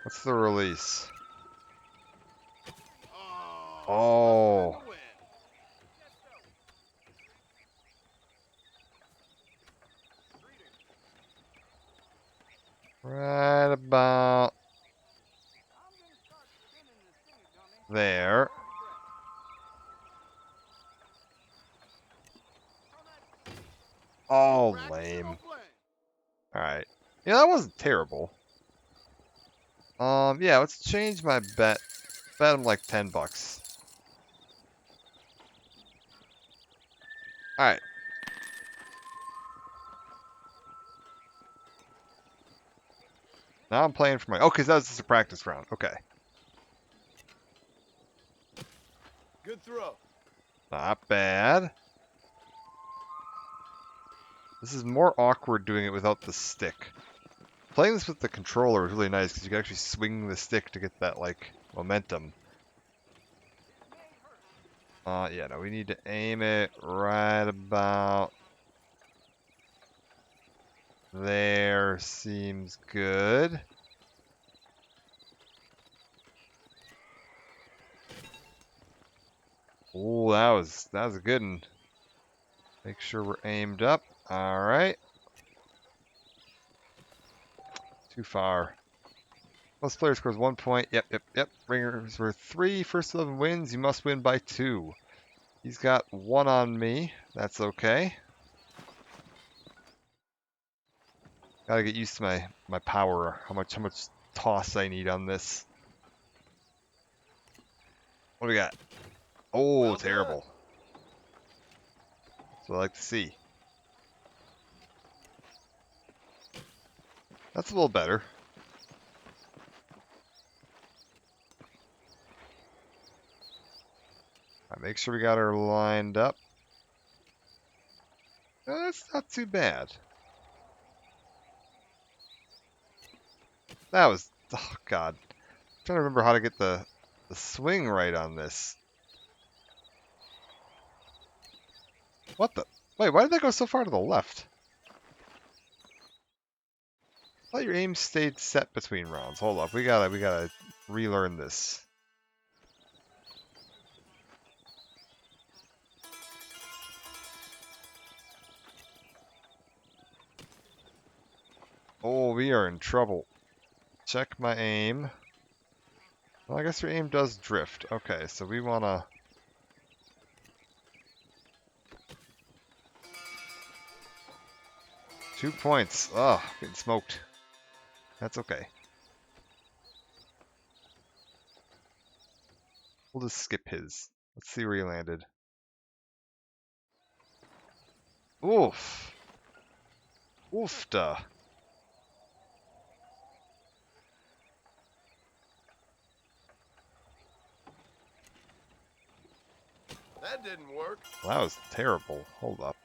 What's the release? Oh. Right about there. Oh, lame. Alright. Yeah, that wasn't terrible. Yeah, let's change my bet. Bet him like $10. Alright. Now I'm playing for my... Oh, because that was just a practice round. Okay. Good throw. Not bad. This is more awkward doing it without the stick. Playing this with the controller is really nice because you can actually swing the stick to get that, like, momentum. Yeah, no, we need to aim it right about there. Seems good. Ooh, that was a good one. Make sure we're aimed up. All right. Too far. Most player scores 1 point. Yep. Ringers were 3. First 11 wins. You must win by 2. He's got 1 on me. That's okay. Gotta get used to my power. How much toss I need on this. What do we got? Oh, well, terrible. That's what I like to see. That's a little better. Alright, make sure we got her lined up. That's not too bad. That was, oh god. I'm trying to remember how to get the swing right on this. What the? Wait, why did that go so far to the left? I thought your aim stayed set between rounds. Hold up, we gotta relearn this. Oh, we are in trouble. Check my aim. Well, I guess your aim does drift. Okay, so we wanna... Two points. Ugh, getting smoked. That's okay. We'll just skip his. Let's see where he landed. Oof. Oofta. That didn't work. Well, that was terrible. Hold up.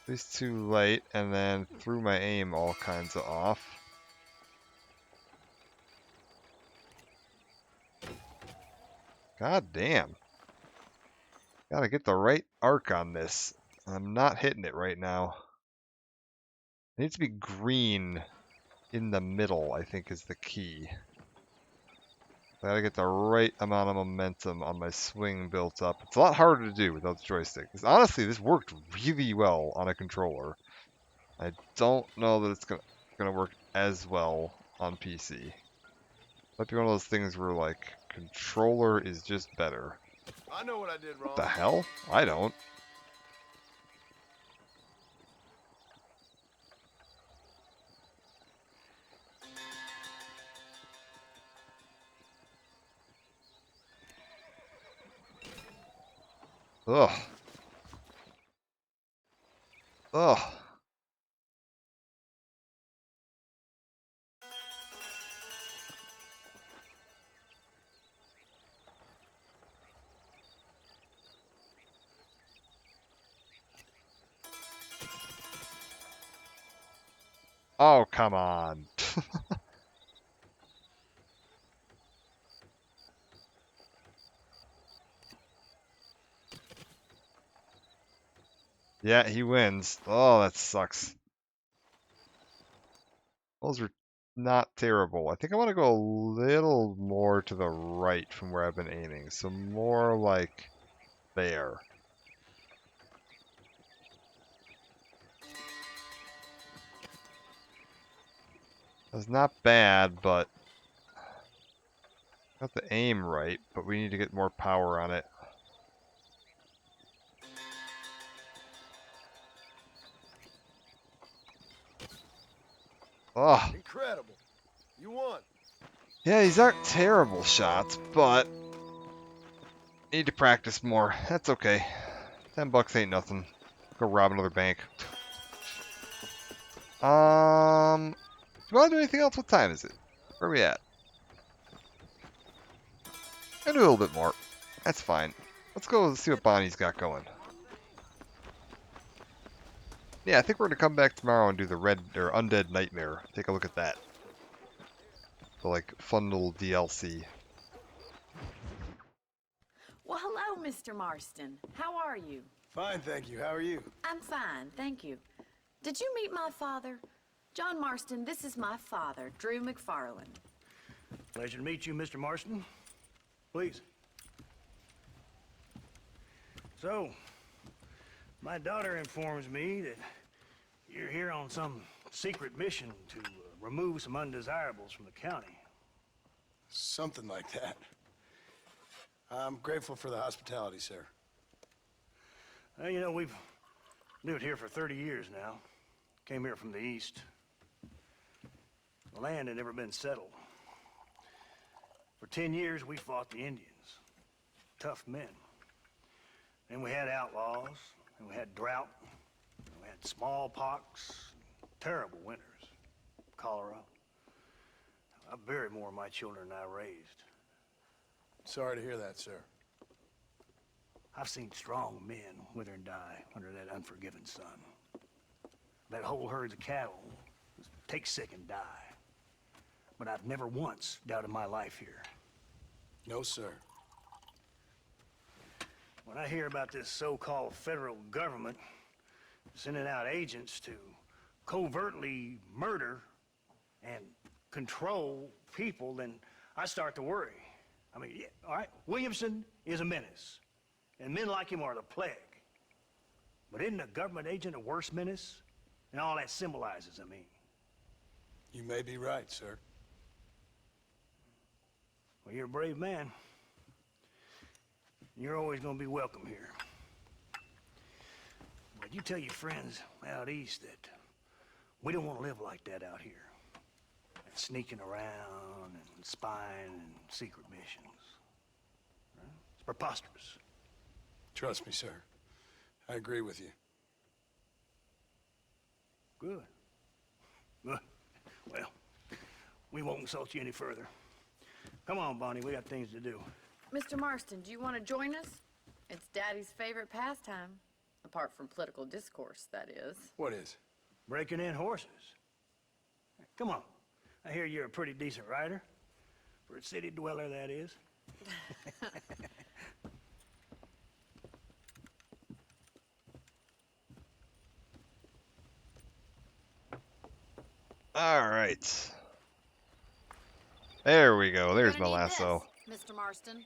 This too late, and then threw my aim all kinds of off. God damn. Gotta get the right arc on this. I'm not hitting it right now. It needs to be green in the middle, I think, is the key. I gotta get the right amount of momentum on my swing built up. It's a lot harder to do without the joystick. Honestly, this worked really well on a controller. I don't know that it's gonna work as well on PC. Might be one of those things where, like, controller is just better. I know what I did wrong. What the hell? I don't. Ugh. Ugh. Oh, come on. Yeah, he wins. Oh, that sucks. Those are not terrible. I think I want to go a little more to the right from where I've been aiming. So more like there. That's not bad, but got the aim right, but we need to get more power on it. Oh. Incredible. You won. Yeah, these aren't terrible shots, but need to practice more. That's okay. $10 ain't nothing. Go rob another bank. Do you want to do anything else? What time is it? Where are we at? I'll do a little bit more. That's fine. Let's go see what Bonnie's got going. Yeah, I think we're going to come back tomorrow and do the Undead Nightmare. Take a look at that. The, like, fun little DLC. Well, hello, Mr. Marston. How are you? Fine, thank you. How are you? I'm fine, thank you. Did you meet my father? John Marston, this is my father, Drew McFarland. Pleasure to meet you, Mr. Marston. Please. So, my daughter informs me that you're here on some secret mission to remove some undesirables from the county. Something like that. I'm grateful for the hospitality, sir. Well, you know, we've lived here for 30 years now. Came here from the east. The land had never been settled. For 10 years, we fought the Indians. Tough men. Then we had outlaws, and we had drought, and we had smallpox, terrible winters, cholera. I buried more of my children than I raised. Sorry to hear that, sir. I've seen strong men wither and die under that unforgiving sun. That whole herds of cattle take sick and die. But I've never once doubted my life here. No, sir. When I hear about this so-called federal government sending out agents to covertly murder and control people, then I start to worry. I mean, yeah, all right, Williamson is a menace, and men like him are the plague. But isn't a government agent a worse menace? And all that symbolizes, I mean. You may be right, sir. Well, you're a brave man. You're always gonna be welcome here. But you tell your friends out east that we don't want to live like that out here. Sneaking around and spying and secret missions. Right? It's preposterous. Trust me, sir. I agree with you. Good. Good. Well, we won't insult you any further. Come on, Bonnie, we got things to do. Mr. Marston, do you want to join us? It's Daddy's favorite pastime. Apart from political discourse, that is. What is? Breaking in horses. Come on. I hear you're a pretty decent rider. For a city dweller, that is. All right. There we go. There's my lasso. Mr. Marston.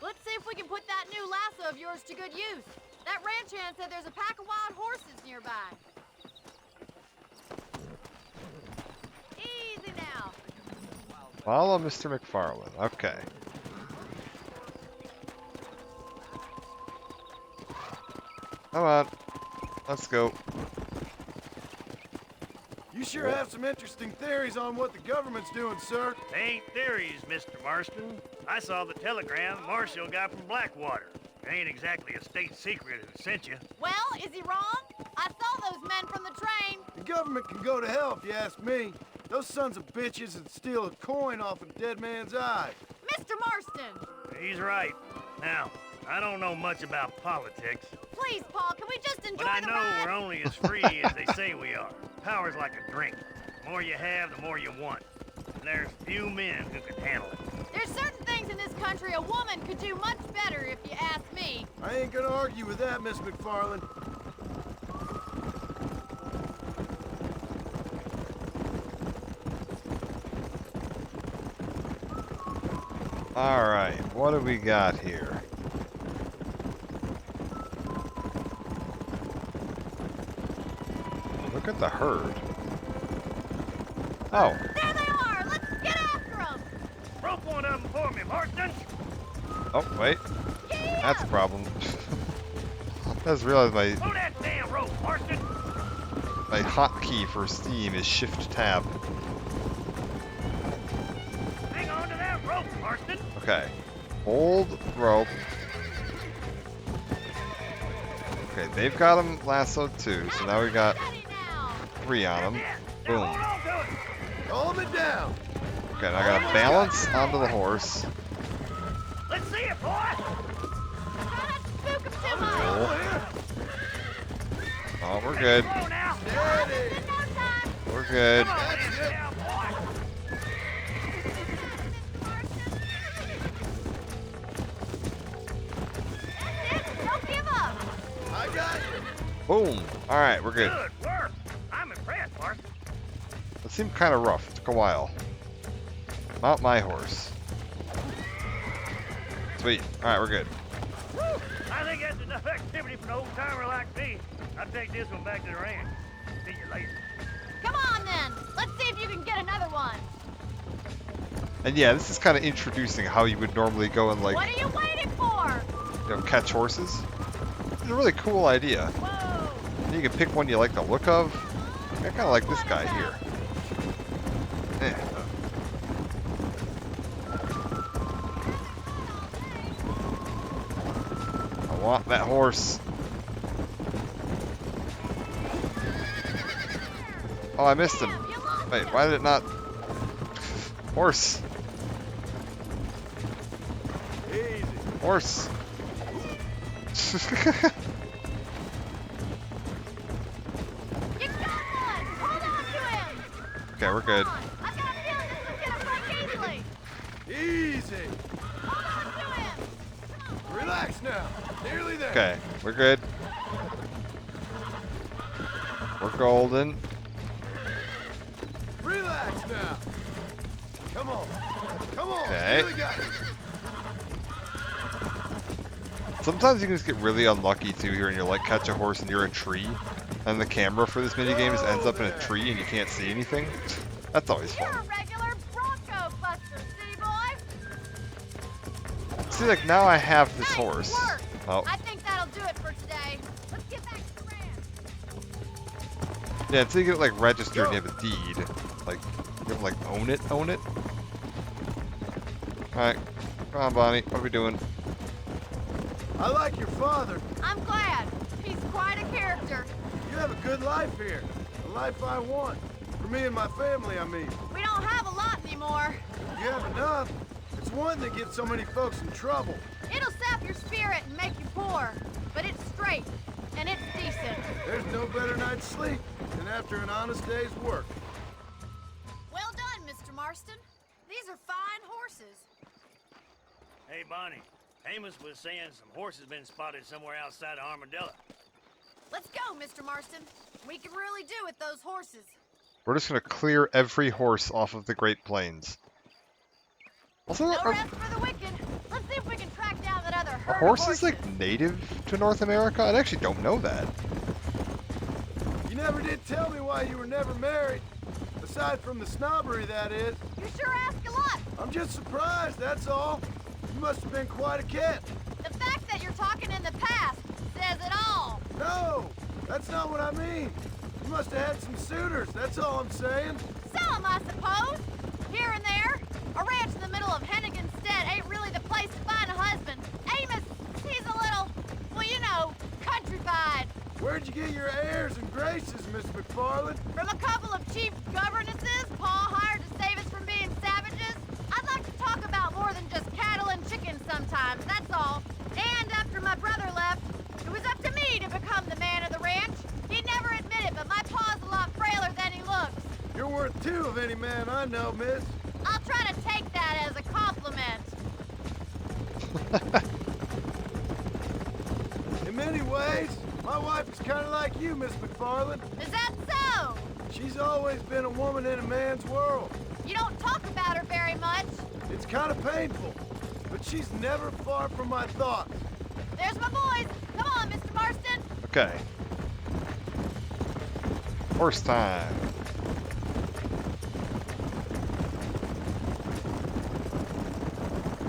Let's see if we can put that new lasso of yours to good use. That ranch hand said there's a pack of wild horses nearby. Easy now. Follow Mr. McFarland. Okay. Come on. Let's go. You sure have some interesting theories on what the government's doing, sir. They ain't theories, Mr. Marston. I saw the telegram Marshall got from Blackwater. It ain't exactly a state secret who sent you. Well, is he wrong? I saw those men from the train. The government can go to hell if you ask me. Those sons of bitches would steal a coin off a dead man's eye. Mr. Marston! He's right. Now, I don't know much about politics. Please, Paul, can we just enjoy But I the know ride? we're only as free as they say we are. Power's like a drink. The more you have, the more you want. And there's few men who can handle it. There's certain things in this country a woman could do much better, if you ask me. I ain't gonna argue with that, Miss McFarland. All right. What do we got here? Look at the herd. Oh. There they are! Let's get after them! Rope one of them for me, Marston! Oh, wait. That's a problem. I just realized my Pull that damn rope, Marston! my hotkey for Steam is Shift Tab. Hang on to that rope, Marston! Okay. Hold rope. Okay, they've got him lassoed too, so now we got 3 on him. Boom. Calm it down. Okay, now I gotta balance onto the horse. Let's see it, boy! Oh, we're good. We're good. Don't give up! I got you. Boom. All right, we're good. Good work! I'm impressed, Marston. It seemed kind of rough. It took a while. Mount my horse. Sweet. All right, we're good. I think that's enough activity for an old-timer like me. I'll take this one back to the ranch. See you later. Come on, then. Let's see if you can get another one. And yeah, this is kind of introducing how you would normally go and like, What are you waiting for? you know, catch horses. It's a really cool idea. Whoa. You can pick one you like the look of. I kind of like this guy here. Eh. I want that horse. Oh, I missed him. Wait, why did it not? Horse. Easy. Horse. You got one. Hold on to him. Okay, we're good. I've got a feeling this one's gonna break easily. Easy. Hold on to him. Relax now. Nearly there. Okay, we're good. We're golden. Relax now. Come on. Come on. Okay. Nearly got it. Sometimes you can just get really unlucky too here and you're like catch a horse and you're a tree. And the camera for this minigame just ends up in a tree and you can't see anything. That's always You're fun. a regular Bronco buster, city boy. See, like now I have this horse. Work. Oh, I think that'll do it for today. Let's get back to the ranch. yeah, until you get it like registered and you have a deed. Like, you have to like own it. Alright, come on Bonnie, what are we doing? I like your father. I'm glad. He's quite a character. You have a good life here. A life I want. For me and my family, I mean. We don't have a lot anymore. You have enough. It's one that gets so many folks in trouble. It'll sap your spirit and make you poor. But it's straight. And it's decent. There's no better night's sleep than after an honest day's work. Well done, Mr. Marston. These are fine horses. Hey, Bonnie. Amos was saying some horses been spotted somewhere outside of Armadillo. Let's go, Mr. Marston. We can really do with those horses. We're just gonna clear every horse off of the Great Plains. Also, No rest for the wicked. Let's see if we can track down that other are herd of horses like native to North America? I actually don't know that. You never did tell me why you were never married. Aside from the snobbery, that is. You sure ask a lot. I'm just surprised, that's all. You must have been quite a kid. The fact that you're talking in the past says it all. No, that's not what I mean. You must have had some suitors, that's all I'm saying. Some, I suppose. Here and there. A ranch in the middle of Hennigan's Stead ain't really the place to find a husband. Amos, he's a little, well, you know, countrified. Where'd you get your airs and graces, Miss McFarland? From a couple of cheap governesses Pa hired to save us from being savages. I'd like to talk about more than just cattle and chickens sometimes, that's all. And after my brother left, it was up to me to become the man of the ranch. He'd never admit it, but my pa's a lot frailer than he looks. You're worth two of any man I know, miss. I'll try to take that as a compliment. In many ways, my wife is kind of like you, Miss McFarland. Is that so? She's always been a woman in a man's world. You don't talk about her very much. It's kind of painful, but she's never far from my thoughts. There's my boys. Come on, Mr. Marston. Okay. Horse time.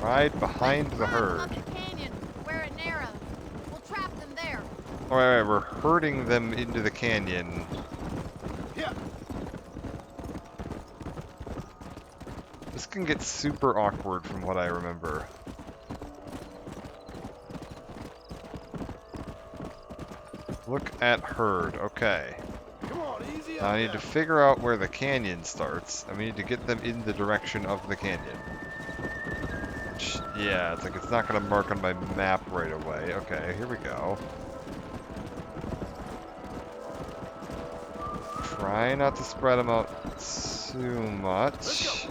Ride behind the herd. Up the canyon, where it narrows. We'll trap them there. Alright, we're herding them into the canyon. Yeah. This can get super awkward from what I remember. Look at herd. Okay. Come on, easy Now I need to figure out where the canyon starts, and we need to get them in the direction of the canyon. Which, yeah, it's like it's not going to mark on my map right away. Okay, here we go. Try not to spread them out too much.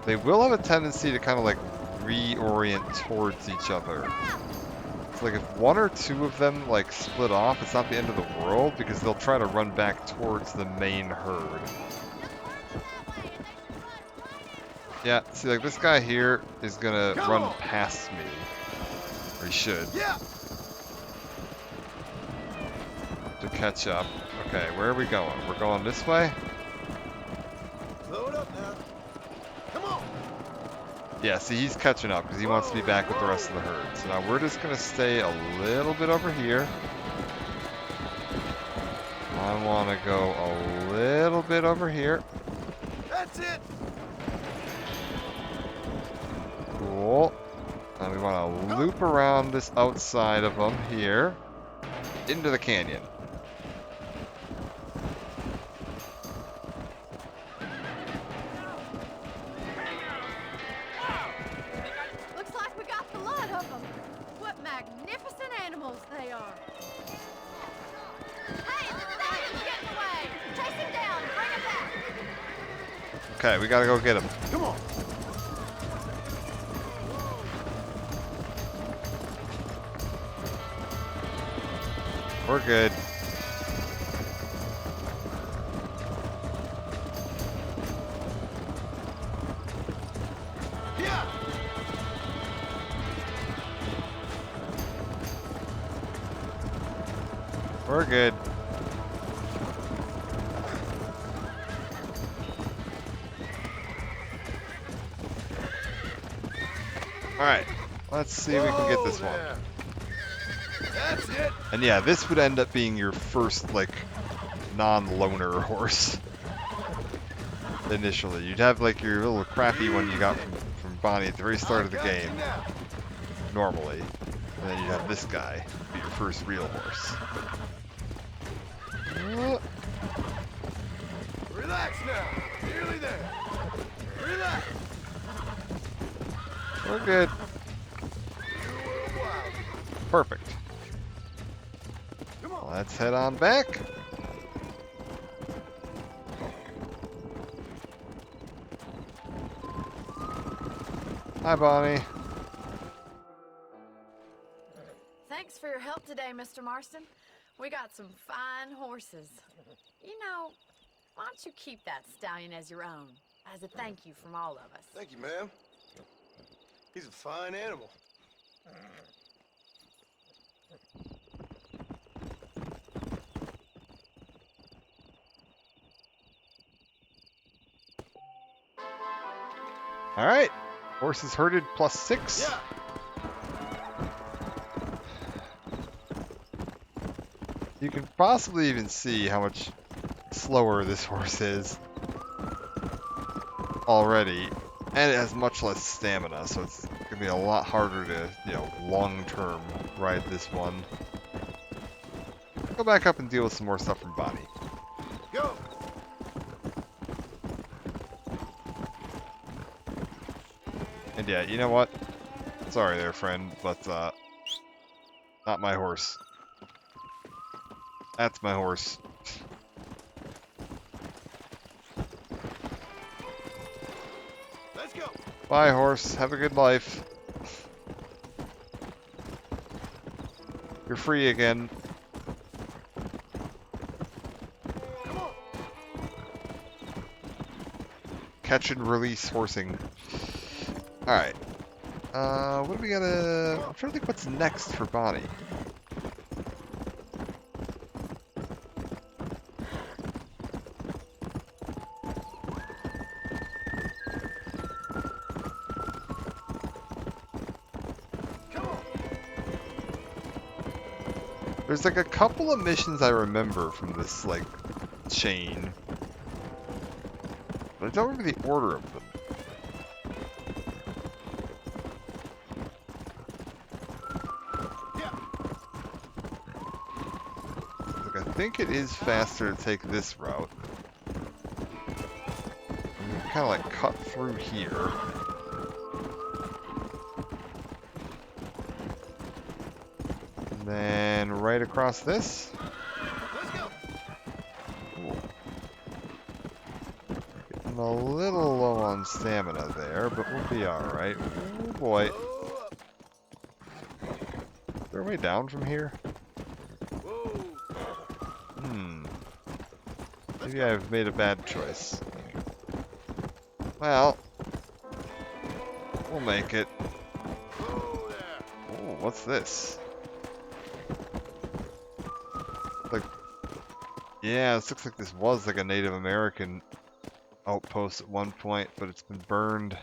They will have a tendency to kind of like reorient towards each other. So like if one or two of them like split off, it's not the end of the world because they'll try to run back towards the main herd. Yeah, see like this guy here is gonna run past me. Or he should. Yeah, catch up. Okay, where are we going? We're going this way? Slow it up now. Come on. Yeah, see, he's catching up because he wants to be back with the rest of the herd. So now we're just going to stay a little bit over here. I want to go a little bit over here. That's it. Cool. And we want to loop around this outside of them here into the canyon. Looks like we got the lot of them. What magnificent animals they are. Hey, the stallion's getting away. Chase him down. Bring him back. Okay, we gotta go get him. Come on. We're good. Yeah. We're good. Alright, let's see if we can get this one. That's it. And yeah, this would end up being your first, like, non-loner horse. Initially. You'd have, like, your little crappy one you got from Bonnie at the very start of the game. Normally. And then you'd have this guy be your first real horse. Relax now. Nearly there. Relax. We're good. Perfect. Let's head on back. Hi, Bonnie. Thanks for your help today, Mr. Marston. We got some fine horses. You know, why don't you keep that stallion as your own, as a thank you from all of us? Thank you, ma'am. He's a fine animal. All right. Horses herded +6. Yeah. You can possibly even see how much slower this horse is already. And it has much less stamina, so it's going to be a lot harder to, you know, long-term ride this one. Go back up and deal with some more stuff from Bonnie. Go. And yeah, you know what? Sorry there, friend, but, not my horse. That's my horse. Let's go. Bye, horse. Have a good life. You're free again. Come on. Catch and release horsing. Alright. What do we gotta... I'm trying to think what's next for Bonnie. There's like a couple of missions I remember from this, like, chain. But I don't remember the order of them. Yeah. Like, I think it is faster to take this route. Kind of like cut through here. And then right across this. Let's go. Cool. Getting a little low on stamina there, but we'll be alright. Oh boy. Is there a way down from here? Maybe I've made a bad choice. Well, we'll make it. Oh, what's this? Like Yeah, this looks like this was like a Native American outpost at one point, but it's been burned.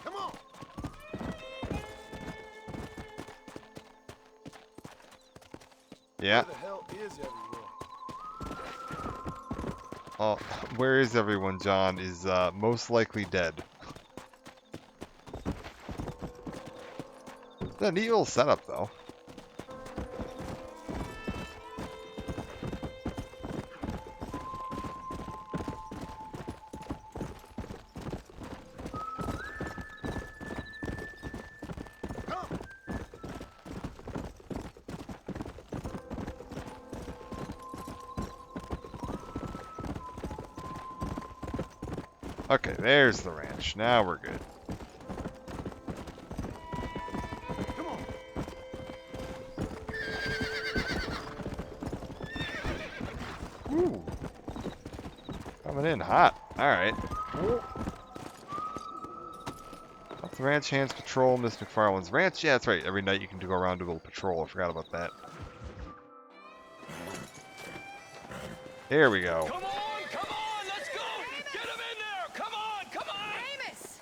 Come on. Yeah. Where the hell is everyone? Oh, where is everyone, John? Is most likely dead. It's a neat little setup, though. Okay, there's the ranch. Now we're good. Ooh. Coming in hot. Alright. Let the ranch hands patrol Miss McFarland's ranch. Yeah, that's right. Every night you can go around do a little patrol. I forgot about that. Here we go. Come on, let's go! Get him in there! Come on! Amos!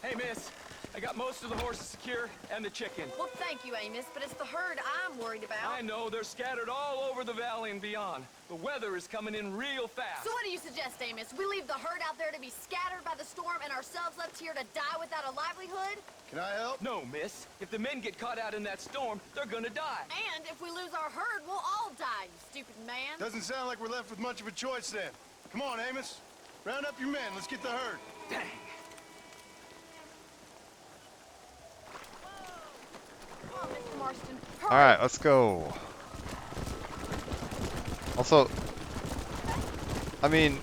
Hey, miss. I got most of the horses secure and the chicken. Well, thank you, Amos, but it's the herd I'm worried about. I know, they're scattered all over the valley and beyond. The weather is coming in real fast. So what do you suggest, Amos? We leave the herd out there to be scattered by the storm and ourselves left here to die without a livelihood? Can I help? No, miss. If the men get caught out in that storm, they're gonna die. And if we lose our herd, we'll all die, you stupid man. Doesn't sound like we're left with much of a choice then. Come on, Amos. Round up your men. Let's get the herd. Dang. Come on, Mr. Marston. Alright, let's go. Also, I mean,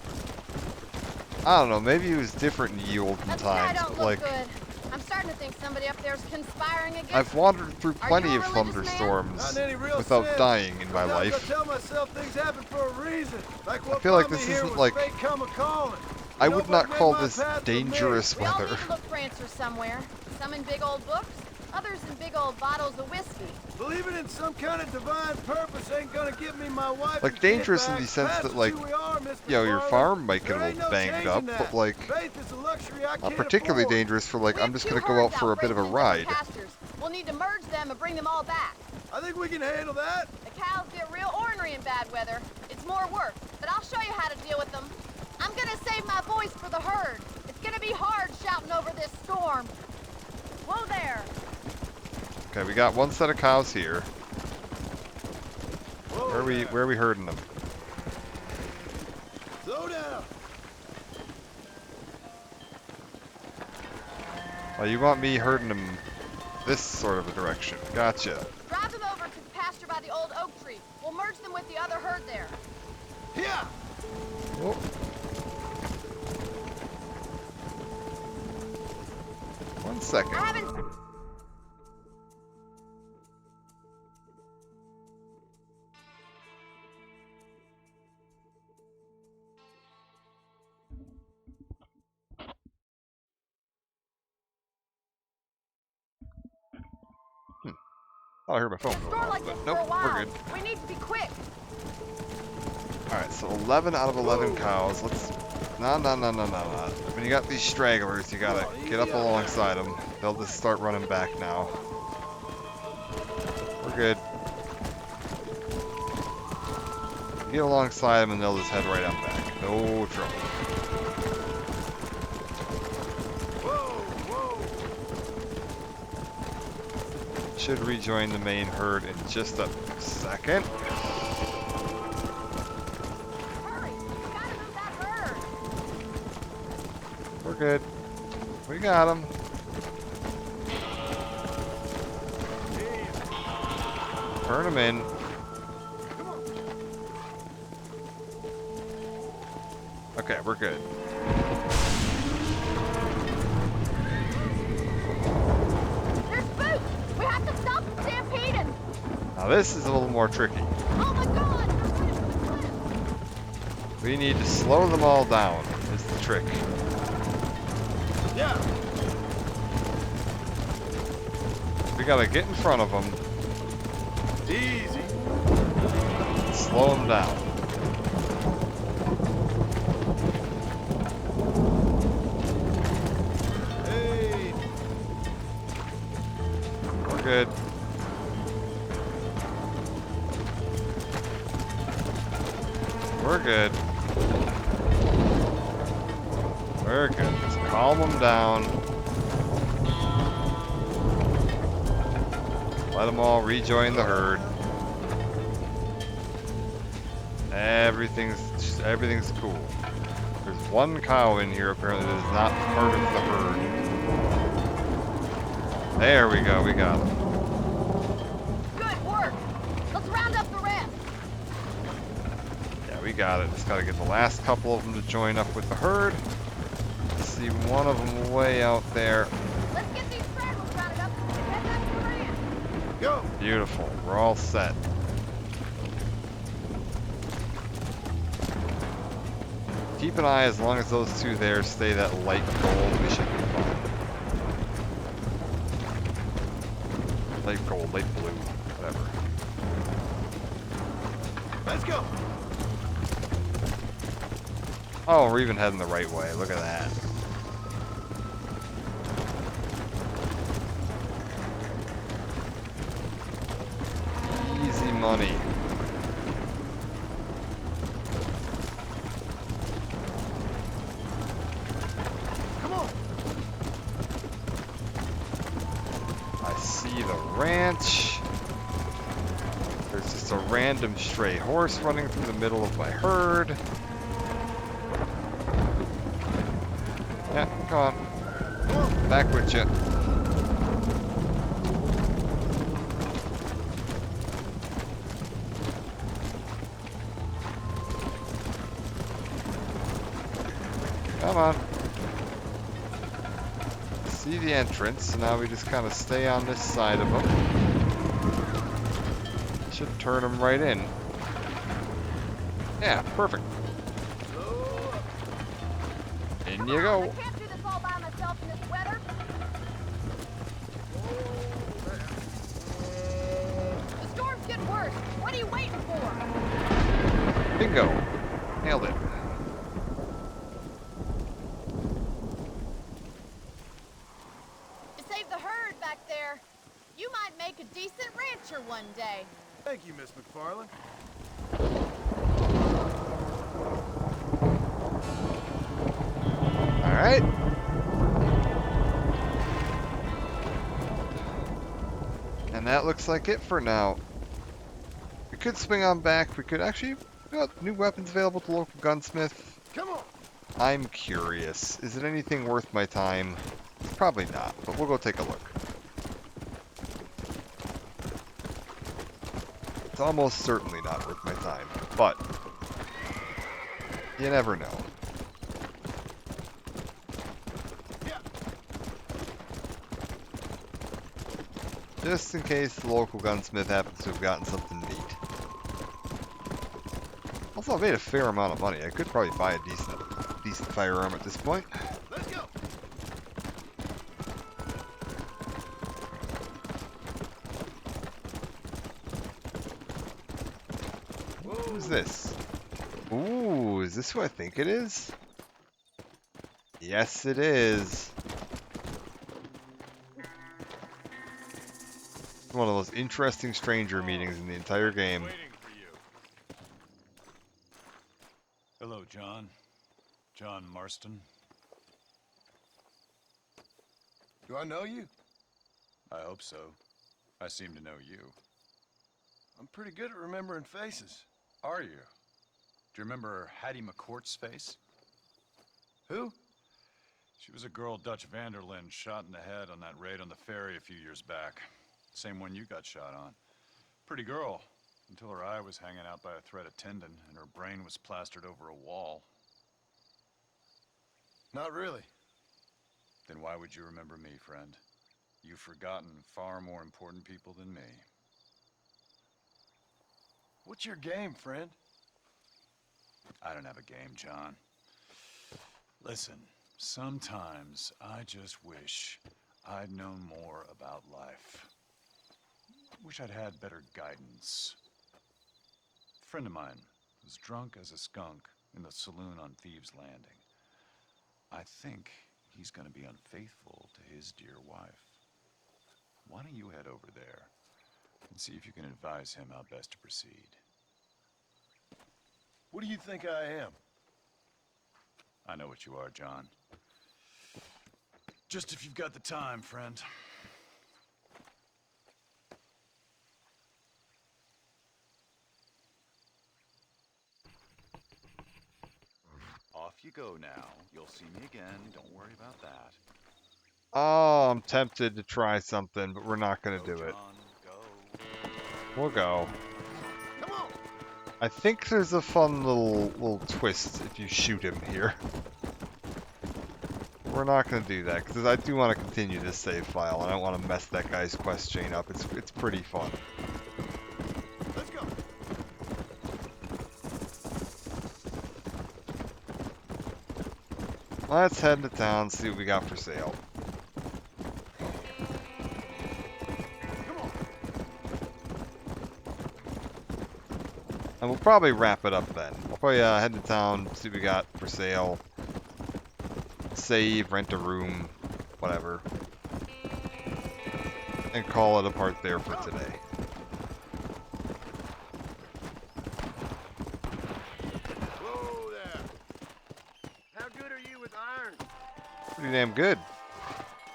I don't know, maybe it was different in ye olden That sky times, don't but look like, good. I'm starting to think somebody up there is conspiring against I've wandered through Are plenty you of a religious thunderstorms Not in any real without sense. dying in my Sometimes life. I tell myself things happen for a reason. Like what I feel like brought me this here isn't was like- fate come a-calling. I You know would what not made call my this path for me? dangerous We all weather. need to look for answers somewhere. Some in big old books, others in big old bottles of whiskey. Believing in some kind of divine purpose ain't gonna give me my wife. Like and dangerous kid in back. the sense That's that like, who we are, Miss you know, your McFarland. farm might get a There ain't little no banged changing up, that. but like, Faith is a luxury I not can't particularly afford. dangerous for like, I'm just Two gonna go out herds for a bit of a grazing in ride. different pastures. We'll need to merge them and bring them all back. I think we can handle that. The cows get real ornery in bad weather. It's more work, but I'll show you how to deal with them. I'm gonna save my voice for the herd. It's gonna be hard shouting over this storm. Whoa there. Okay, we got one set of cows here. Where are we herding them? Slow down. Oh, you want me herding them this sort of a direction. Gotcha. Drive them over to the pasture by the old oak tree. We'll merge them with the other herd there. Yeah. Oh. One second. I haven't. Oh, I heard my phone going Store off, like but this nope, for a while. we're good. We need to be quick. Alright, so 11 out of 11 cows. Let's... No. When you got these stragglers, you gotta get up alongside them. They'll just start running back now. We're good. Get alongside them and they'll just head right on back. No trouble. Should rejoin the main herd in just a second. Hurry! We gotta move that herd. We're good. We got them. Turn them in. Okay, we're good. There's Boots! We have to stop them stampeding! Now this is a little more tricky. Oh my god! They're running for the cliff! We need to slow them all down, is the trick. Yeah. gotta get in front of them. Easy. Slow them down. Hey. We're good. We're good. We're good. Just calm them down. Let them all rejoin the herd. Everything's cool. There's one cow in here apparently that is not part of the herd. There we go, we got him. Good work. Let's round up the rest. Yeah, we got it. Just gotta get the last couple of them to join up with the herd. See one of them way out there. Let's get these stragglers rounded up and head back to the ranch. Go. Beautiful. We're all set. Keep an eye, as long as those two there stay that light gold, we should be fine. Light gold, light blue, whatever. Let's go. Oh, we're even heading the right way. Look at that. Easy money. Come on. I see the ranch. There's just a random stray horse running through the middle of my herd. Yeah, come on. Back with you. Come on. See the entrance, so now we just kind of stay on this side of them. Should turn them right in. Yeah, perfect. In you go. I can't do this all by myself in this weather. The storm's getting worse. What are you waiting for? Bingo. Nailed it. To save the herd back there, you might make a decent rancher one day. Thank you, Miss McFarland. All right. And that looks like it for now. We could swing on back. We could actually, new weapons available to local gunsmith. Come on. I'm curious. Is it anything worth my time? Probably not, but we'll go take a look. It's almost certainly not worth my time, but you never know. Just in case the local gunsmith happens to have gotten something neat. Also, I've made a fair amount of money. I could probably buy a decent firearm at this point. Let's go. Who's this? Ooh, is this who I think it is? Yes, it is. One of those interesting stranger meetings in the entire game. Hello, John. John Marston. Do I know you? I hope so. I seem to know you. I'm pretty good at remembering faces. Are you? Do you remember Hattie McCourt's face? Who? She was a girl Dutch Vanderlyn shot in the head on that raid on the ferry a few years back. Same one you got shot on. Pretty girl, until her eye was hanging out by a thread of tendon and her brain was plastered over a wall. Not really. Then why would you remember me, friend? You've forgotten far more important people than me. What's your game, friend? I don't have a game, John. Listen, sometimes I just wish I'd known more about life. Wish I'd had better guidance. A friend of mine was drunk as a skunk in the saloon on Thieves' Landing. I think he's gonna be unfaithful to his dear wife. Why don't you head over there and see if you can advise him how best to proceed? What do you think I am? I know what you are, John. Just if you've got the time, friend. Off you go now. You'll see me again. Don't worry about that. Oh, I'm tempted to try something, but we're not gonna do it. We'll go. Come on. I think there's a fun little twist if you shoot him here. We're not gonna do that because I do want to continue this save file. I don't want to mess that guy's quest chain up. It's pretty fun. Let's go. Let's head to town, see what we got for sale. And we'll probably wrap it up then. We'll probably head to town, see what we got for sale. Save, rent a room, whatever. And call it a part there for today. Whoa there. How good are you with iron? Pretty damn good.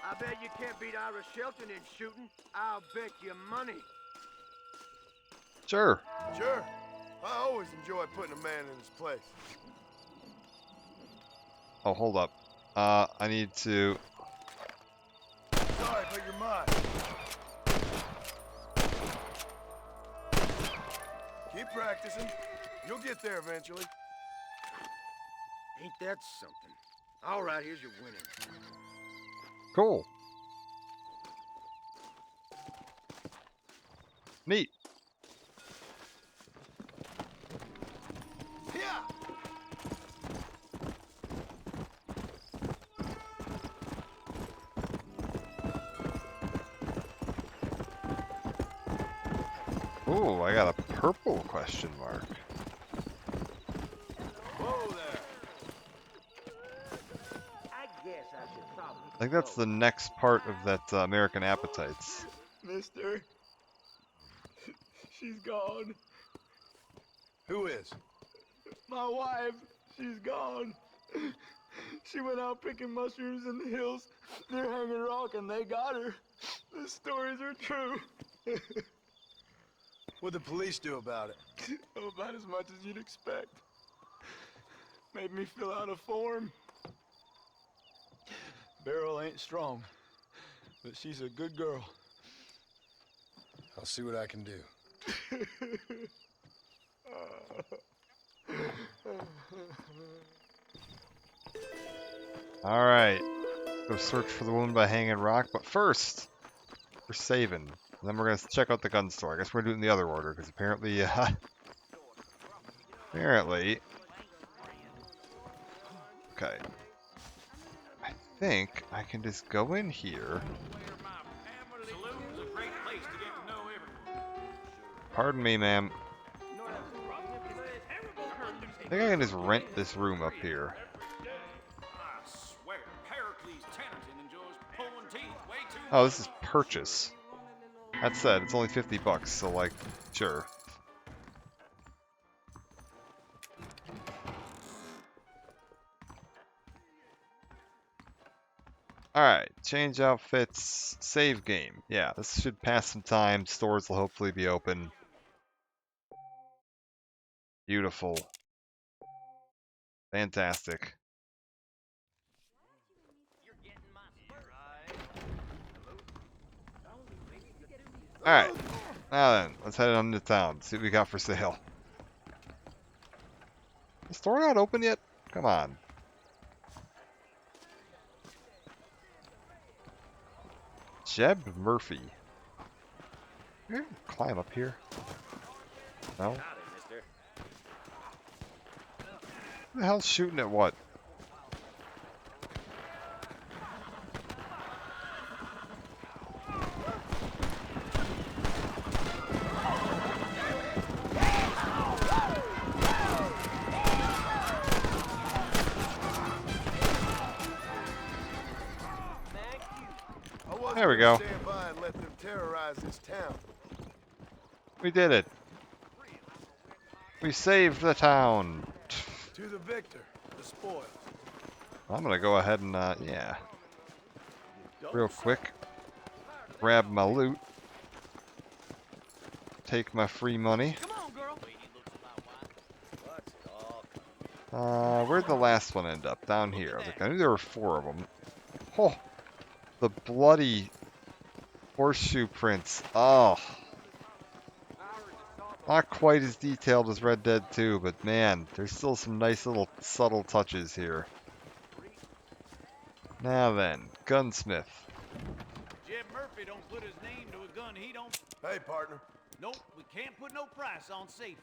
I bet you can't beat Ira Shelton in shooting. I'll bet you money. Sure. Sure. I always enjoy putting a man in his place. Oh, hold up. I need to... Sorry, but you're mine. Keep practicing. You'll get there eventually. Ain't that something? All right, here's your winning. Cool. Neat. Ooh, I got a purple question mark. Whoa there. I think that's the next part of that American Appetites. Mister. She's gone. Who is? My wife. She's gone. She went out picking mushrooms in the hills near Hanging Rock and they got her. The stories are true. What'd the police do about it? Oh, about as much as you'd expect. Made me fill out a form. Beryl ain't strong, but she's a good girl. I'll see what I can do. Alright. Go search for the woman by Hanging Rock, but first, we're saving. And then we're going to check out the gun store. I guess we're doing the other order, because apparently, apparently... Okay. I think I can just go in here. Pardon me, ma'am. I think I can just rent this room up here. Oh, this is purchase. That said, it's only 50 bucks, so like, sure. Alright, change outfits, save game. Yeah, this should pass some time. Stores will hopefully be open. Beautiful. Fantastic. Alright, now then, let's head on to town, see what we got for sale. Is the store not open yet? Come on. Jeb Murphy. Can you climb up here? No? Who the hell's shooting at what? There we go. Stand by and let them terrorize this town. We did it. We saved the town. To the victor, the spoils. I'm gonna go ahead and, yeah. Real quick. Grab my loot. Take my free money. Where'd the last one end up? Down here. I was like, I knew there were 4 of them. Oh, the bloody horseshoe prints. Oh. Not quite as detailed as Red Dead 2, but man, there's still some nice little subtle touches here. Now then, gunsmith. Jeb Murphy don't put his name to a gun he don't... Hey, partner. Nope, we can't put no price on safety.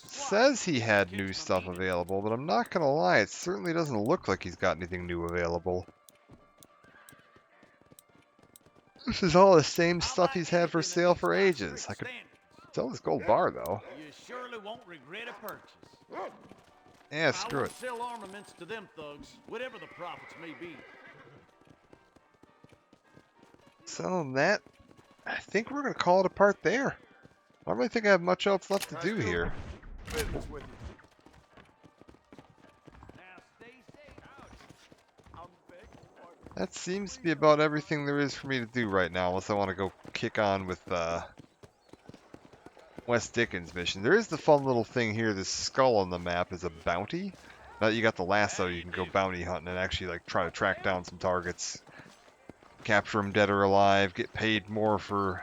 Says he had new stuff available, but I'm not gonna lie, it certainly doesn't look like he's got anything new available. This is all the same stuff he's had for sale for ages. I could sell this gold bar, though. You surely won't regret a purchase. Yeah, screw it. I won't sell armaments to them thugs, whatever the profits may be. Selling that, I think we're gonna call it a part there. I don't really think I have much else left to do here. Business with you. That seems to be about everything there is for me to do right now, unless I want to go kick on with West Dickens mission. There is the fun little thing here, this skull on the map is a bounty. Now that you got the lasso, you can go bounty hunting and actually like try to track down some targets. Capture them dead or alive, get paid more for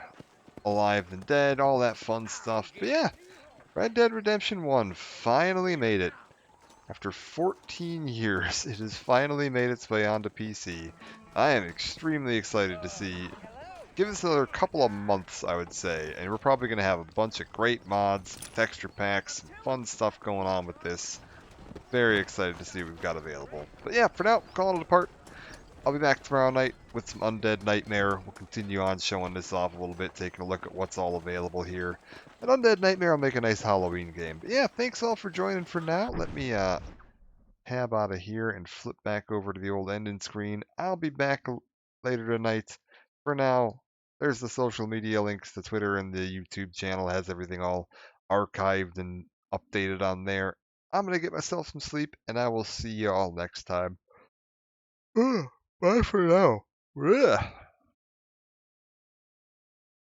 alive than dead, all that fun stuff. But yeah, Red Dead Redemption 1 finally made it. After 14 years, it has finally made its way onto PC. I am extremely excited to see. Give us another couple of months, I would say, and we're probably going to have a bunch of great mods, texture packs, some fun stuff going on with this. Very excited to see what we've got available. But yeah, for now, calling it a part. I'll be back tomorrow night with some Undead Nightmare. We'll continue on showing this off a little bit, taking a look at what's all available here. And Undead Nightmare will make a nice Halloween game. But yeah, thanks all for joining for now. Let me tab out of here and flip back over to the old ending screen. I'll be back later tonight. For now, there's the social media links. The Twitter and the YouTube channel has everything all archived and updated on there. I'm going to get myself some sleep, and I will see you all next time. Bye for now. Ugh.